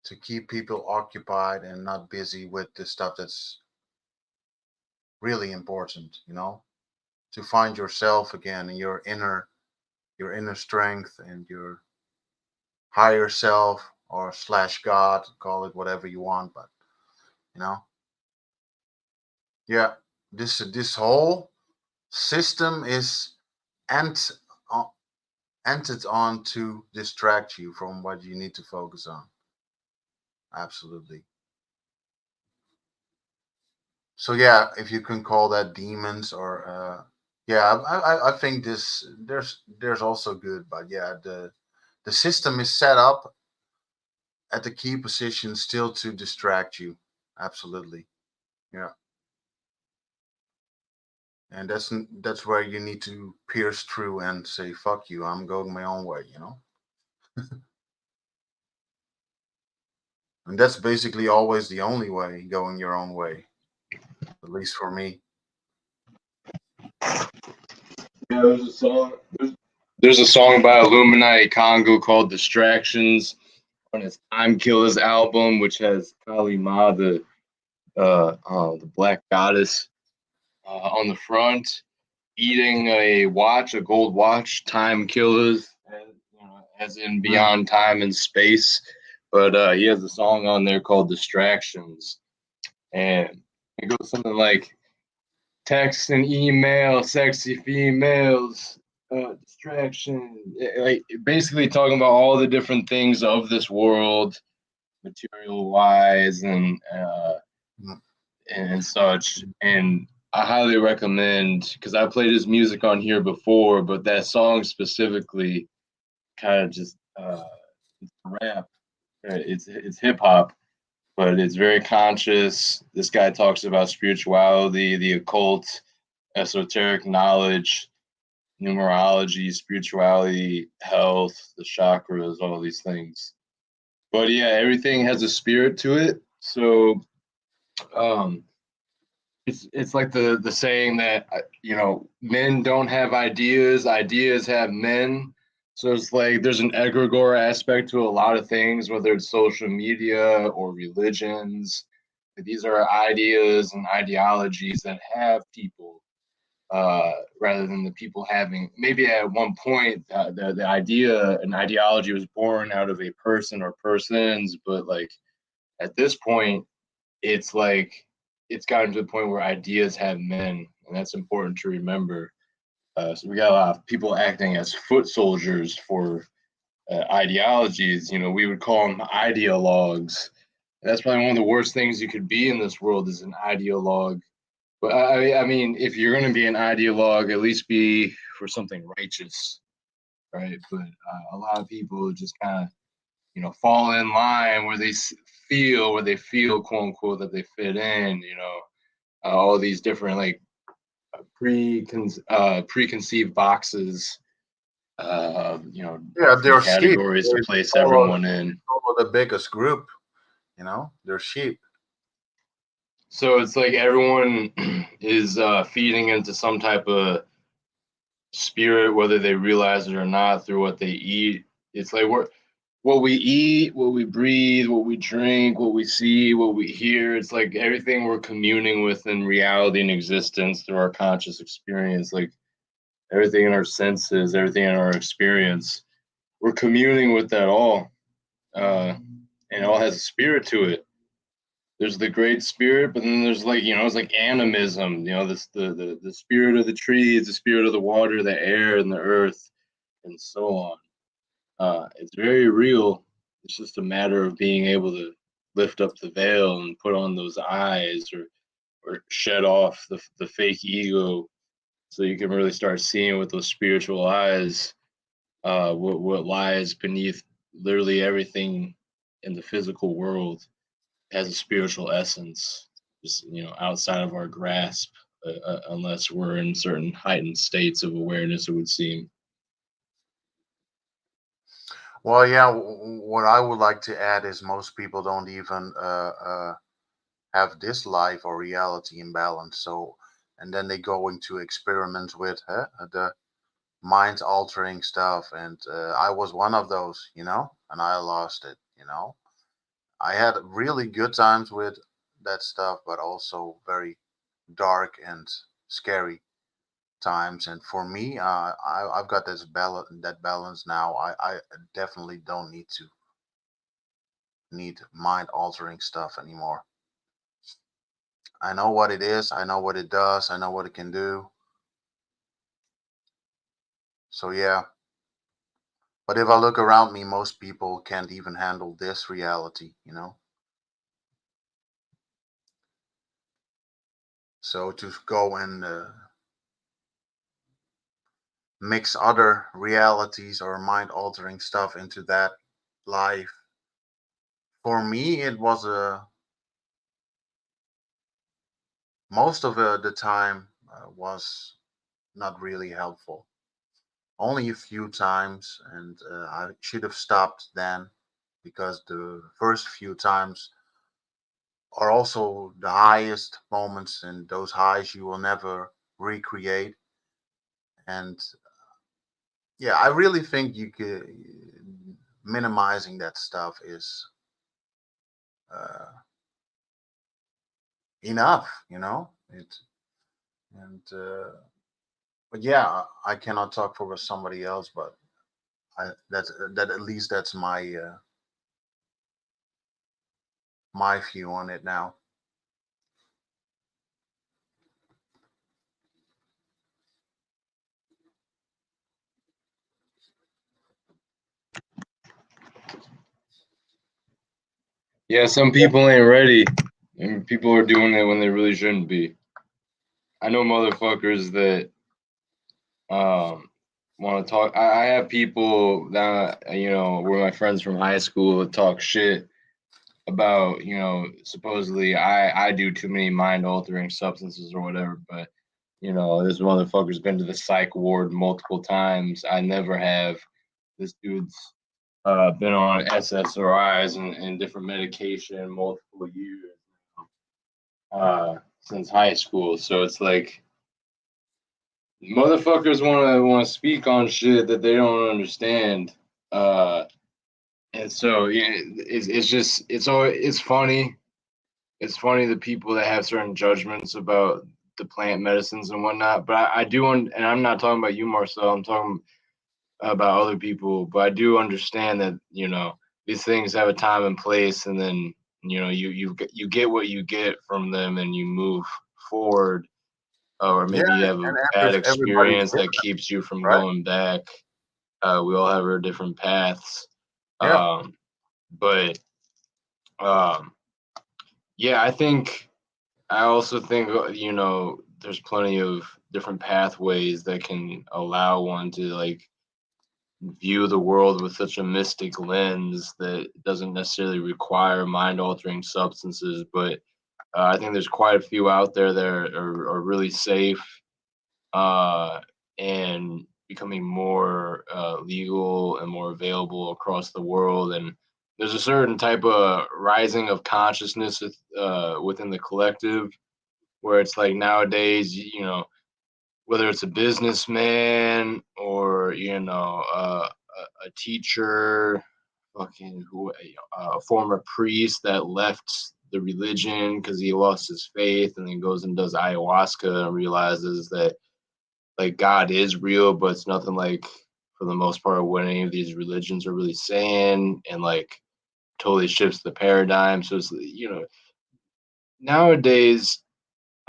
to keep people occupied and not busy with the stuff that's really important. To find yourself again and your inner strength and your higher self or slash God, call it whatever you want, but you know, yeah, this whole system is ent uh, entered on to distract you from what you need to focus on. Absolutely. So yeah, if you can call that demons or yeah, I think there's also good, but yeah, the system is set up at the key position still to distract you. Absolutely. Yeah. And that's where you need to pierce through and say fuck you, I'm going my own way. And that's basically always the only way, going your own way, at least for me. Yeah, there's a song by Illuminati Congo called "Distractions" on his Time Killers album, which has Kali Ma, the black goddess, on the front, eating a gold watch. Time Killers, as in Mm. beyond time and space. But he has a song on there called "Distractions," and it goes something like text and email, sexy females, distraction. Like basically talking about all the different things of this world, material wise, Mm. and such. And I highly recommend because I played his music on here before, but that song specifically kind of just it's rap. It's hip hop, but it's very conscious. This guy talks about spirituality, the occult, esoteric knowledge, numerology, spirituality, health, the chakras, all these things. But yeah, everything has a spirit to it. So um, it's like the saying that men don't have ideas, ideas have men. So it's like there's an egregore aspect to a lot of things, whether it's social media or religions. These are ideas and ideologies that have people, rather than the people having. Maybe at one point, the idea and ideology was born out of a person or persons, but like at this point, it's like it's gotten to the point where ideas have men, and that's important to remember. So we got a lot of people acting as foot soldiers for ideologies. We would call them ideologues. That's probably one of the worst things you could be in this world is an ideologue. But I mean, if you're going to be an ideologue, at least be for something righteous, right? But a lot of people just kind of, fall in line where they feel, quote unquote, that they fit in. All these different like preconceived boxes, Yeah, different they're sheep. categories to They place follow, everyone in. follow the biggest group. They're sheep. So it's like everyone is feeding into some type of spirit, whether they realize it or not, through what they eat. It's like what we eat, what we breathe, what we drink, what we see, what we hear. It's like everything we're communing with in reality and existence through our conscious experience, like everything in our senses, everything in our experience. We're communing with that all, and it all has a spirit to it. There's the great spirit, but then there's like it's like animism. This the spirit of the trees, the spirit of the water, the air, and the earth, and so on. It's very real. It's just a matter of being able to lift up the veil and put on those eyes, or shed off the fake ego, so you can really start seeing with those spiritual eyes what lies beneath literally everything in the physical world has a spiritual essence, just outside of our grasp, unless we're in certain heightened states of awareness, it would seem. Well, yeah. What I would like to add is most people don't even have this life or reality imbalance. So, and then they go into experiments with the mind altering stuff, and I was one of those, and I lost it. I had really good times with that stuff, but also very dark and scary times. And for me, I've got that balance now. I definitely don't need mind altering stuff anymore. I know what it is. I know what it does. I know what it can do. So yeah. But if I look around me, most people can't even handle this reality. So to go and mix other realities or mind altering stuff into that life, for me, it was most of the time was not really helpful. Only a few times, and I should have stopped then because the first few times are also the highest moments, and those highs you will never recreate. And yeah, I really think you could minimizing that stuff is uh, enough. It and but yeah, I cannot talk for somebody else, but that at least that's my view on it now. Yeah, some people ain't ready, and people are doing it when they really shouldn't be. I know motherfuckers that want to talk. I have people that were my friends from high school that talk shit about supposedly I do too many mind altering substances or whatever, but this motherfucker's been to the psych ward multiple times. I never have. This dude's been on SSRIs and different medication multiple years since high school. So it's like motherfuckers want to speak on shit that they don't understand. And so yeah, it's just it's funny. It's funny the people that have certain judgments about the plant medicines and whatnot. But I do, and I'm not talking about you, Marcel. I'm talking about other people. But I do understand that these things have a time and place, and then you get what you get from them, and you move forward. Or Yeah, maybe you have a and bad everybody's experience that different, keeps you from right? going back. We all have our different paths. Yeah. But um, yeah, I also think there's plenty of different pathways that can allow one to like view the world with such a mystic lens that doesn't necessarily require mind altering substances. But I think there's quite a few out there that are really safe and becoming more legal and more available across the world. And there's a certain type of rising of consciousness within the collective where it's like nowadays, whether it's a businessman or a teacher, fucking a former priest that left the religion because he lost his faith and then goes and does ayahuasca and realizes that like God is real, but it's nothing like for the most part what any of these religions are really saying, and like totally shifts the paradigm. So it's nowadays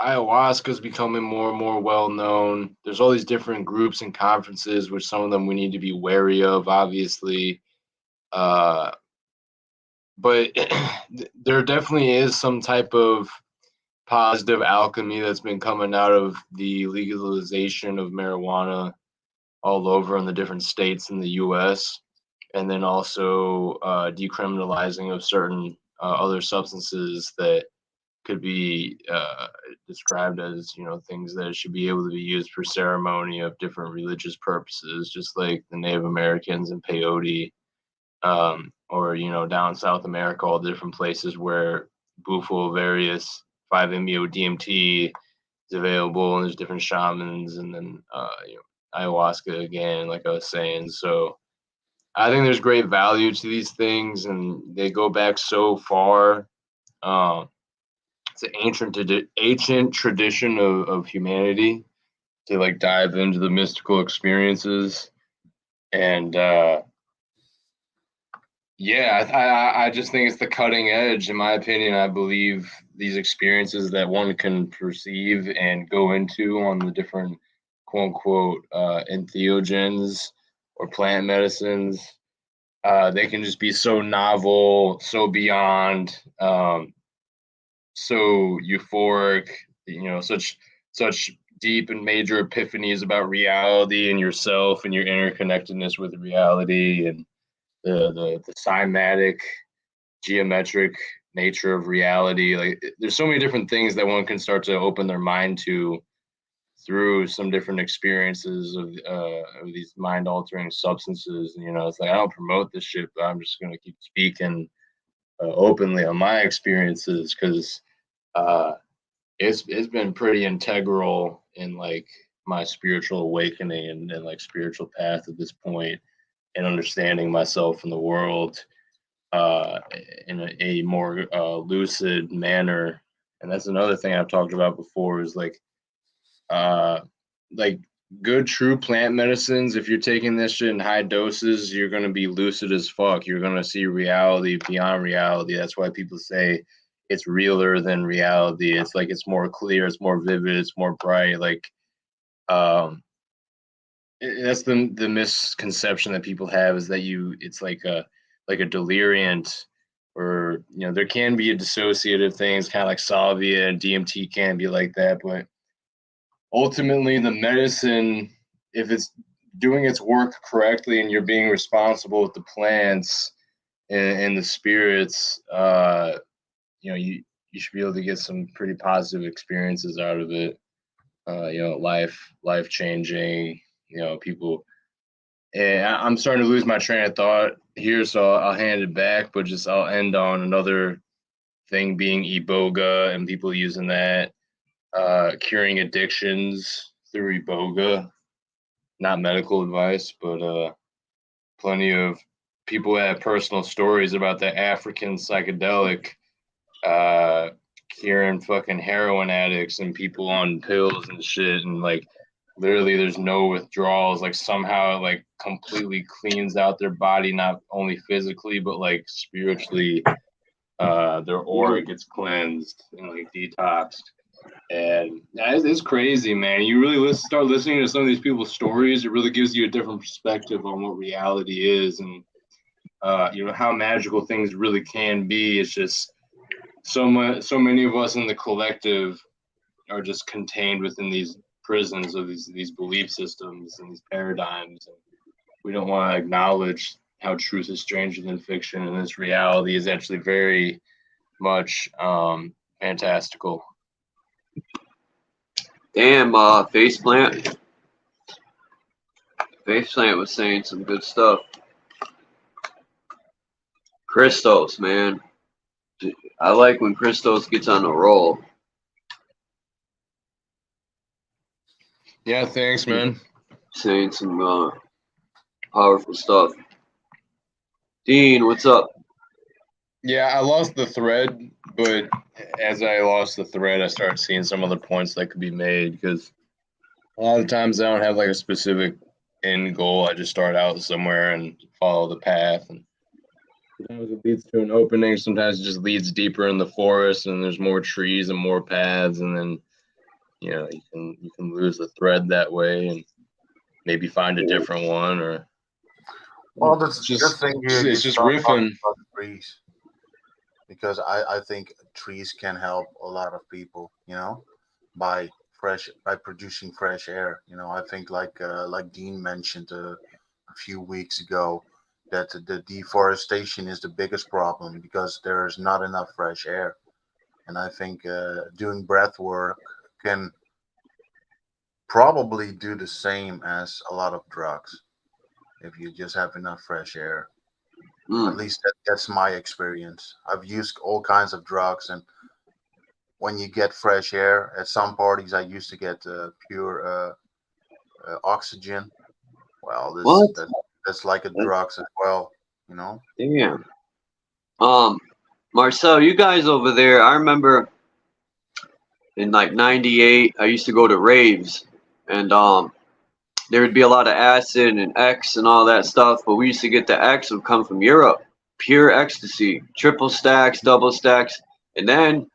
ayahuasca is becoming more and more well known. There's all these different groups and conferences, which some of them we need to be wary of, obviously. Uh, but there definitely is some type of positive alchemy that's been coming out of the legalization of marijuana all over in the different states in the U.S. And then also decriminalizing of certain other substances that could be described as things that should be able to be used for ceremony of different religious purposes, just like the Native Americans and peyote, or down in South America, all the different places where bufo various 5-MeO DMT is available, and there's different shamans, and then ayahuasca again, like I was saying. So I think there's great value to these things, and they go back so far. Um, it's an ancient tradition of humanity to like dive into the mystical experiences, and yeah, I just think it's the cutting edge, in my opinion. I believe these experiences that one can perceive and go into on the different quote unquote entheogens or plant medicines, they can just be so novel, so beyond, so euphoric, such deep and major epiphanies about reality and yourself and your interconnectedness with reality and the cymatic geometric nature of reality. Like there's so many different things that one can start to open their mind to through some different experiences of these mind altering substances. And, it's like I don't promote this shit, but I'm just gonna keep speaking openly on my experiences because uh, it's been pretty integral in like my spiritual awakening and like spiritual path at this point, and understanding myself and the world uh, in a more lucid manner. And that's another thing I've talked about before is uh, like good true plant medicines. If you're taking this shit in high doses, you're gonna be lucid as fuck. You're gonna see reality beyond reality. That's why people say it's realer than reality. It's like it's more clear, it's more vivid, it's more bright. Like um, that's the misconception that people have is that it's like a deliriant, or there can be a dissociative things kind of like salvia and DMT can be like that, but ultimately the medicine, if it's doing its work correctly and you're being responsible with the plants and the spirits, you should be able to get some pretty positive experiences out of it. Life changing, people And I'm starting to lose my train of thought here, so I'll hand it back. But just I'll end on another thing being Iboga and people using that, curing addictions through Iboga. Not medical advice, but plenty of people have personal stories about the African psychedelic curing fucking heroin addicts and people on pills and shit, and like literally there's no withdrawals. Like somehow it like completely cleans out their body, not only physically but like spiritually. Their aura gets cleansed and like detoxed. And it's crazy, man. You really start listening to some of these people's stories. It really gives you a different perspective on what reality is, and how magical things really can be. It's just so many of us in the collective are just contained within these prisons of these belief systems and these paradigms. And we don't want to acknowledge how truth is stranger than fiction, and this reality is actually very much fantastical. Damn, Faceplant. Faceplant was saying some good stuff. Christos, man. I like when Christos gets on a roll. Yeah, thanks, man. Saying some powerful stuff. Dean, what's up? Yeah, I lost the thread, but as I lost the thread, I started seeing some other points that could be made, because a lot of times I don't have like a specific end goal. I just start out somewhere and follow the path, and sometimes it leads to an opening. Sometimes it just leads deeper in the forest, and there's more trees and more paths, and then you can lose the thread that way, and maybe find a different one, or Well, that's just the thing. it's just riffing. About trees, because I think trees can help a lot of people. By producing fresh air. I think like Dean mentioned a few weeks ago, that the deforestation is the biggest problem because there's not enough fresh air. And I think doing breath work can probably do the same as a lot of drugs if you just have enough fresh air. At least that's my experience. I've used all kinds of drugs, and when you get fresh air at some parties, I used to get pure oxygen. Well, What? that's like a drugs as well. Damn. Marcel, you guys over there, I remember in like 98, I used to go to raves, and there would be a lot of acid and X and all that stuff, but we used to get the X would come from Europe, pure ecstasy, triple stacks, double stacks, and then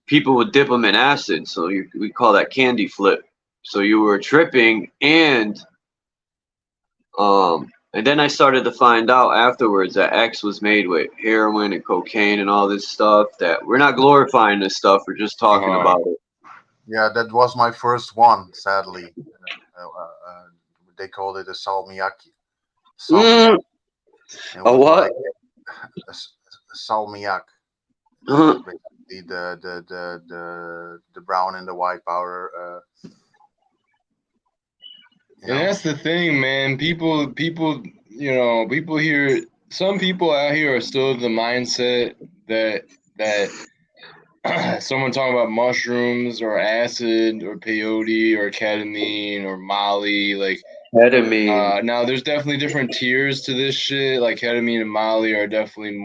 people would dip them in acid, so we call that candy flip. So you were tripping, and then I started to find out afterwards that X was made with heroin and cocaine and all this stuff. That we're not glorifying this stuff; we're just talking about it. Yeah, that was my first one. Sadly, they called it a salmiakki. A what? A salmiak. The brown and the white powder. And that's the thing, man. People here. Some people out here are still of the mindset that someone talking about mushrooms or acid or peyote or ketamine or Molly, like ketamine. Now there's definitely different tiers to this shit. Like ketamine and Molly are definitely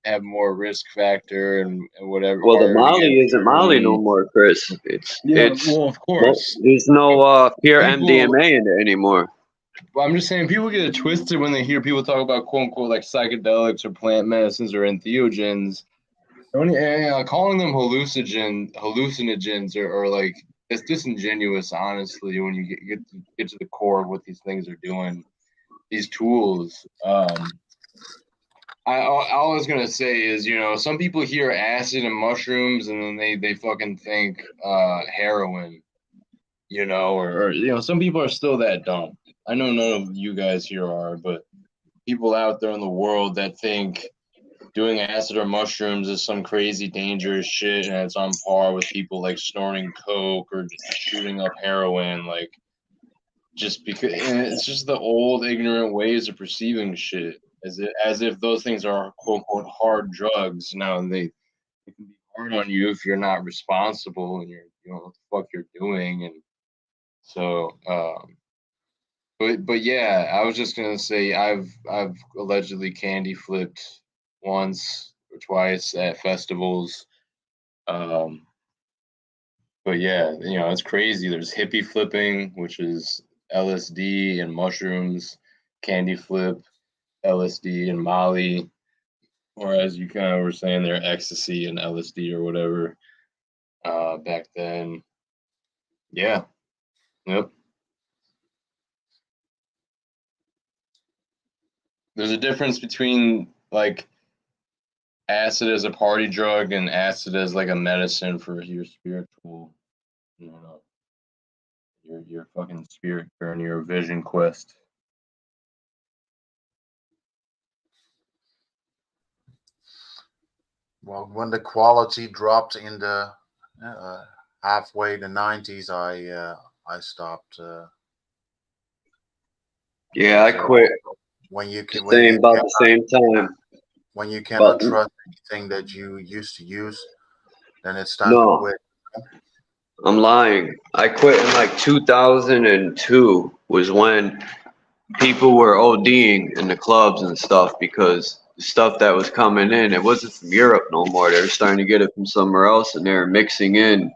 have more risk factor and whatever. Well, the Molly isn't Molly no more, Chris. It's well, of course. There's no pure MDMA in it anymore. Well, I'm just saying people get it twisted when they hear people talk about quote unquote like psychedelics or plant medicines or entheogens. Calling them hallucinogens or like it's disingenuous, honestly, when you get to the core of what these things are doing. These tools. All I was gonna say is, some people hear acid and mushrooms and then they fucking think heroin, or some people are still that dumb. I know none of you guys here are, but people out there in the world that think doing acid or mushrooms is some crazy dangerous shit and it's on par with people like snorting coke or shooting up heroin. Like, just because it's just the old ignorant ways of perceiving shit, as if those things are quote unquote hard drugs. Now they can be hard on you if you're not responsible and you know what the fuck you're doing. And so but yeah, I was just gonna say I've allegedly candy flipped once or twice at festivals. Um, but yeah, it's crazy. There's hippie flipping, which is LSD and mushrooms, candy flip, LSD and Molly, or as you kind of were saying there, ecstasy and LSD or whatever. Back then, yeah, yep. There's a difference between like acid as a party drug and acid as like a medicine for your spiritual, you know, your fucking spirit and your vision quest. Well, when the quality dropped in the halfway the 90s, I stopped. Yeah, I Because quit when you can, same about the same time. when you cannot But trust anything that you used to use, then it's time to no, quit. I'm lying. I quit in like 2002 was when people were ODing in the clubs and stuff because the stuff that was coming in, it wasn't from Europe no more. They were starting to get it from somewhere else and they were mixing in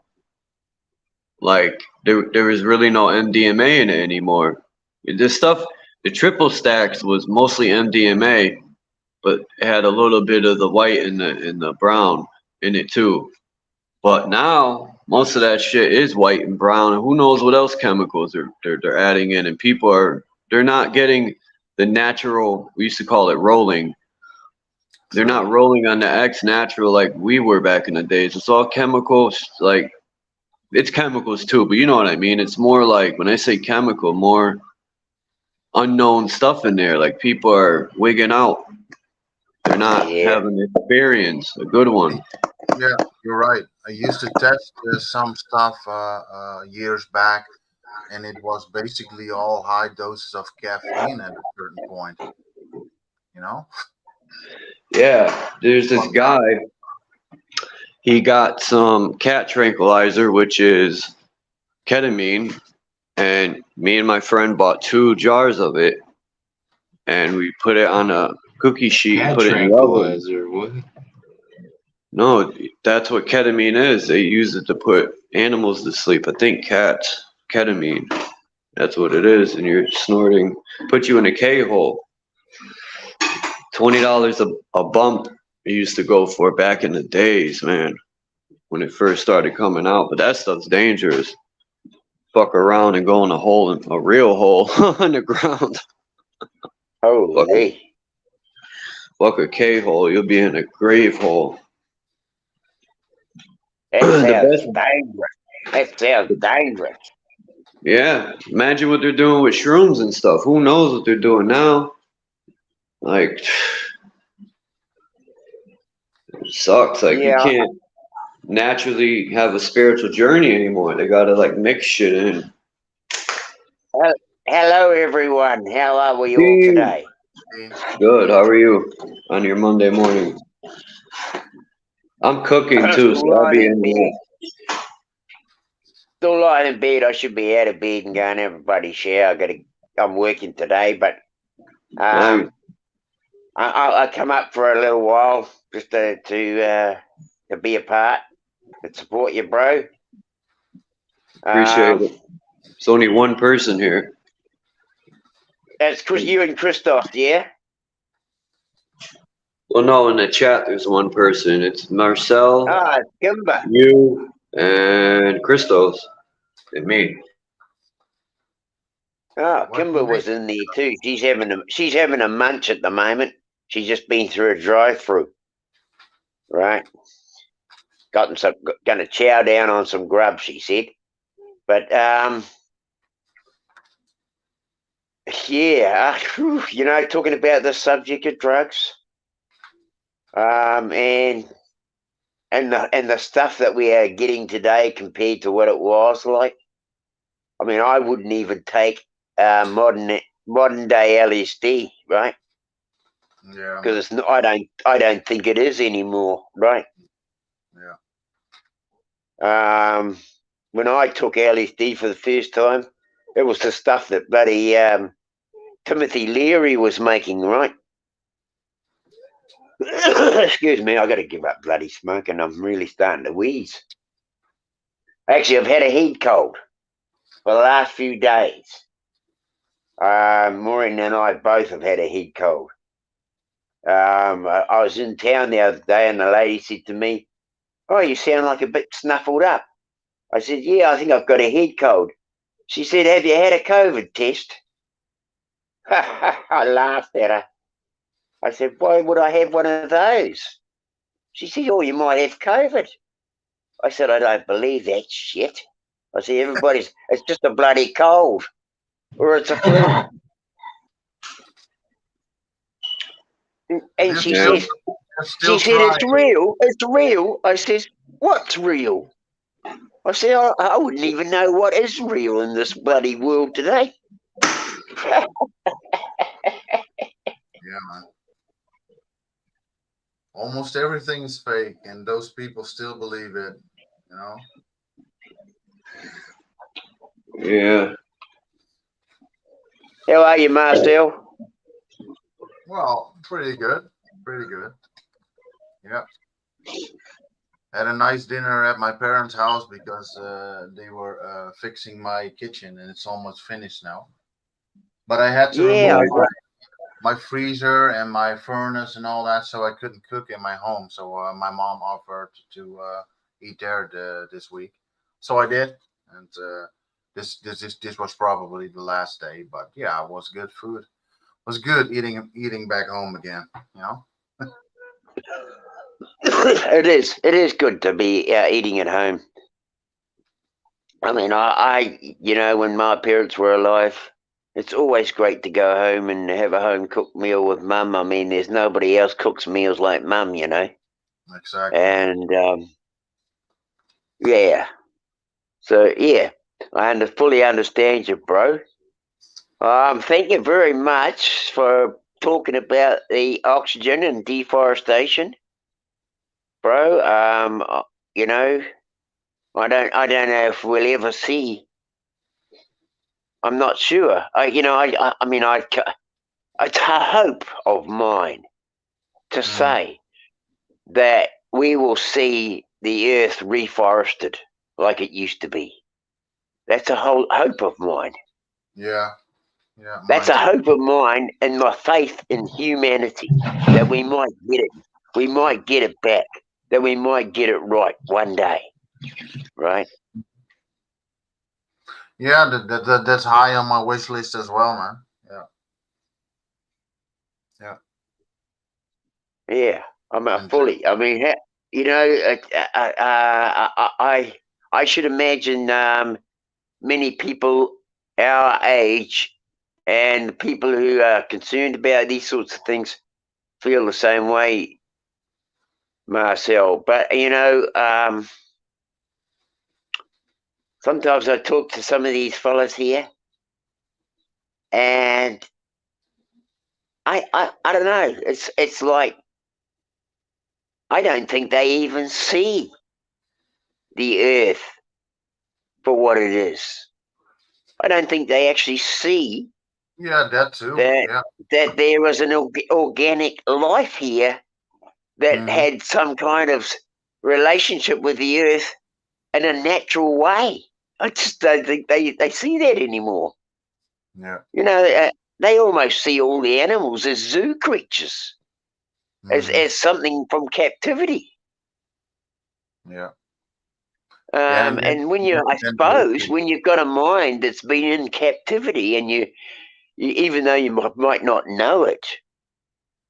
like there was really no MDMA in it anymore. The stuff, the triple stacks was mostly MDMA, but it had a little bit of the white and the brown in it too. But now most of that shit is white and brown, and who knows what else chemicals they're adding in, and people they're not getting the natural. We used to call it rolling. They're True. not rolling on the X natural like we were back in the days. It's all chemicals, like it's chemicals too, but you know what I mean. It's more like when I say chemical, more unknown stuff in there. Like people are wigging out. They're not Yeah. having the experience, a good one. Yeah, you're right. I used to test some stuff years back, and it was basically all high doses of caffeine at a certain point. You know. Yeah, there's this But guy. He got some cat tranquilizer, which is ketamine, and me and my friend bought 2 jars of it, and we put it on a cookie sheet and Cat put it in the oven. tranquilizer, what? No, that's what ketamine is. They use it to put animals to sleep. I think cats. Ketamine. That's what it is. And you're snorting, put you in a K-hole. $20 a bump it used to go for back in the days, man, when it first started coming out. But that stuff's dangerous. Fuck around and go in a hole, a real hole in the ground. Holy. Fuck a K-hole. You'll be in a grave hole. That The sounds best. dangerous. That sounds dangerous. Yeah, imagine what they're doing with shrooms and stuff. Who knows what they're doing now? Like, it sucks. Like, you Yeah. can't naturally have a spiritual journey anymore. They gotta like mix shit in. Hello, everyone. How are we all Steve, today? good. How are you on your Monday morning? I'm cooking too, Still so I'll lying be in in bed. there. Still lying in bed. I should be out of bed and going have a bloody shower. I'm working today, but Nice. I come up for a little while just to be a part and support you, bro. Appreciate it. It's only one person here. That's you and Christoph, yeah? Well, no, in the chat there's one person. It's Marcel, Ah, Kimber. you, and Christos, and me. Oh, what Kimber was in there too. She's having a munch at the moment. She's just been through a drive-through, right? Gonna chow down on some grub, she said. But yeah, talking about the subject of drugs, and the stuff that we are getting today compared to what it was like. I mean, I wouldn't even take modern day LSD, right? Yeah. Because it's not, I don't think it is anymore, right? Yeah. When I took LSD for the first time, it was the stuff that bloody Timothy Leary was making, right? Excuse me, I got to give up bloody smoking. I'm really starting to wheeze. Actually, I've had a heat cold for the last few days. Maureen and I both have had a heat cold. I was in town the other day, and the lady said to me, "Oh, you sound like a bit snuffled up." I said, "Yeah, I think I've got a head cold." She said, "Have you had a COVID test?" I laughed at her. I said, "Why would I have one of those?" She said, "Oh, you might have COVID." I said, "I don't believe that shit." I said, it's just a bloody cold, or it's a flu. And They're she still, Yeah. says, they're still "It's trying. real, it's real." I says, "What's real?" I said, I wouldn't even know what is real in this bloody world today. Yeah, man. Almost everything is fake, and those people still believe it. You know. Yeah. How are you, Marcel? Well, pretty good. Pretty good. Yeah. Had a nice dinner at my parents' house because they were fixing my kitchen, and it's almost finished now. But I had to Yeah, remove Nice. my freezer and my furnace and all that, so I couldn't cook in my home. So my mom offered to eat there this week, so I did, and this was probably the last day. But yeah, it was good food. It was good eating back home again. You know. it is. It is good to be eating at home. I mean, you know, when my parents were alive, it's always great to go home and have a home cooked meal with mum. I mean, there's nobody else cooks meals like mum, you know. Exactly. And yeah, so yeah, fully understand you, bro. Thank you very much for talking about the oxygen and deforestation, bro. You know, I don't know if we'll ever see. I'm not sure. I mean, it's a hope of mine to Mm. say that we will see the earth reforested like it used to be. That's a whole hope of mine. Yeah. Yeah. That's Mine a too. hope of mine and my faith in humanity that we might get it. We might get it back. That we might get it right one day. Right? Yeah, that's high on my wish list as well, man. Yeah. Yeah. Yeah. I'm a And fully. I mean, you know, I should imagine many people our age and people who are concerned about these sorts of things feel the same way, Marcel. But you know, sometimes I talk to some of these fellas here, and I don't know. It's like I don't think they even see the Earth for what it is. I don't think they actually see yeah, that too. that Yeah. there was an organic life here that Hmm. had some kind of relationship with the Earth in a natural way. I just don't think they see that anymore. Yeah. You know, they almost see all the animals as zoo creatures, Hmm. as something from captivity. Yeah. Yeah. And And when you, I then the suppose, history. when you've got a mind that's been in captivity, and you even though you might not know it,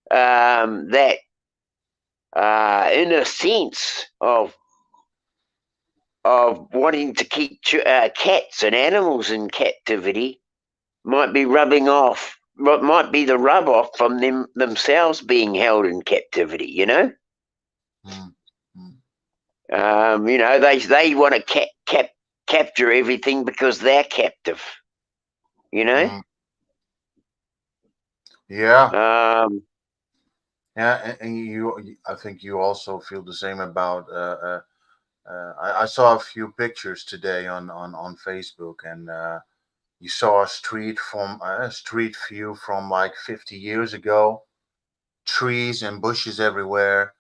that in a sense of wanting to keep cats and animals in captivity might be rubbing off. What might be the rub off from themselves being held in captivity? You know. Mm. Mm. You know, they want to capture everything because they're captive. you know. Mm. Yeah. Um, And I think you also feel the same about. I saw a few pictures today on Facebook, and you saw a street view from like 50 years ago, trees and bushes everywhere,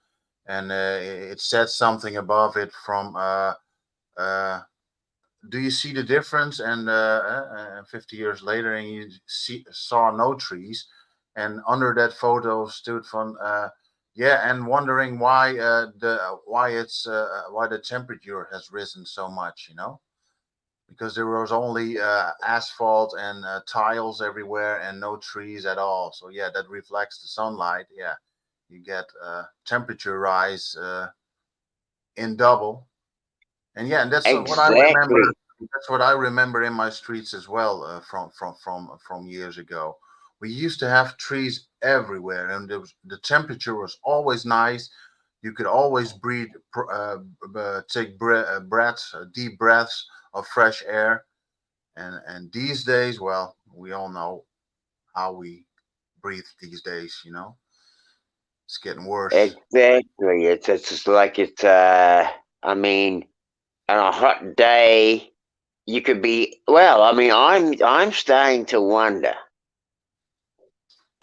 and it said something above it from. Uh, do you see the difference? And 50 years later, and you saw no trees, and under that photo stood from yeah, and wondering why the temperature has risen so much, because there was only asphalt and tiles everywhere and no trees at all. So yeah, that reflects the sunlight. Yeah, you get temperature rise in double. And yeah, and that's what I remember. exactly. That's what I remember in my streets as well, from years ago. We used to have trees everywhere, and the temperature was always nice. You could always breathe, take breaths, deep breaths of fresh air. And these days, well, we all know how we breathe these days. It's getting worse. Exactly. It's just like it's. I mean, on a hot day, you could be. Well, I mean, I'm starting to wonder,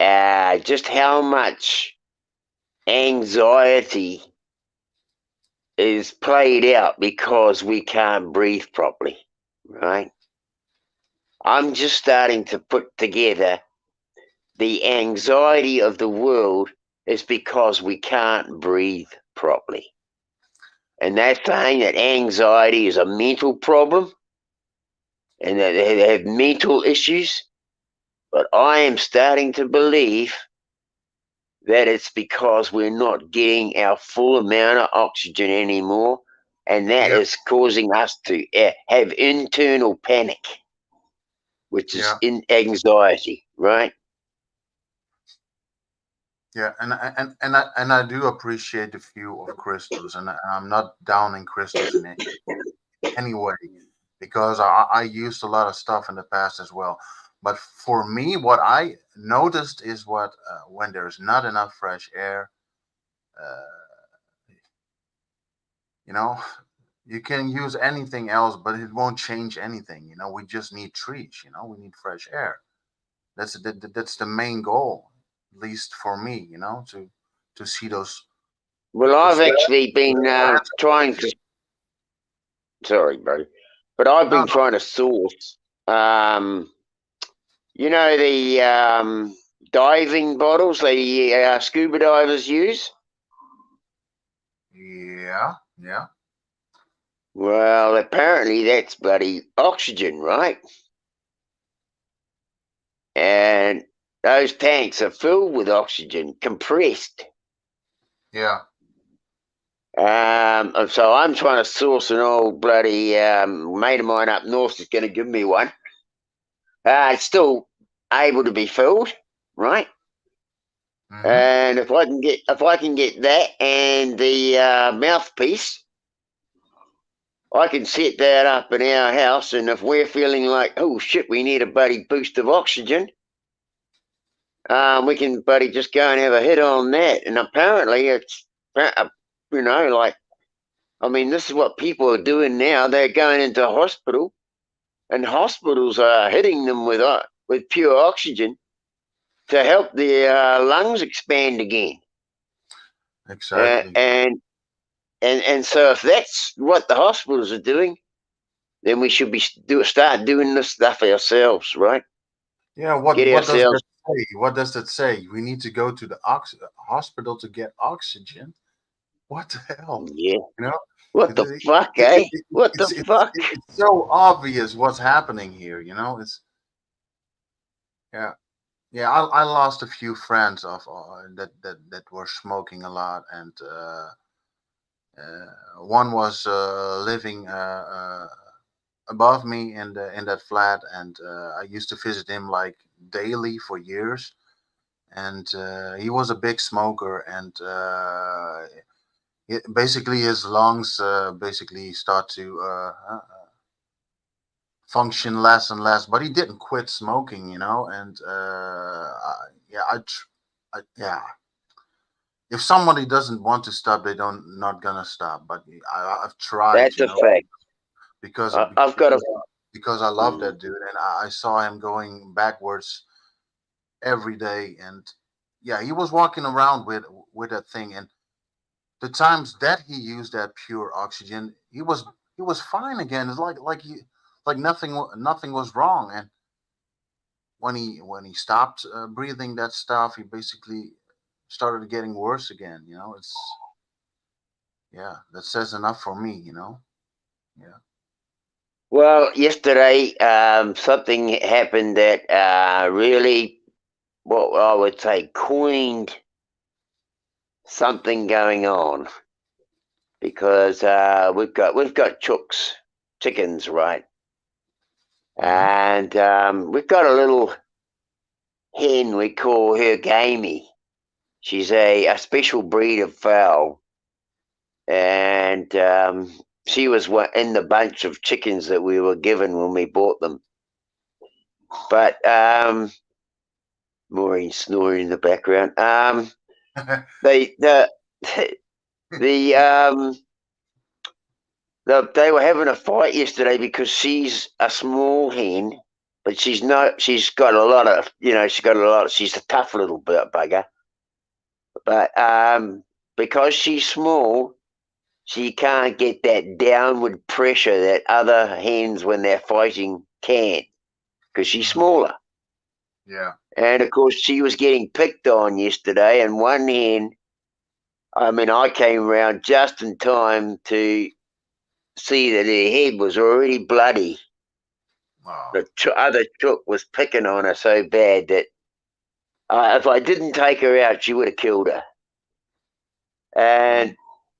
just how much anxiety is played out because we can't breathe properly, right? I'm just starting to put together the anxiety of the world is because we can't breathe properly. And they're saying that anxiety is a mental problem and that they have mental issues. But I am starting to believe that it's because we're not getting our full amount of oxygen anymore. And that Yeah, is causing us to have internal panic, which is yeah, in anxiety, right? yeah. And I do appreciate the view of crystals, and I'm not downing crystals in any way, because I used a lot of stuff in the past as well. But for me, what I noticed is when there's not enough fresh air, uh, you know, you can use anything else, but it won't change anything. We just need trees. We need fresh air. That's the main goal, at least for me. To see Well, I've those actually been plants. trying to. Sorry, bro, but I've No, been no. trying to source. Um, the diving bottles the scuba divers use. Yeah, yeah, Well, apparently that's bloody oxygen, right? And those tanks are filled with oxygen, compressed. yeah. So I'm trying to source an old bloody mate of mine up north is going to give me one. It's still able to be filled, right? Mm-hmm. And if I can get that and the mouthpiece, I can set that up in our house. And if we're feeling like, oh shit, we need a buddy boost of oxygen, we can buddy just go and have a hit on that. And apparently, it's like, I mean, this is what people are doing now. They're going into hospital, and hospitals are hitting them with pure oxygen to help their lungs expand again. Uh, Exactly. and and so if that's what the hospitals are doing, then we should start doing this stuff ourselves, right? Yeah. What Get what does that ourselves. say? What does that say? We need to go to the hospital to get oxygen. What the hell? Yeah. You know, What it, the it, fuck, it, eh? it, it- What the it's fuck? it's so obvious what's happening here. It's yeah. Yeah, I lost a few friends that were smoking a lot, and one was living above me in that flat, and I used to visit him like daily for years. And he was a big smoker, and basically his lungs basically start to function less and less. But he didn't quit smoking, you know. And yeah. If somebody doesn't want to stop, they don't not gonna stop. But I've tried, That's you a know, fact. because I've got a. because I love Mm. that dude, and I saw him going backwards every day, and yeah, he was walking around with that thing, and the times that he used that pure oxygen, he was fine again. It's like nothing was wrong, and when he stopped breathing that stuff, he basically started getting worse again. You know, it's yeah, that says enough for me. You know, yeah. Well, yesterday, something happened that really, what I would say, coined something going on because we've got chickens, right? Hmm. And we've got a little hen. We call her Gamey. She's a special breed of fowl, and she was in the bunch of chickens that we were given when we bought them. But Maureen snoring in the background. The the they were having a fight yesterday because she's a small hen, but she's got a lot of she's a tough little bugger. But because she's small, she can't get that downward pressure that other hens when they're fighting can, because she's Mhm. smaller. Yeah. And of course, she was getting picked on yesterday, and one hen, I mean, I came around just in time to see that her head was already bloody. Oh. The other chook was picking on her so bad that if I didn't take her out, she would have killed her. And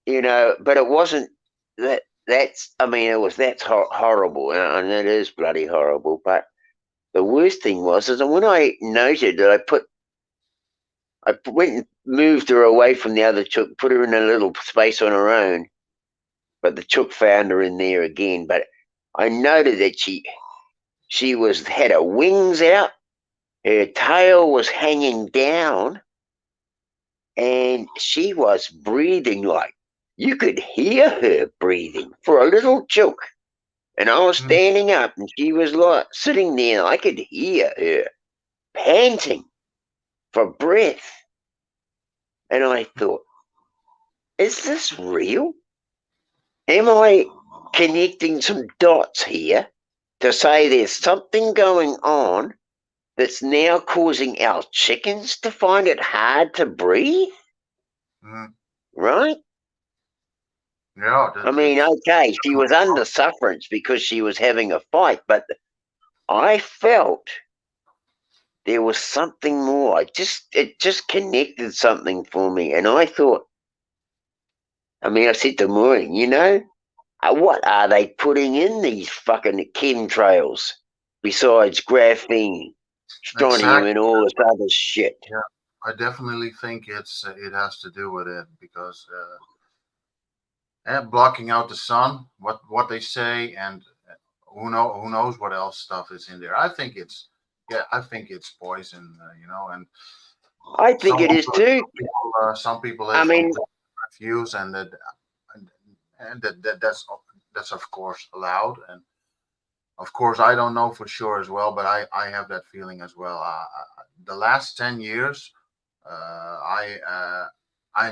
but it wasn't that. I mean, that's horrible, and it is bloody horrible. But the worst thing was is that when I noted that I went and moved her away from the other chook, put her in a little space on her own, but the chook found her in there again. But I noted that she had her wings out, her tail was hanging down, and she was breathing like you could hear her breathing for a little chook. And I was Mhm. standing up, and she was like sitting there, and I could hear her panting for breath. And I thought, is this real? Am I connecting some dots here to say there's something going on that's now causing our chickens to find it hard to breathe? Mhm. Right? Yeah, I mean, that's okay, she was under sufferance because she was having a fight, but I felt there was something more. It just connected something for me, and I thought. I mean, I said to Maureen, what are they putting in these fucking chemtrails besides graphene, strontium, exactly. and all this other shit? Yeah, I definitely think it has to do with it because and blocking out the sun, what they say, and who knows what else stuff is in there. I think it's poison, you know, and I think it is too. some people I have mean, complete refuse, and, that's of course allowed, and of course I don't know for sure as well, but I have that feeling as well. The last 10 years, I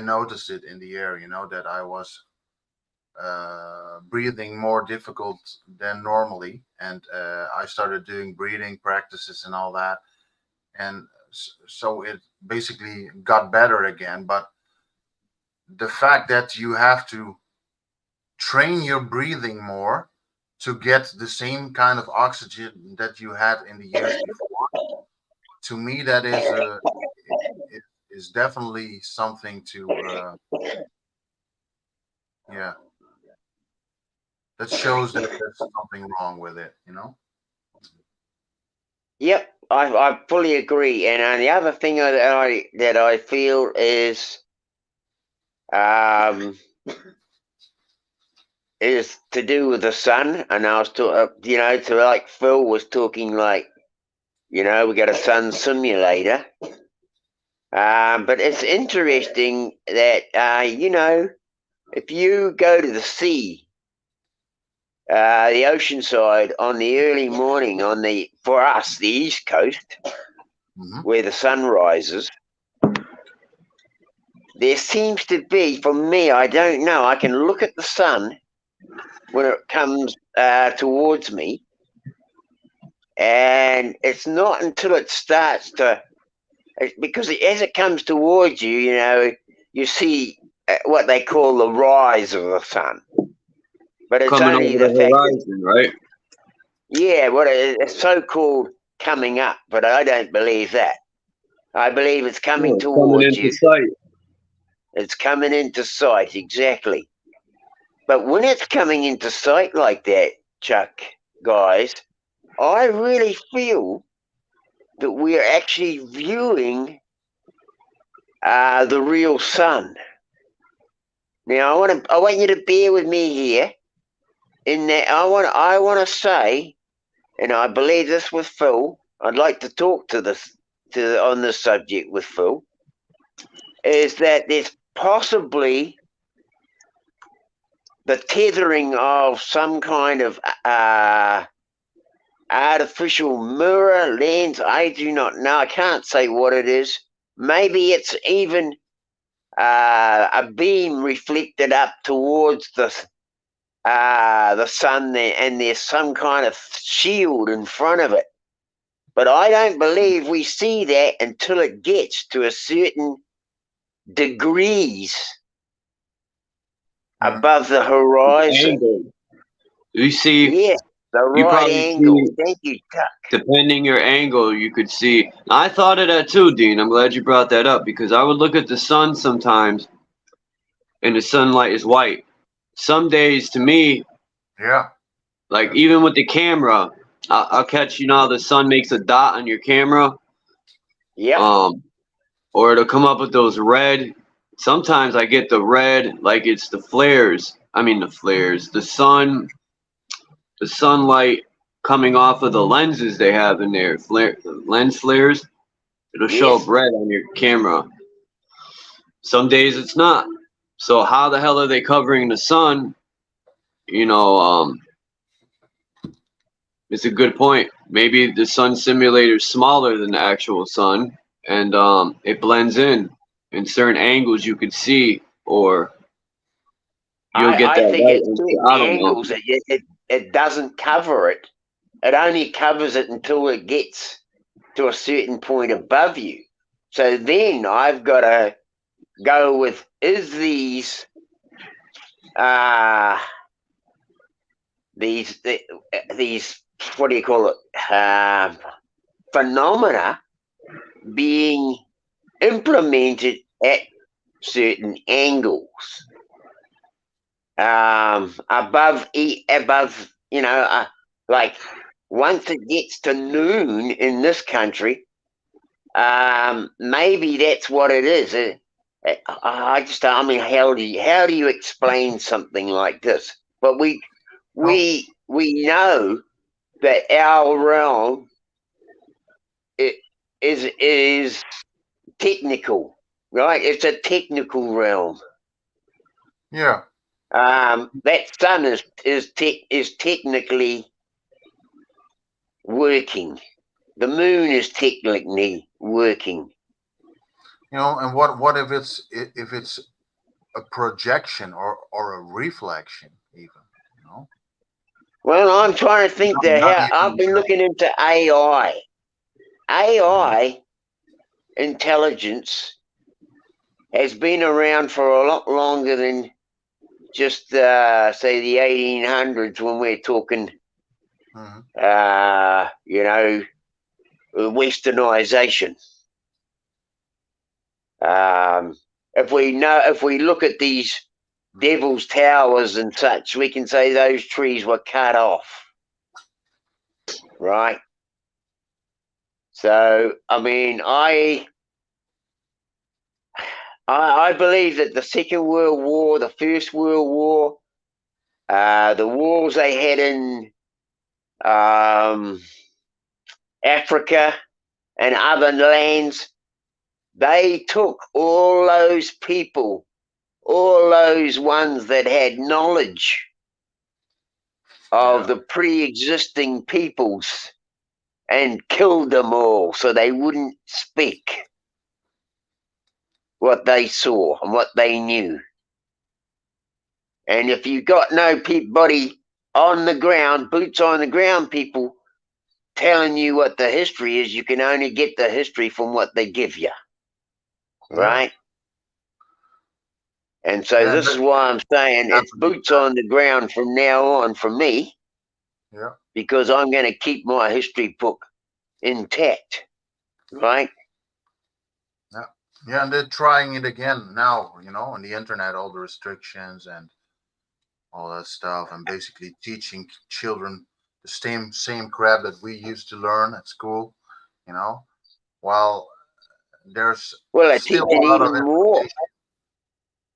noticed it in the air, you know, that I was breathing more difficult than normally, and I started doing breathing practices and all that, and so it basically got better again. But the fact that you have to train your breathing more to get the same kind of oxygen that you had in the years before, to me that is definitely something to yeah, that shows that there's something wrong with it, you know. yep, I fully agree. And the other thing that I feel um, is to do with the sun, and I was talking, to like Phil was talking like, we got a sun simulator. But it's interesting that, if you go to the sea, the ocean side on the early morning for us, the East Coast, where the sun rises, there seems to be, for me, I don't know, I can look at the sun when it comes towards me, and it's not until it starts to, because as it comes towards you, you see what they call the rise of the sun. But it's Coming only over the the fact horizon, right? yeah, what it's so-called coming up, but I don't believe that. I believe it's coming Yeah, coming towards into you. sight. It's coming into sight, exactly. But when it's coming into sight like that, Chuck, guys, I really feel that we're actually viewing the real sun. Now, I want you to bear with me here. In that, I want to say, and I believe this with Phil. I'd like to talk on this subject with Phil. Is that there's possibly the tethering of some kind of artificial mirror lens? I do not know. I can't say what it is. Maybe it's even a beam reflected up towards the sun there, and there's some kind of shield in front of it. But I don't believe we see that until it gets to a certain degrees above the horizon. Angle. You see, Yeah, the you right probably angle. see, Thank you, Chuck. depending your angle, you could see. I thought of that too, Dean. I'm glad you brought that up because I would look at the sun sometimes, and the sunlight is white. Some days, to me, Yeah. like even with the camera, I'll catch how the sun makes a dot on your camera. Yeah. Or it'll come up with those red. Sometimes I get the red, like it's the flares. I mean the flares. The sunlight coming off of the lenses they have in there, lens flares. It'll show up Yes. red on your camera. Some days it's not. So how the hell are they covering the sun? It's a good point. Maybe the sun simulator is smaller than the actual sun, and it blends in certain angles you could see, or you'll get I that think light. at certain I don't know. angles it doesn't cover it. It only covers it until it gets to a certain point above you. So then I've got to go with, is these what do you call it, phenomena being implemented at certain angles, above like once it gets to noon in this country, maybe that's what it is. I mean, how do you explain something like this? But we know that our realm is technical, right? It's a technical realm. Yeah. That sun is technically working. The moon is technically working. And what if it's a projection or a reflection even? Well, I'm trying to think that Not how I've even, been looking into AI. AI intelligence has been around for a lot longer than just say the 1800s, when we're talking westernization. If we look at these Devil's Towers and such, we can say those trees were cut off, right? So I mean, I believe that the Second World War, the First World War, the wars they had in Africa and other lands, they took all those people, all those ones that had knowledge of the pre-existing peoples, and killed them all so they wouldn't speak what they saw and what they knew. And if you got no body on the ground, boots on the ground people telling you what the history is, you can only get the history from what they give you. Right? And so this is why I'm saying it's boots on the ground from now on for me. Yeah. Because I'm going to keep my history book intact. Right? Yeah. Yeah, and they're trying it again now, you know, on the internet, all the restrictions and all that stuff, and basically teaching children the same crap that we used to learn at school, you know. While there's I still teach it a lot of even more.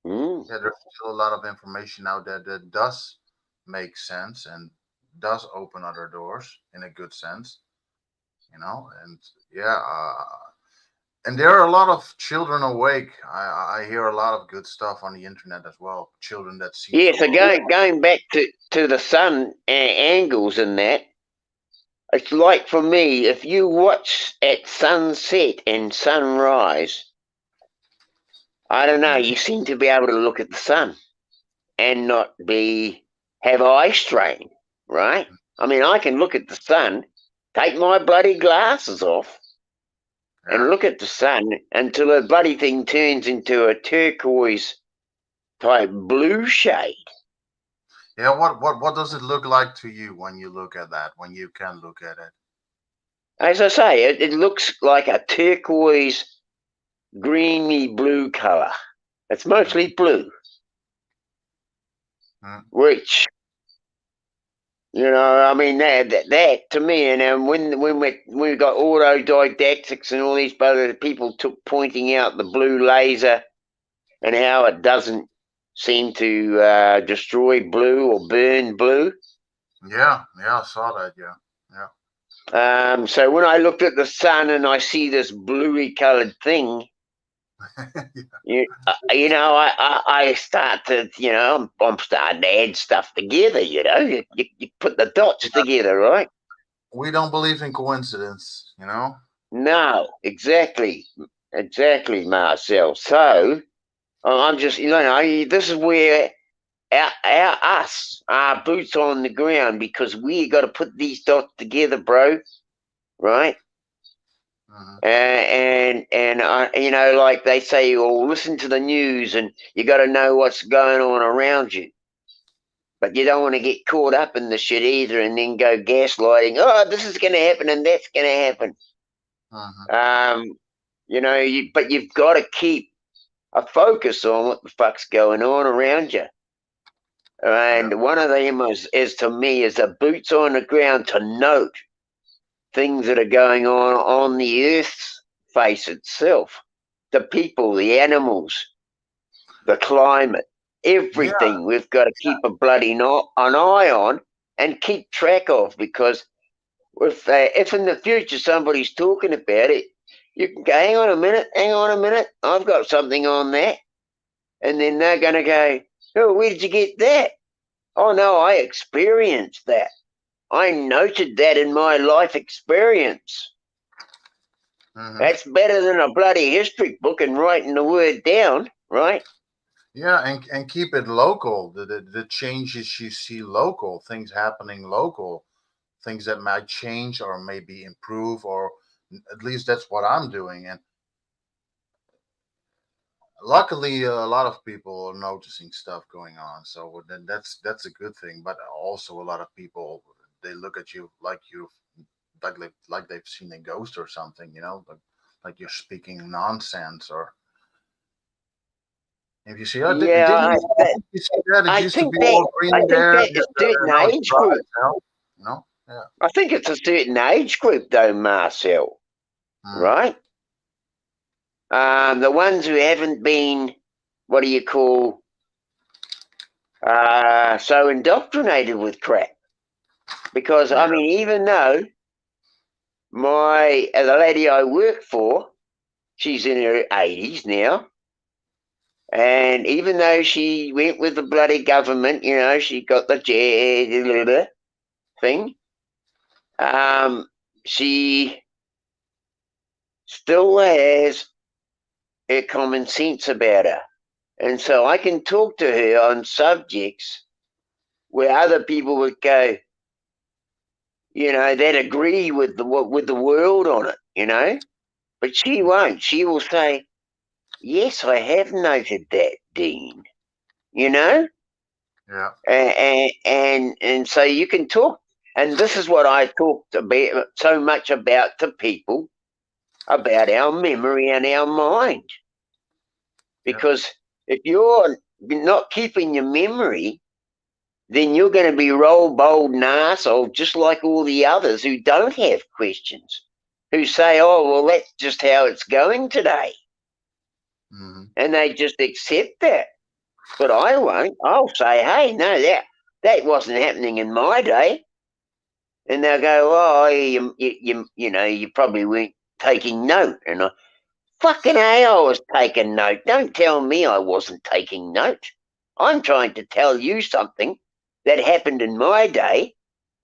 Yeah, there's still a lot of information out there that does make sense and does open other doors in a good sense, you know. And and there are a lot of children awake. I hear a lot of good stuff on the internet as well. Children that see. Yeah, so going back to the sun angles and that, it's like for me, if you watch at sunset and sunrise, I don't know, you seem to be able to look at the sun and not have eye strain, right? I mean, I can look at the sun, take my bloody glasses off, and look at the sun until the bloody thing turns into a turquoise type blue shade. Yeah, what does it look like to you when you look at that, when you can look at it? As I say, it looks like a turquoise, greeny blue colour. It's mostly blue. Which, you know, I mean, that to me, and when we got autodidactics and all these other people pointing out the blue laser and how it doesn't seem to destroy blue or burn blue. Yeah, I saw that. Yeah. So when I looked at the sun and I see this bluey coloured thing, you know, I start to, you know, I'm starting to add stuff together. You know, you put the dots together, right? We don't believe in coincidence, you know. No, exactly, Marcel. So I'm just, you know, this is where our boots on the ground, because we got to put these dots together, bro. Right? And you know, like they say, oh, listen to the news, and you got to know what's going on around you. But you don't want to get caught up in the shit either, and then go gaslighting. Oh, this is going to happen, and that's going to happen. You know, but you've got to keep a focus on what the fuck's going on around you. And one of them is to me is the boots on the ground to note things that are going on the Earth's face itself, the people, the animals, the climate, everything. We've got to keep a bloody an eye on and keep track of, because if in the future somebody's talking about it, you can go, hang on a minute, I've got something on that. And then they're going to go, oh, where did you get that? Oh, no, I experienced that. I noted that in my life experience. That's better than a bloody history book and writing the word down, right? Yeah, and keep it local. The changes you see local, things happening local, things that might change or maybe improve, or at least that's what I'm doing. And luckily, a lot of people are noticing stuff going on, so that's a good thing. But also, a lot of people, they look at you like they've seen a ghost or something, you know, like you're speaking nonsense. Or if you see, oh, yeah, didn't you see that? It used to be all green there. I think that is a certain age group. You know? Yeah. I think it's a certain age group, though, Marcel. Right? The ones who haven't been, what do you call, so indoctrinated with crap. Because, I mean, even though the lady I work for, she's in her 80s now, and even though she went with the bloody government, you know, she got the thing, she still has her common sense about her. And so I can talk to her on subjects where other people would go, you know, they'd agree with the world on it, you know, but she won't. She will say, "Yes, I have noted that, Dean." You know, Yeah. and so you can talk, and this is what I talked about so much about to people about our memory and our mind, because if you're not keeping your memory, then you're going to be roll bold and arsehole just like all the others who don't have questions, who say, "Oh, well, that's just how it's going today." Mm-hmm. And they just accept that. But I won't. I'll say, "Hey, no, that wasn't happening in my day." And they'll go, "Oh, you know, you probably weren't taking note." And fucking A, I was taking note. Don't tell me I wasn't taking note. I'm trying to tell you something that happened in my day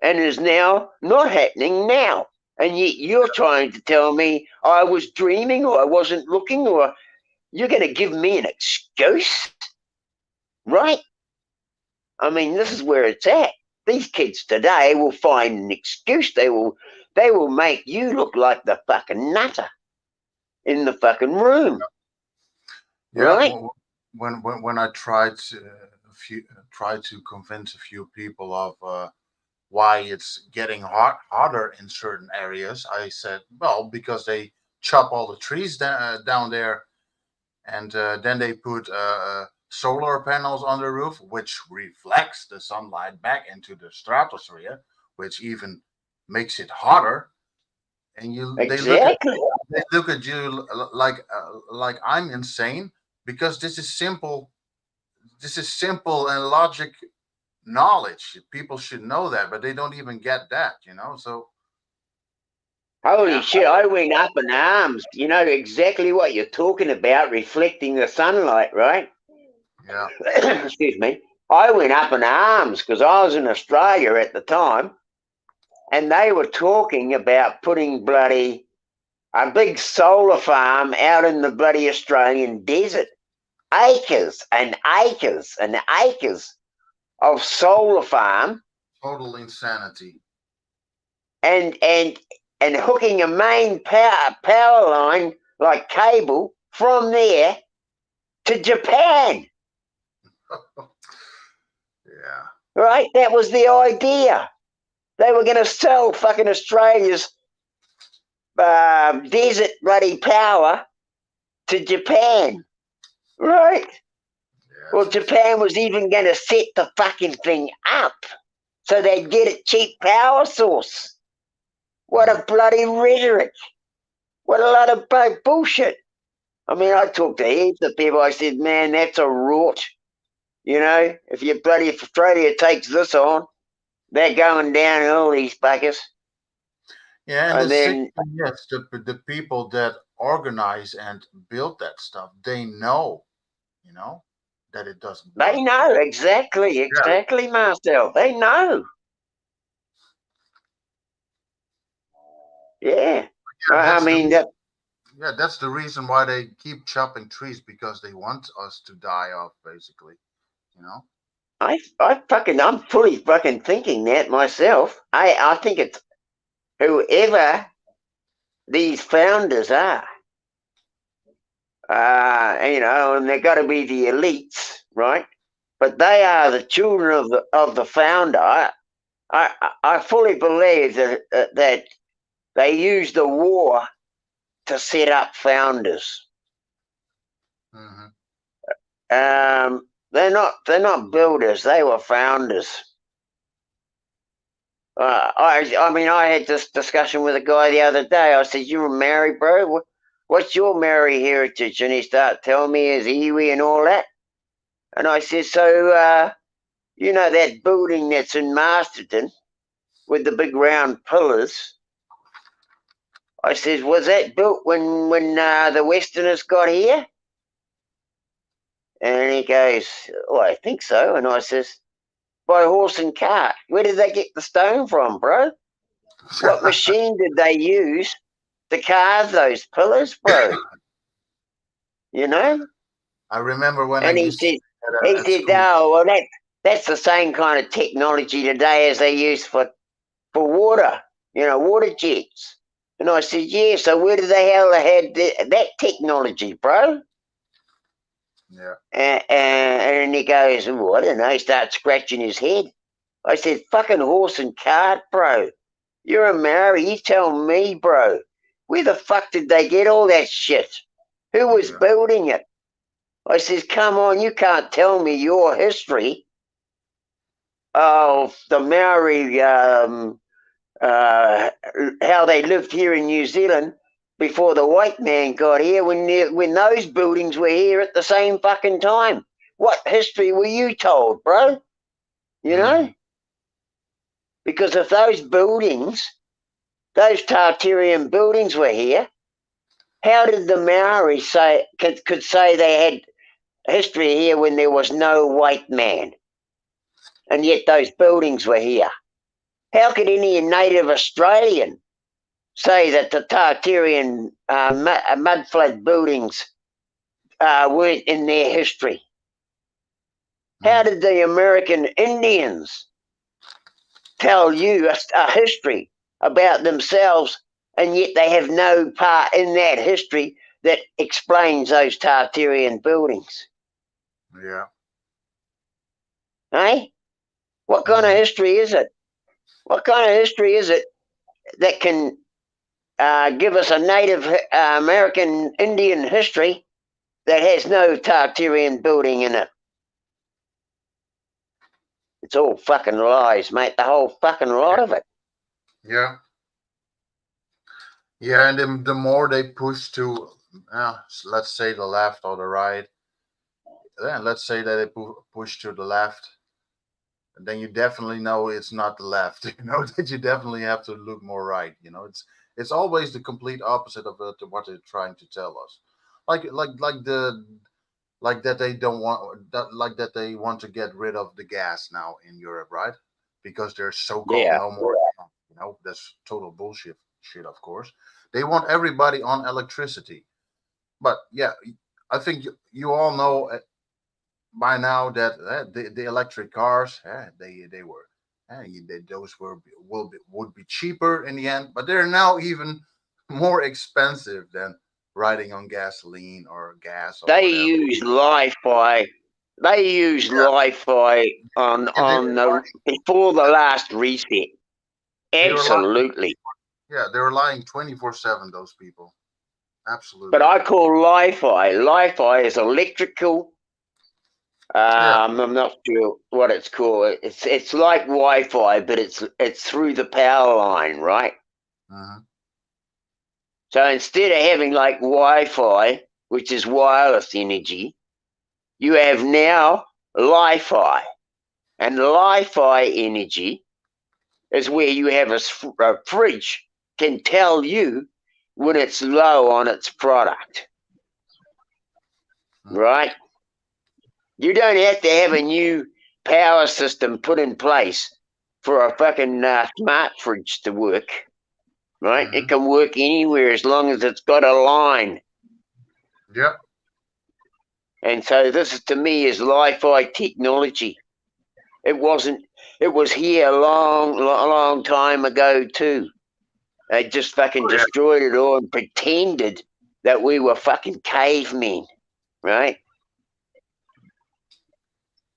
and is now not happening now. And yet you're trying to tell me I was dreaming or I wasn't looking, or you're going to give me an excuse, right? I mean, this is where it's at. These kids today will find an excuse. They will make you look like the fucking nutter in the fucking room, Yeah. right? When I tried to convince a few people of why it's getting harder in certain areas, I said, well, because they chop all the trees down there, and then they put solar panels on the roof, which reflects the sunlight back into the stratosphere, which even makes it hotter. And Exactly. they look at you like I'm insane, because this is simple. This is simple and logic knowledge. People should know that, but they don't even get that, you know. So Holy yeah, shit, I went up in arms. You know exactly what you're talking about, reflecting the sunlight, right? yeah, Excuse me. I went up in arms because I was in Australia at the time, and they were talking about putting a big solar farm out in the bloody Australian desert. Acres and acres and acres of solar farm, total insanity. and and hooking a main power line like cable from there to Japan. Yeah, Right? That was the idea. They were going to sell fucking Australia's desert bloody power to Japan. Right? yeah, Well, Japan was even going to set the fucking thing up so they'd get a cheap power source. What a bloody rhetoric. What a lot of bullshit. I mean, I talked to heaps of people. I said, man, that's a rort. You know, if Australia takes this on, they're going downhill, these buggers. yeah. And the And sick then thing is, the people that organize and build that stuff, they know, you know, that it doesn't they work. know exactly, Marcel. They know. Yeah. Yeah, I mean, that's the reason why they keep chopping trees, because they want us to die off, basically. You know. I'm fully fucking thinking that myself. I think it's whoever these founders are. You know, and they've got to be the elites, right? But they are the children of the founder. I fully believe that they use the war to set up founders. Hmm. They're not builders. They were founders. I mean, I had this discussion with a guy the other day. I said, "You were married, bro? What's your Maori heritage?" And he started telling me his iwi and all that. And I said, "So, You know that building that's in Masterton with the big round pillars? I says, was that built when the Westerners got here? And he goes, oh, I think so. And I says, by horse and cart. Where did they get the stone from, bro? What machine did they use to carve those pillars, bro? You know? I remember when And I he used to said, at school. oh, well, that's the same kind of technology today as they use for water, water jets. And I said, yeah, so where did the hell they had that technology, bro? Yeah. And he goes, oh, I don't know, he starts scratching his head. I said, fucking horse and cart, bro. You're a Maori, you tell me, bro. Where the fuck did they get all that shit? Who was building it? I says, come on, you can't tell me your history of the Maori, how they lived here in New Zealand before the white man got here, when those buildings were here at the same fucking time. What history were you told, bro? You know? Because if those buildings, those Tartarian buildings were here, how did the Maori could say they had history here when there was no white man? And yet those buildings were here. How could any native Australian say that the Tartarian mudflood buildings weren't in their history? How did the American Indians tell you a history about themselves, and yet they have no part in that history that explains those Tartarian buildings? Yeah. Eh? What kind of history is it? What kind of history is it that can give us a Native American Indian history that has no Tartarian building in it? It's all fucking lies, mate. The whole fucking lot of it. Yeah. Yeah, and the more they push to, let's say the left or the right, then let's say that they push to the left, and then you definitely know it's not the left. You know that you definitely have to look more right. You know, it's always the complete opposite of what they're trying to tell us. Like that they don't want that, like that they want to get rid of the gas now in Europe, right? Because there's so-called Yeah. no more. You know, that's total bullshit. Shit, of course. They want everybody on electricity, but yeah, I think you all know by now that the electric cars, they were, those would be cheaper in the end, but they're now even more expensive than riding on gasoline or gas or They whatever. use Li-Fi. They use Li-Fi on Yeah, the before the last reset. they were lying. Absolutely. Yeah, they were lying 24/7. Those people, But absolutely. I call Li-Fi. Li-Fi is electrical. Yeah. I'm not sure what it's called. It's like Wi-Fi, but it's through the power line, right? Mhm. So instead of having like Wi-Fi, which is wireless energy, you have now Li-Fi. And Li-Fi energy is where you have a fridge can tell you when it's low on its product, right? You don't have to have a new power system put in place for a fucking smart fridge to work, right? It can work anywhere as long as it's got a line. Yeah. And so this, to me, is Li-Fi technology. It wasn't. It was here a long time ago too. They just fucking destroyed it all and pretended that we were fucking cavemen, right?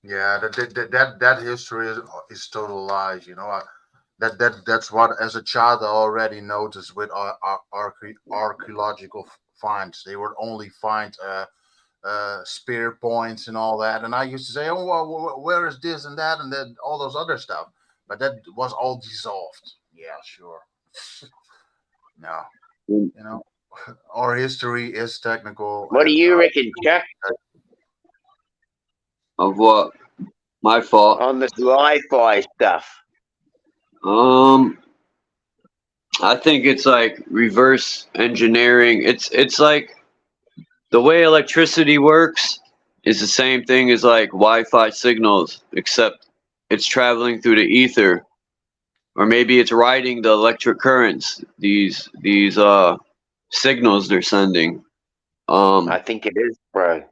Yeah, that history is total lies. You know, that's what as a child I already noticed with archaeological finds. They would only find spear points and all that, and I used to say, oh, well, where is this and that and then all those other stuff, but that was all dissolved. Yeah, sure. No, you know, our history is technical, What do and you reckon, Chuck? Of what? My fault. on this Li-Fi stuff? I think it's like reverse engineering. It's like the way electricity works is the same thing as like Wi-Fi signals, except it's traveling through the ether, or maybe it's riding the electric currents. These signals they're sending. I think it is, bro.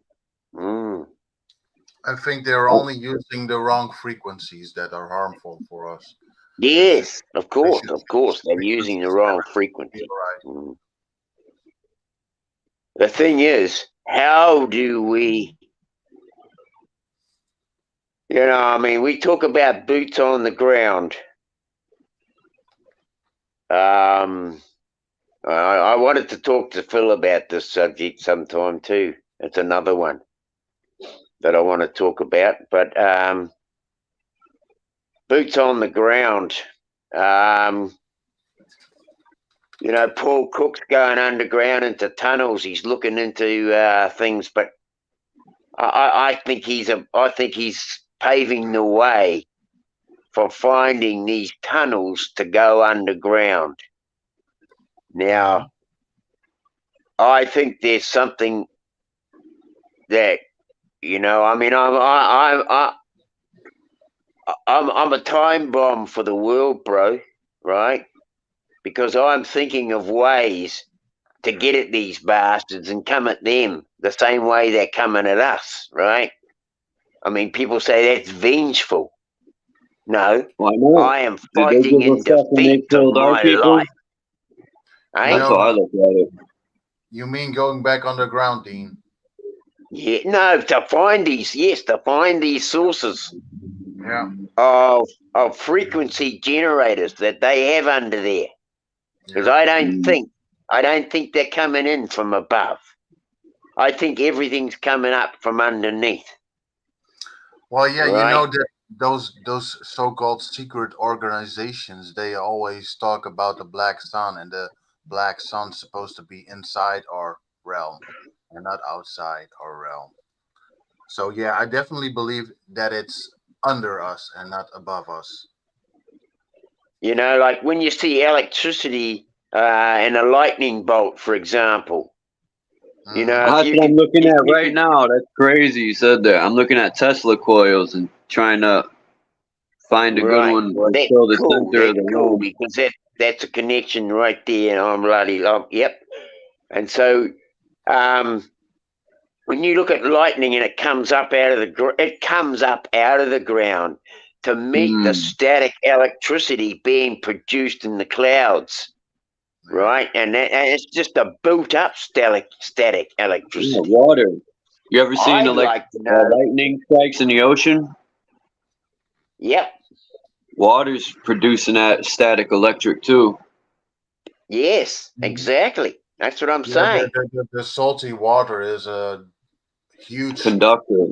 I think they're only using the wrong frequencies that are harmful for us. Yes, of They course, should of course. use They're using the frequencies wrong that frequency. feel right. The thing is, how do we, I mean, we talk about boots on the ground. I wanted to talk to Phil about this subject sometime too. It's another one that I want to talk about. But boots on the ground. Paul Cook's going underground into tunnels. He's looking into things, but I think he's paving the way for finding these tunnels to go underground. Now, I think there's something that I mean, I'm a time bomb for the world, bro. Right? Because I'm thinking of ways to get at these bastards and come at them the same way they're coming at us. Right? I mean, people say that's vengeful. No, Why not? I am Did they fighting give a in fuck when they defense of killed our my people? life. You That's know, how I look at it. you mean going back underground, Dean? Yeah, no, to find these sources Yeah. of frequency generators that they have under there. Because Yeah. I don't think they're coming in from above. I think everything's coming up from underneath. Well, yeah, Right? you know that those so-called secret organizations, they always talk about the black sun, and the black sun's supposed to be inside our realm and not outside our realm. So yeah, I definitely believe that it's under us and not above us. Like when you see electricity and a lightning bolt, for example. Mhm. That's what I'm looking at right now. That's crazy you said that. I'm looking at Tesla coils and trying to find a good Right. one Well, to that's show the cool. center of That's the cool room. because that's a connection right there, and I'm bloody yep. And so, when you look at lightning and it comes up out of the ground to meet the static electricity being produced in the clouds, Yeah. right? And it's just a built up static Yeah, electricity. water. You ever seen I'd like to know. lightning strikes in the ocean? Yep. Water's producing that static electric too. Yes. Exactly. That's what I'm Yeah, saying. the salty water is a huge Conductor.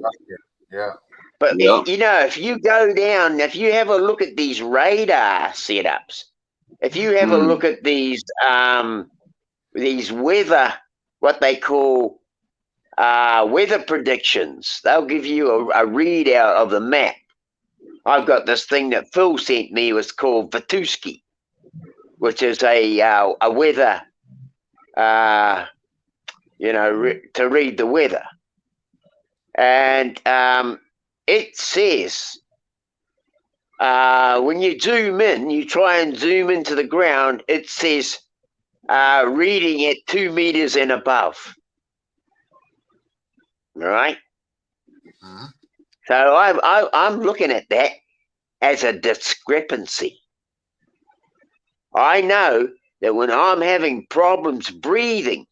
Yeah. But Yep. if you go down, if you have a look at these radar setups, if you have a look at these weather, what they call weather predictions, they'll give you a readout of the map. I've got this thing that Phil sent me, was called Vatuski, which is a weather, to read the weather, and it says. When you zoom in, you try and zoom into the ground, it says reading at 2 meters and above. All right? Mhm. So I'm looking at that as a discrepancy. I know that when I'm having problems breathing,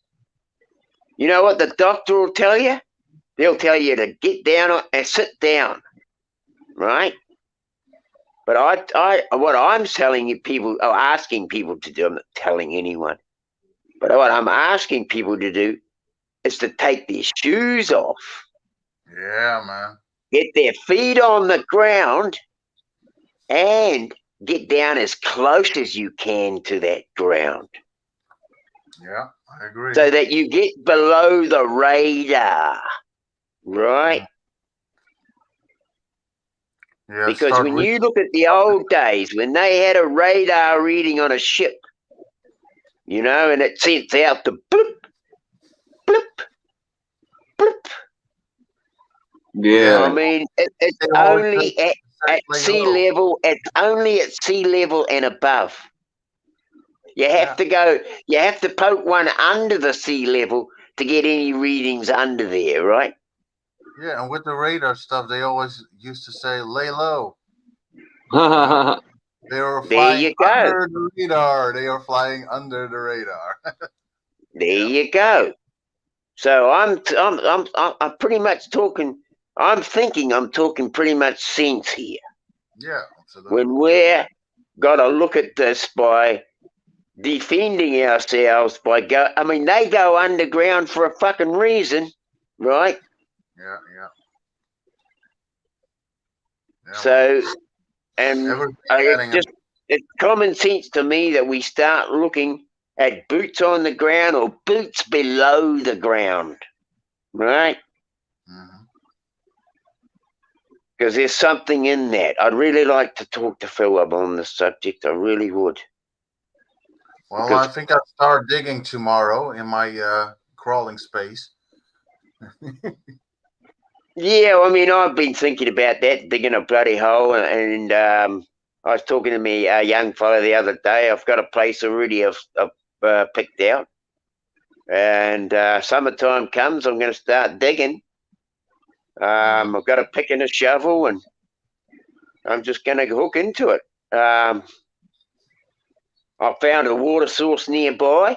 you know what the doctor will tell you? They'll tell you to get down and sit down, right? But what I'm telling you people, or asking people to do, I'm not telling anyone, but what I'm asking people to do is to take their shoes off, Yeah, man. get their feet on the ground, and get down as close as you can to that ground Yeah, I agree. so that you get below the radar, right? Yeah, Because start when reading. you look at the old days, when they had a radar reading on a ship, you know, and it sent out the bloop, bloop, bloop. Yeah. I mean, it's They always only say at lay sea low. level. It's only at sea level and above. You have Yeah. to go. You have to poke one under the sea level to get any readings under there, right? Yeah, and with the radar stuff, they always used to say lay low. You know? They were There flying you go. under the radar. They are flying under the radar. There Yeah. you go. So I'm pretty much talking. I'm thinking I'm talking pretty much sense here. Yeah, absolutely. When we're got to look at this by defending ourselves by I mean, they go underground for a fucking reason, right? Yeah, yeah. Yeah, man. So, and Everything it's adding up. just it's common sense to me that we start looking at boots on the ground or boots below the ground, right? Mhm. Because there's something in that. I'd really like to talk to Philip on this subject. I really would. Well, Because I think I'll start digging tomorrow in my crawling space. yeah, I mean, I've been thinking about that, digging a bloody hole, and I was talking to me a young fella the other day. I've got a place already I've picked out, and summertime comes, I'm going to start digging. I've got a pick and a shovel, and I'm just going to hook into it. I found a water source nearby.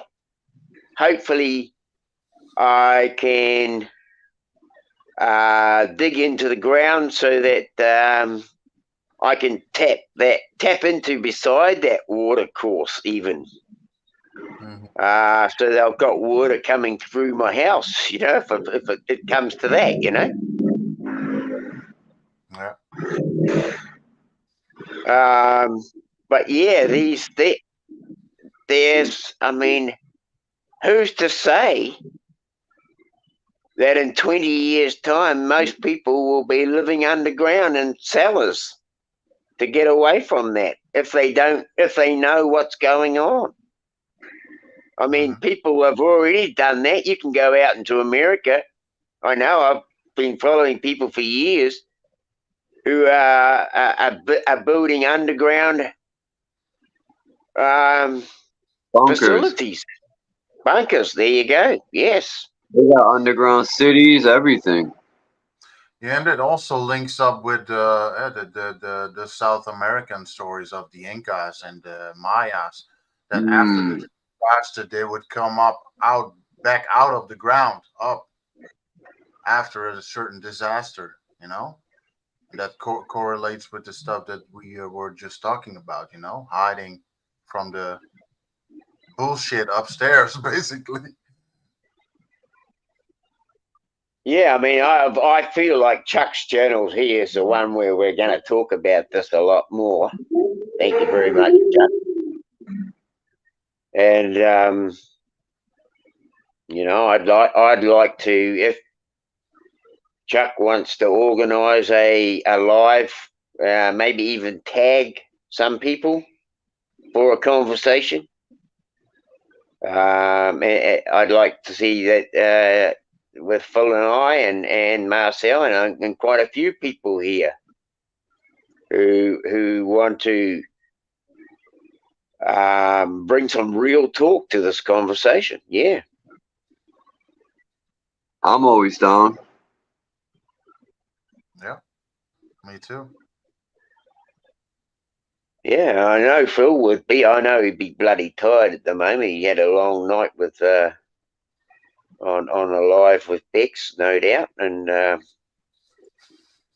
Hopefully, I can dig into the ground so that I can tap into beside that water course even. Mhm. So that I've got water coming through my house, you know, if it comes to that, you know. Yeah. But yeah, there's, I mean, who's to say that in 20 years' time, most people will be living underground in cellars to get away from that if they know what's going on. I mean, Mhm. people have already done that. You can go out into America. I know I've been following people for years who are building underground Bunkers. facilities, bunkers. There you go. Yes. They got underground cities, everything. Yeah, and it also links up with the South American stories of the Incas and the Mayas. That after the Mm. disaster, they would come back out of the ground, up after a certain disaster. You know, that correlates with the stuff that we were just talking about. You know, hiding from the bullshit upstairs, basically. Yeah, I mean, I feel like Chuck's channel here is the one where we're going to talk about this a lot more. Thank you very much, Chuck. And you know, I'd like to, if Chuck wants to organise a live, maybe even tag some people for a conversation. I'd like to see that with Phil and I and Marcel and quite a few people here who want to bring some real talk to this conversation. Yeah. I'm always down. Yeah, me too. Yeah, I know Phil would be. I know he'd be bloody tired at the moment. He had a long night with on a live with Bex, no doubt, and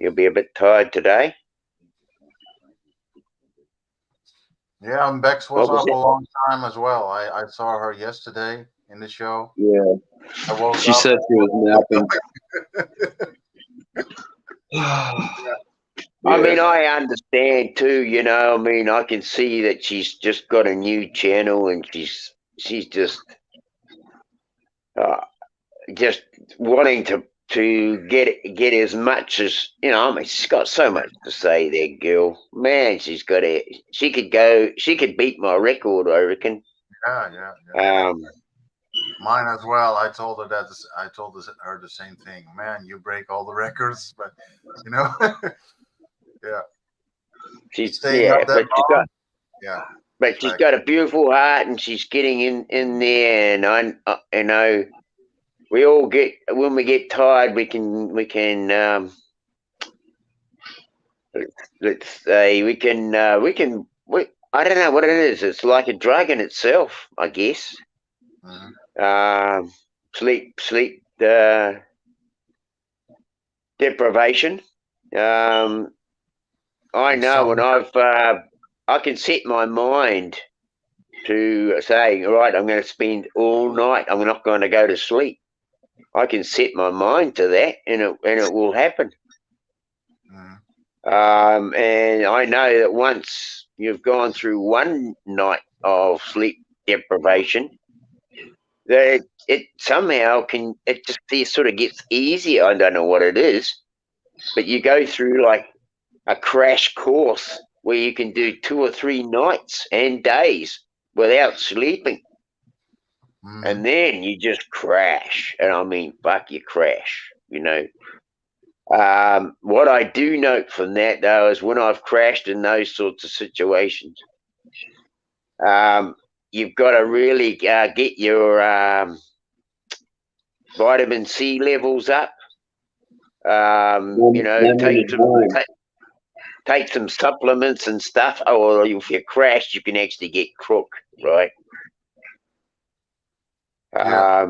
he'll be a bit tired today. Yeah, and Bex was What was up a it? long time as well. I saw her yesterday in the show. Yeah. I woke She up. said she was I napping. mean, I understand too. You know, I mean, I can see that she's just got a new channel and she's just wanting to to get as much as, you know. I mean, she's got so much to say, there, girl. Man, she could beat my record, I reckon. Yeah. Mine as well. I told her her the same thing. Man, you break all the records, but you know, yeah. She's Staying up that long. But she's got a beautiful heart, and she's getting in there. And I know we all get, when we get tired, we can let's say we can I don't know what it is. It's like a drug in itself, I guess. Sleep deprivation. I know when I can set my mind to say, right, I'm going to spend all night. I'm not going to go to sleep. I can set my mind to that, and it will happen. And I know that once you've gone through one night of sleep deprivation, that it somehow just sort of gets easier. I don't know what it is, but you go through like a crash course where you can do 2 or 3 nights and days without sleeping. And then you just crash. And I mean, fuck, you crash, you know. What I do note from that, though, is when I've crashed in those sorts of situations, you've got to really get your vitamin C levels up. You know, take some supplements and stuff. Or if you crash, you can actually get crook, right? I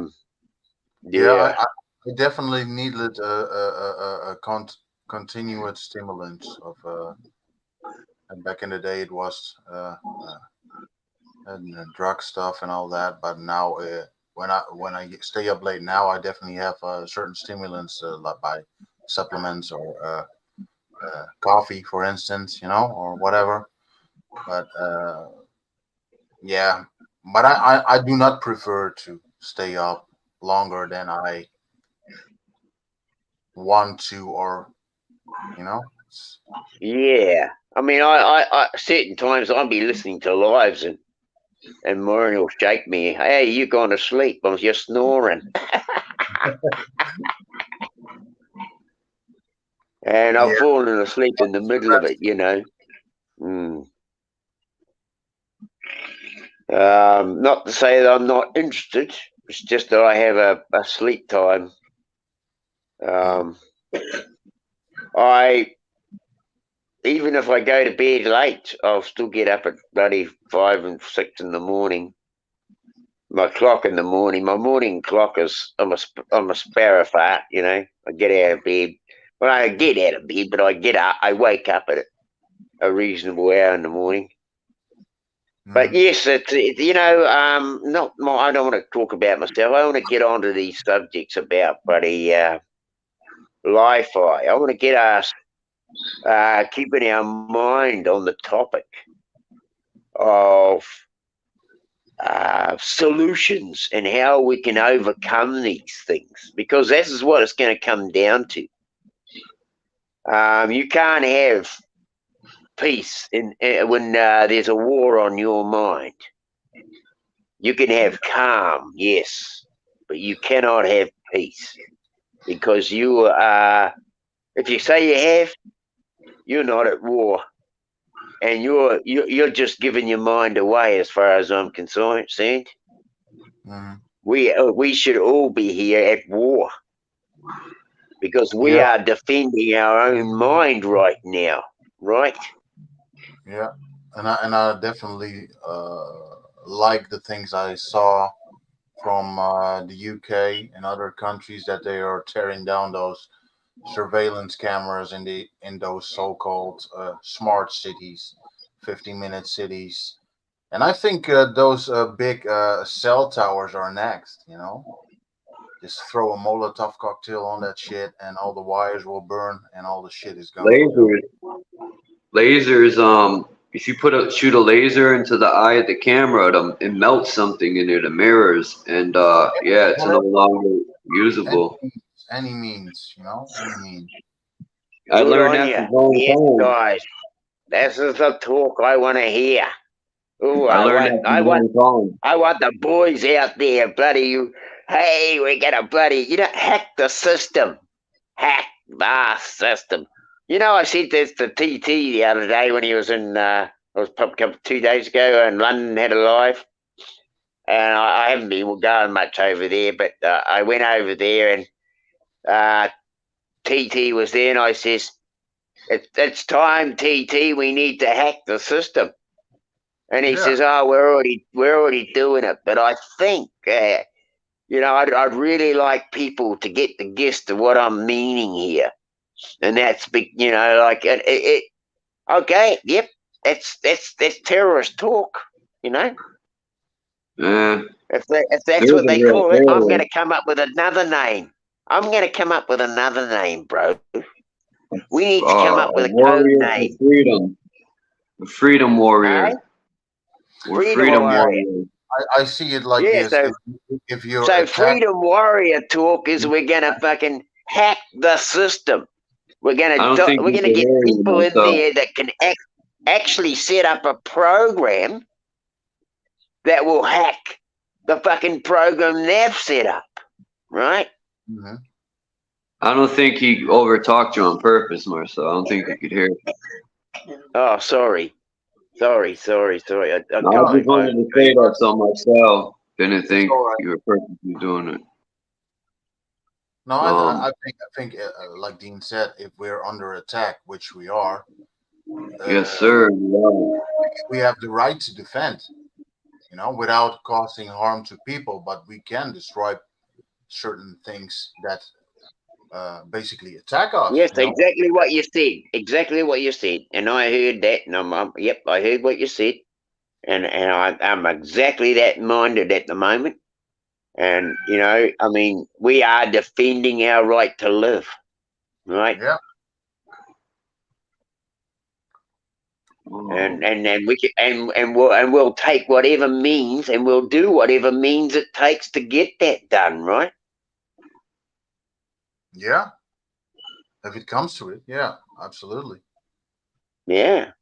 definitely needed a continuous stimulant of. And back in the day, it was drug stuff and all that. But now, when I stay up late now, I definitely have certain stimulants, like by supplements or coffee, for instance, you know, or whatever. But yeah, but I do not prefer to stay up longer than I want to, or you know. Yeah, I mean, I certain times I'll be listening to lives, and Maureen will shake me. Hey, you gone to sleep? I'm just snoring. And I've fallen asleep in the middle of it, you know. Not to say that I'm not interested. It's just that I have a sleep time. Even if I go to bed late, I'll still get up at bloody 5 and 6 in the morning. My clock in the morning, my morning clock is, I'm a sparrow fart, you know. I get out of bed. Well, I get out of bed, but I wake up at a reasonable hour in the morning. But yes, it's you know, I don't want to talk about myself. I want to get onto these subjects about bloody li-fi. I want to get us keeping our mind on the topic of solutions and how we can overcome these things, because this is what it's going to come down to. You can't have peace when there's a war on your mind. You can have calm, yes, but you cannot have peace, because you are, if you say you have, you're not at war, and you're just giving your mind away, as far as I'm concerned. We should all be here at war, because we are defending our own mind right now, right? Yeah, and I definitely like the things I saw from the UK and other countries, that they are tearing down those surveillance cameras in those so-called smart cities, 15-minute cities. And I think those big cell towers are next, you know. Just throw a Molotov cocktail on that shit, and all the wires will burn, and all the shit is gone. Lasers. If you shoot a laser into the eye of the camera, it melts something in it, the mirrors, and it's no longer usable. any means, any means. I Good learned on that you. from going Yes, home. guys. This is the talk I want to hear. Ooh, I learned that from going home. I want the boys out there, bloody you. Hey, we're gonna bloody, hack the system. Hack the system. I said this to TT the other day when he was in, it was probably 2 days ago in London, had a live. And I haven't been going much over there, but I went over there and TT was there and I says, it's time, TT, we need to hack the system. And he says, "Oh, we're already doing it." But I think, I'd really like people to get the gist of what I'm meaning here, and that's big, like okay, yep, that's terrorist talk, Yeah. If that's There's what a they real call it, I'm going terrorist. to come up with another name. I'm going to come up with another name, bro. We need to come up with a code Warrior for name. freedom. A freedom warrior. Eh? We're Freedom warrior. warriors. I see it like Yeah, this. so If you're So attacked, freedom warrior talk is we're gonna fucking hack the system. We're I gonna don't think you can get hear you people in myself. there that can actually set up a program that will hack the fucking program they've set up, right? Mhm. I don't think he overtalked you on purpose, Marcel. I don't think you could hear you. Oh, sorry. I I got just wanted to say that so Marcel didn't think all right. you were purposely doing it. No, Um, I think, like Dean said, if we're under attack, which we are, yes, sir. we have the right to defend. Without causing harm to people, but we can destroy certain things that basically attack us. Yes, exactly what you said. Exactly what you said. And I heard that, and yep, I heard what you said. And I'm exactly that minded at the moment. And, I mean, we are defending our right to live, right? Yeah. And we can, and we'll take whatever means, and we'll do whatever means it takes to get that done, right? Yeah. If it comes to it, yeah, absolutely. Yeah.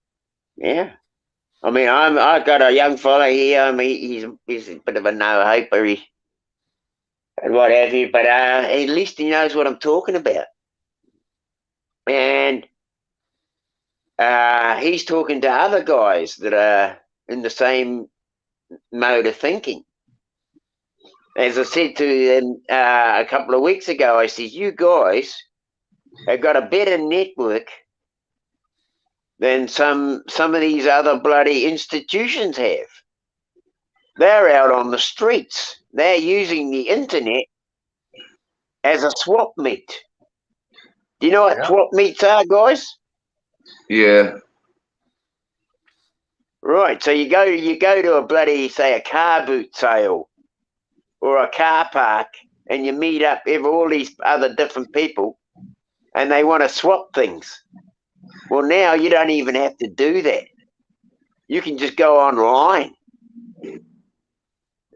I mean, I've got a young fella here. I mean, he's a bit of a no-hoper, and what have you, but at least he knows what I'm talking about. And he's talking to other guys that are in the same mode of thinking. As I said to them a couple of weeks ago, I said, you guys have got a better network than some of these other bloody institutions have. They're out on the streets. They're using the internet as a swap meet. Do you know what swap meets are, guys? Yeah. Right. So you go to a bloody, say, a car boot sale or a car park, and you meet up all these other different people, and they want to swap things. Well, now you don't even have to do that. You can just go online,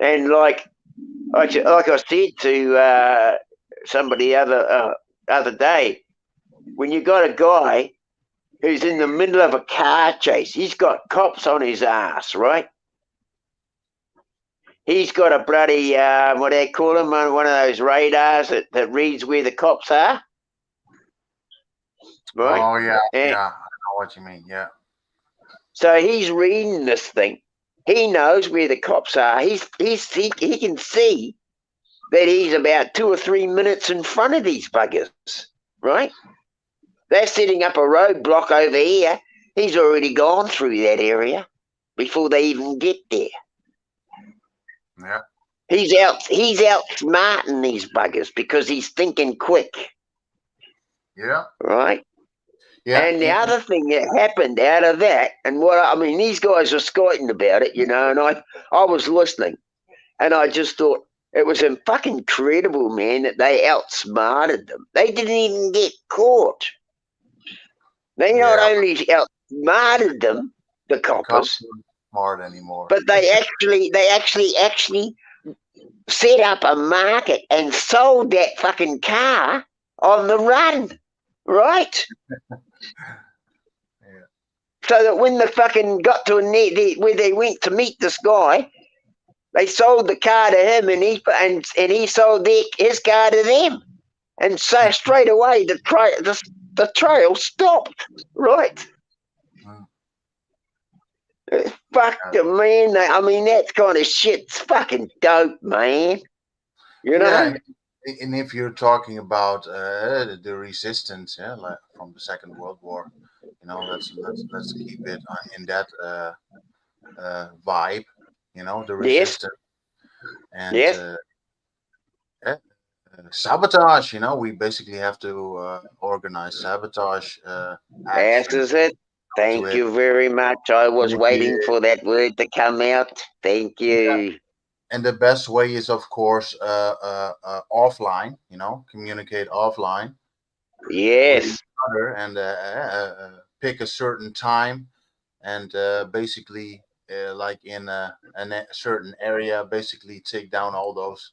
and like I said to somebody the other day, when you got a guy who's in the middle of a car chase, he's got cops on his ass, right? He's got a bloody, what do they call him, one of those radars that reads where the cops are. Right? Oh, yeah, I know what you mean, yeah. So he's reading this thing. He knows where the cops are. He can see that he's about 2 or 3 minutes in front of these buggers, right? They're setting up a roadblock over here. He's already gone through that area before they even get there. Yeah. He's out smarting these buggers because he's thinking quick. Yeah. Right? Yeah. And the other thing that happened out of that, and these guys were skiting about it, and I was listening, and I just thought it was fucking incredible, man, that they outsmarted them. They didn't even get caught. They not only outsmarted them, the coppers, smart anymore. but they actually set up a market and sold that fucking car on the run, right? Yeah. So that when the fucking got to where they went to meet this guy, they sold the car to him, and he sold his car to them, and so straight away the trail stopped, right? Mm. Fuck the man. I mean, that kind of shit's fucking dope, man. You know? Yeah, and if you're talking about the resistance, yeah, like from the Second World War, you know, let's keep it in that vibe, you know, the Yes, resistance and yes. sabotage. You know, we basically have to organize sabotage This action is it. to Thank it. you very much. I was And, waiting for that word to come out. Thank you. and the best way is, of course, offline. You know, communicate offline with Yes, each other and pick a certain time and basically, like in a certain area, basically take down all those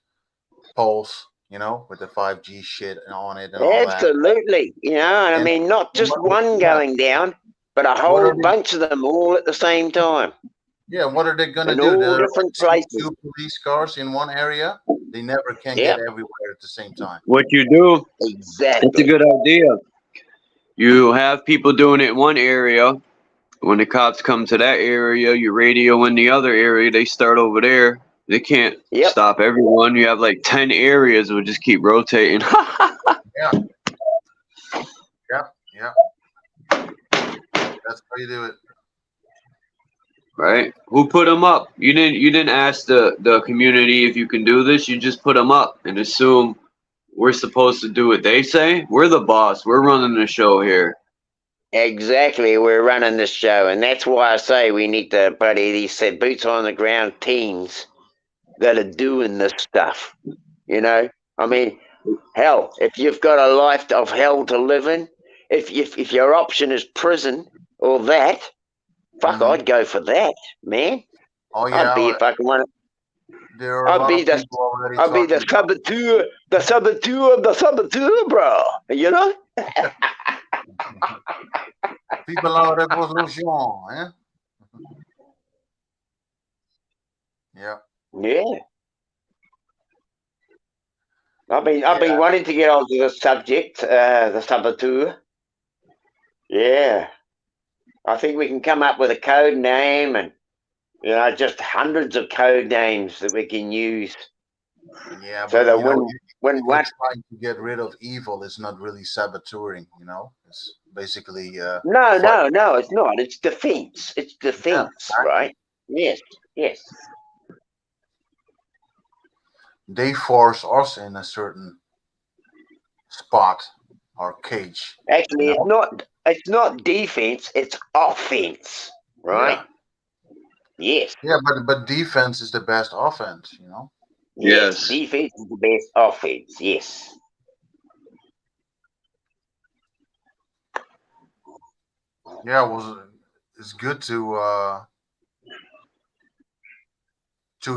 poles. You know, with the 5G shit on it and all that. absolutely. You know, and I And mean, not just one yeah, going down, but a what whole are they? bunch of them all at the same time Yeah, what are they gonna in do? all There are different like places. two police cars in one area. They never can get Yep, everywhere at the same time. What you do, it's a exactly. good idea. You have people doing it in one area. When the cops come to that area, you radio in the other area. They start over there. They can't Yep, stop everyone. You have like 10 areas. Will just keep rotating. Yeah, yeah, yeah. That's how you do it. Right? Who put them up? You didn't ask the community if you can do this. You just put them up and assume we're supposed to do what they say. We're the boss. We're running the show here. exactly. We're running this show, and that's why I say we need to buddy these said boots on the ground teams that are doing this stuff. You know, I mean, hell, if you've got a life of hell to live in, if your option is prison or that, fuck, Hmm. I'd go for that, man. Oh I'd be yeah, a fucking one. there are a I'd lot be of the people already I'd be talking about. the saboteur of the saboteur, bro. You know? Vive la révolution, eh? Yeah, Yeah. I've been yeah, wanting to get onto the subject, the saboteur. Yeah. I think we can come up with a code name and just hundreds of code names that we can use. yeah. So But that you know, when if you're one trying to get rid of evil, it's not really saboteuring. You know, it's basically fight. no, it's not. It's defense. It's Yeah, defense, exactly. right? Yes, yes. They force us in a certain spot or cage. You Actually, know. it's not defense, it's offense, right? Yeah, Yes. yeah. But defense is the best offense. You know. Yes. Yes. Defense is the best offense, yes. Yeah, it's good to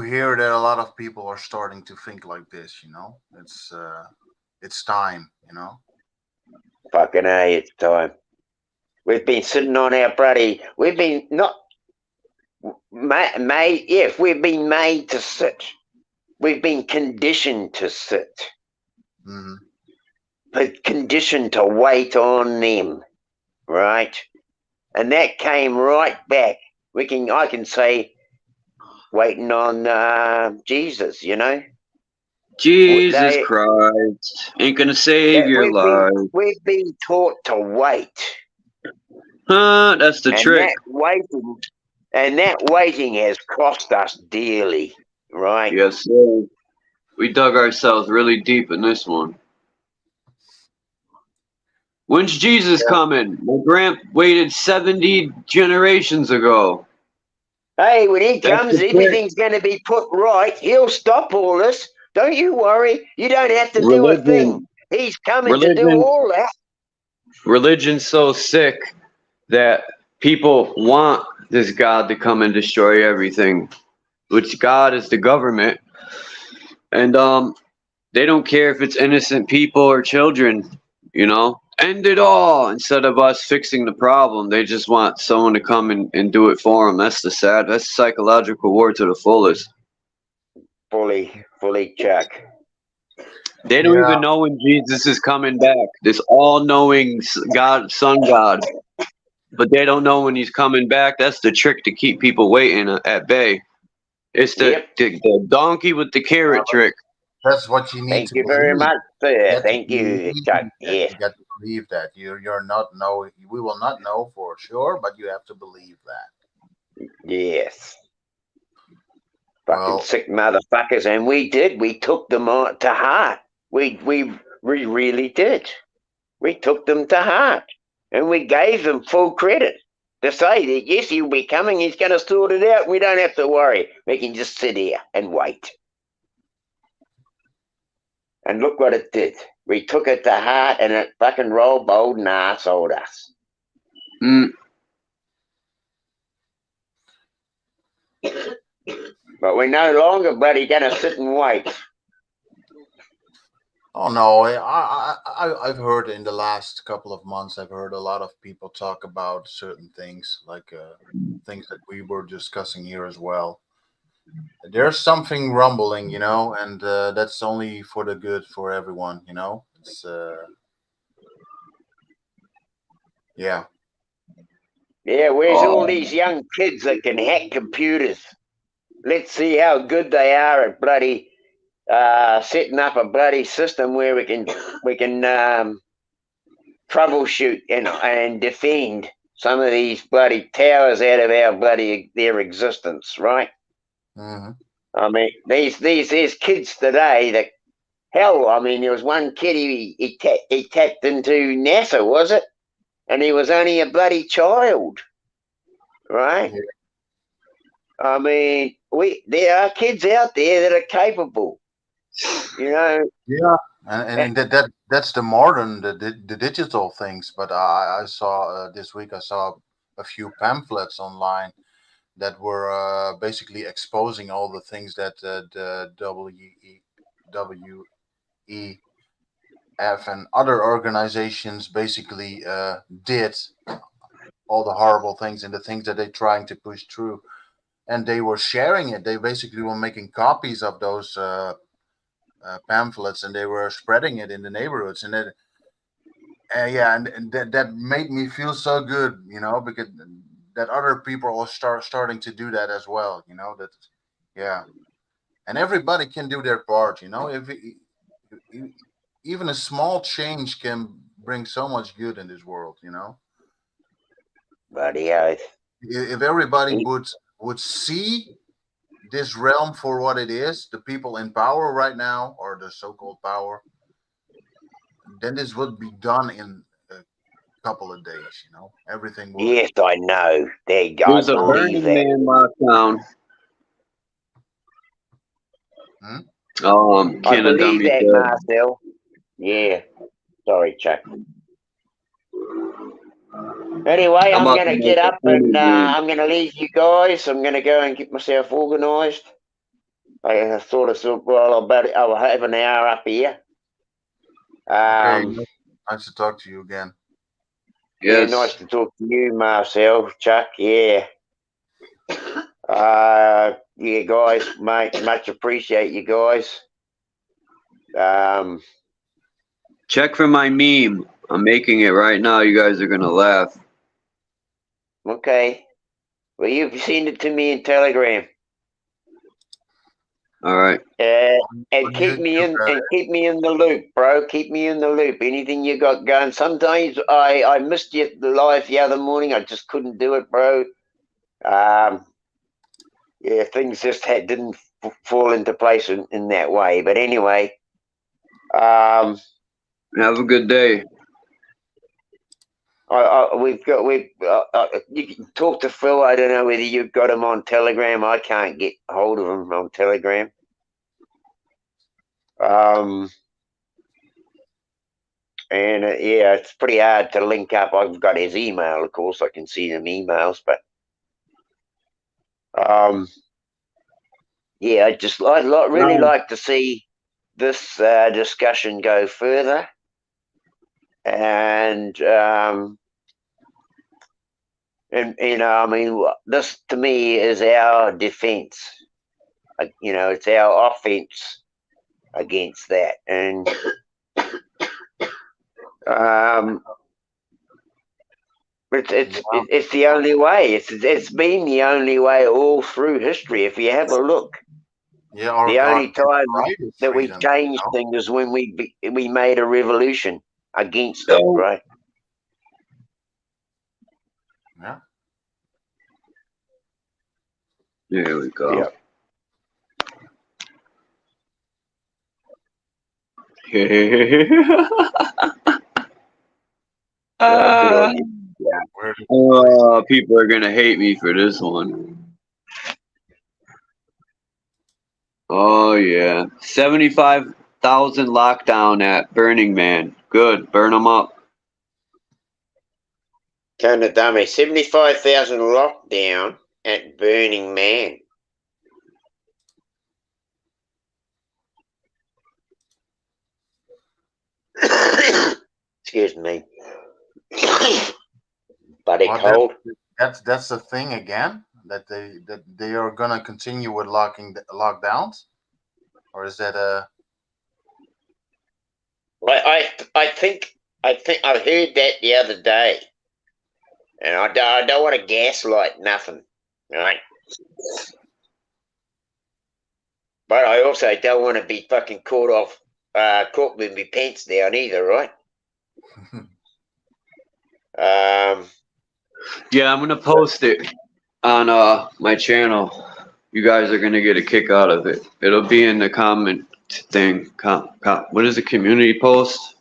hear that a lot of people are starting to think like this. You know, it's time. You know. Fucking A, it's time. We've been sitting on our bloody we've been not made yes, we've been made to sit. We've been conditioned to sit. Hmm. But conditioned to wait on them, right? And that came right back. I can say, waiting on Jesus. You know, Jesus they Christ ain't gonna save your life. we've been taught to wait, Huh? That's the and trick. that waiting has cost us dearly, right? Yes, sir. We dug ourselves really deep in this one. When's Jesus coming? My grand waited 70 generations ago. Hey, when he That's comes, the trick. everything's going to be put right. He'll stop all this. Don't you worry. You don't have to do a thing. Religion, He's coming to do religion, all that. religion's so sick that people want this God to come and destroy everything, which God is the government. And they don't care if it's innocent people or children, you know. End it all instead of us fixing the problem. They just want someone to come and do it for them. That's psychological war to the fullest. Fully, Chuck. They don't even know when Jesus is coming back. This all-knowing God, Son God, but they don't know when he's coming back. That's the trick to keep people waiting at bay. It's the donkey with the carrot trick. That's what you need Thank to you believe. very much, sir. You Thank you, Chuck. Yes. You got to believe that. You're not know. We will not know for sure, but you have to believe that. Yes. Fucking sick motherfuckers, and we did. We took them on to heart. We really did. We took them to heart, and we gave them full credit to say that yes, he'll be coming. He's going to sort it out. We don't have to worry. We can just sit here and wait. And look what it did. We took it to heart, and it fucking rolled bold and arseholed us. But we're no longer bloody going to sit and wait. Oh no, I've heard in the last couple of months, I've heard a lot of people talk about certain things, like things that we were discussing here as well. There's something rumbling, you know, and that's only for the good for everyone, you know. It's yeah. Yeah, where's all these young kids that can hack computers? Let's see how good they are at bloody setting up a bloody system where we can troubleshoot and defend some of these bloody towers out of their existence, right? Mm-hmm. I mean, these kids today that hell, I mean, there was one kid he tapped into NASA, was it? And he was only a bloody child, right? Yeah. I mean, there are kids out there that are capable, you know. Yeah, and that's the modern the digital things. But I saw this week I saw a few pamphlets online that were basically exposing all the things that the WEF and other organizations basically did, all the horrible things and the things that they're trying to push through, and they were sharing it. They basically were making copies of those pamphlets, and they were spreading it in the neighborhoods, and that and that made me feel so good, you know, because that other people are starting to do that as well, you know. That and everybody can do their part, you know. If even a small change can bring so much good in this world, you know. But yeah, If everybody would see this realm for what it is, the people in power right now, or the so-called power, then this would be done in a couple of days, you know. Everything would. Yes, I know. There's a Burning Man lockdown. I believe that, Marcel. Yeah. Sorry, Chuck. Anyway, I'm going to get up and I'm going to leave you guys. I'm going to go and get myself organised. I thought I'll have an hour up here. Okay, nice to talk to you again. Yes. Yeah, nice to talk to you, Marcel, Chuck. Yeah. Yeah, guys, mate, much appreciate you guys. Check for my meme. I'm making it right now. You guys are gonna laugh. Okay. Well, you've seen it to me in Telegram. All right. And keep me in the loop, bro. Keep me in the loop. Anything you got going. Sometimes I missed you live the other morning. I just couldn't do it, bro. Yeah, things just didn't fall into place in that way. But anyway, have a good day. You can talk to Phil. I don't know whether you've got him on Telegram. I can't get hold of him on Telegram. And yeah, it's pretty hard to link up. I've got his email, of course. I can see them emails, but yeah, I'd really like to see this discussion go further, and you know, I mean, this to me is our defense. You know, it's our offense against that, and it's the only way. It's been the only way all through history. If you have a look, Yeah, the only time that we freedom, changed things is when we made a revolution against it, right? Yeah. There we go. Yeah. People are gonna hate me for this one. Oh yeah, 75,000 lockdown at Burning Man. Good, burn them up. Kind of dummy. 75,000 lockdown at Burning Man. Excuse me. Buddy cold. That's the thing again, that they are gonna continue with lockdowns, or is that a? I think I heard that the other day, and I don't want to gaslight nothing, right? But I also don't want to be fucking caught with my pants down either, right? Yeah, I'm gonna post it on my channel. You guys are gonna get a kick out of it. It'll be in the comment thing. What is it? Community post?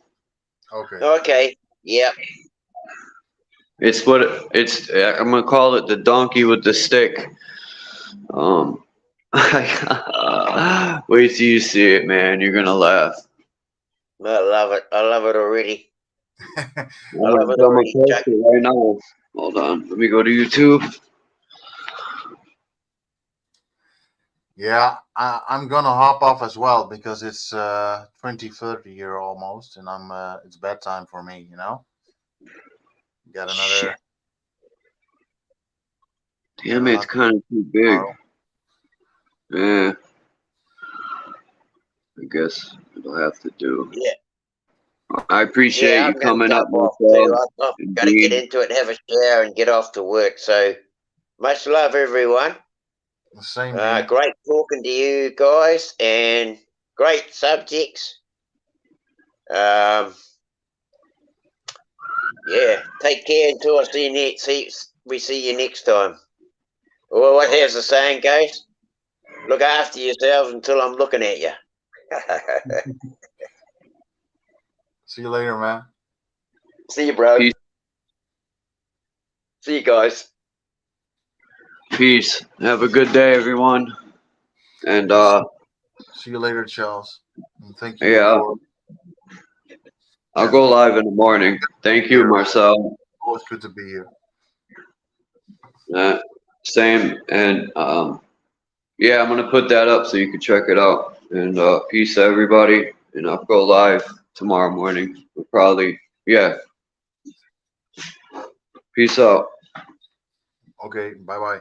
Okay. Okay. Yep. It's what it's. I'm gonna call it the donkey with the stick. Wait till you see it, man. You're gonna laugh. I love it. I love it already. I'm gonna post it right now. Hold on. Let me go to YouTube. Yeah, I'm gonna hop off as well because it's 20:30 here almost, and it's bedtime for me. You know. Got another. Shit. Damn it, it's kind of too big. Yeah. I guess it'll have to do. Yeah. I appreciate you coming up. I've got to get into it, have a shower, and get off to work. So, much love, everyone. Same. Great talking to you guys, and great subjects. Yeah. Take care until I see you we see you next time. Well, what how's the saying goes? Look after yourselves until I'm looking at you. See you later, man. See you, bro. Peace. See you guys. Peace. Have a good day, everyone. And see you later, Charles. And thank you. Yeah. I'll go live in the morning. Thank you, Marcel. Always good to be here. Same. And yeah, I'm gonna put that up so you can check it out. And peace, everybody. And I'll go live tomorrow morning. We'll probably, yeah. Peace out. Okay. Bye bye.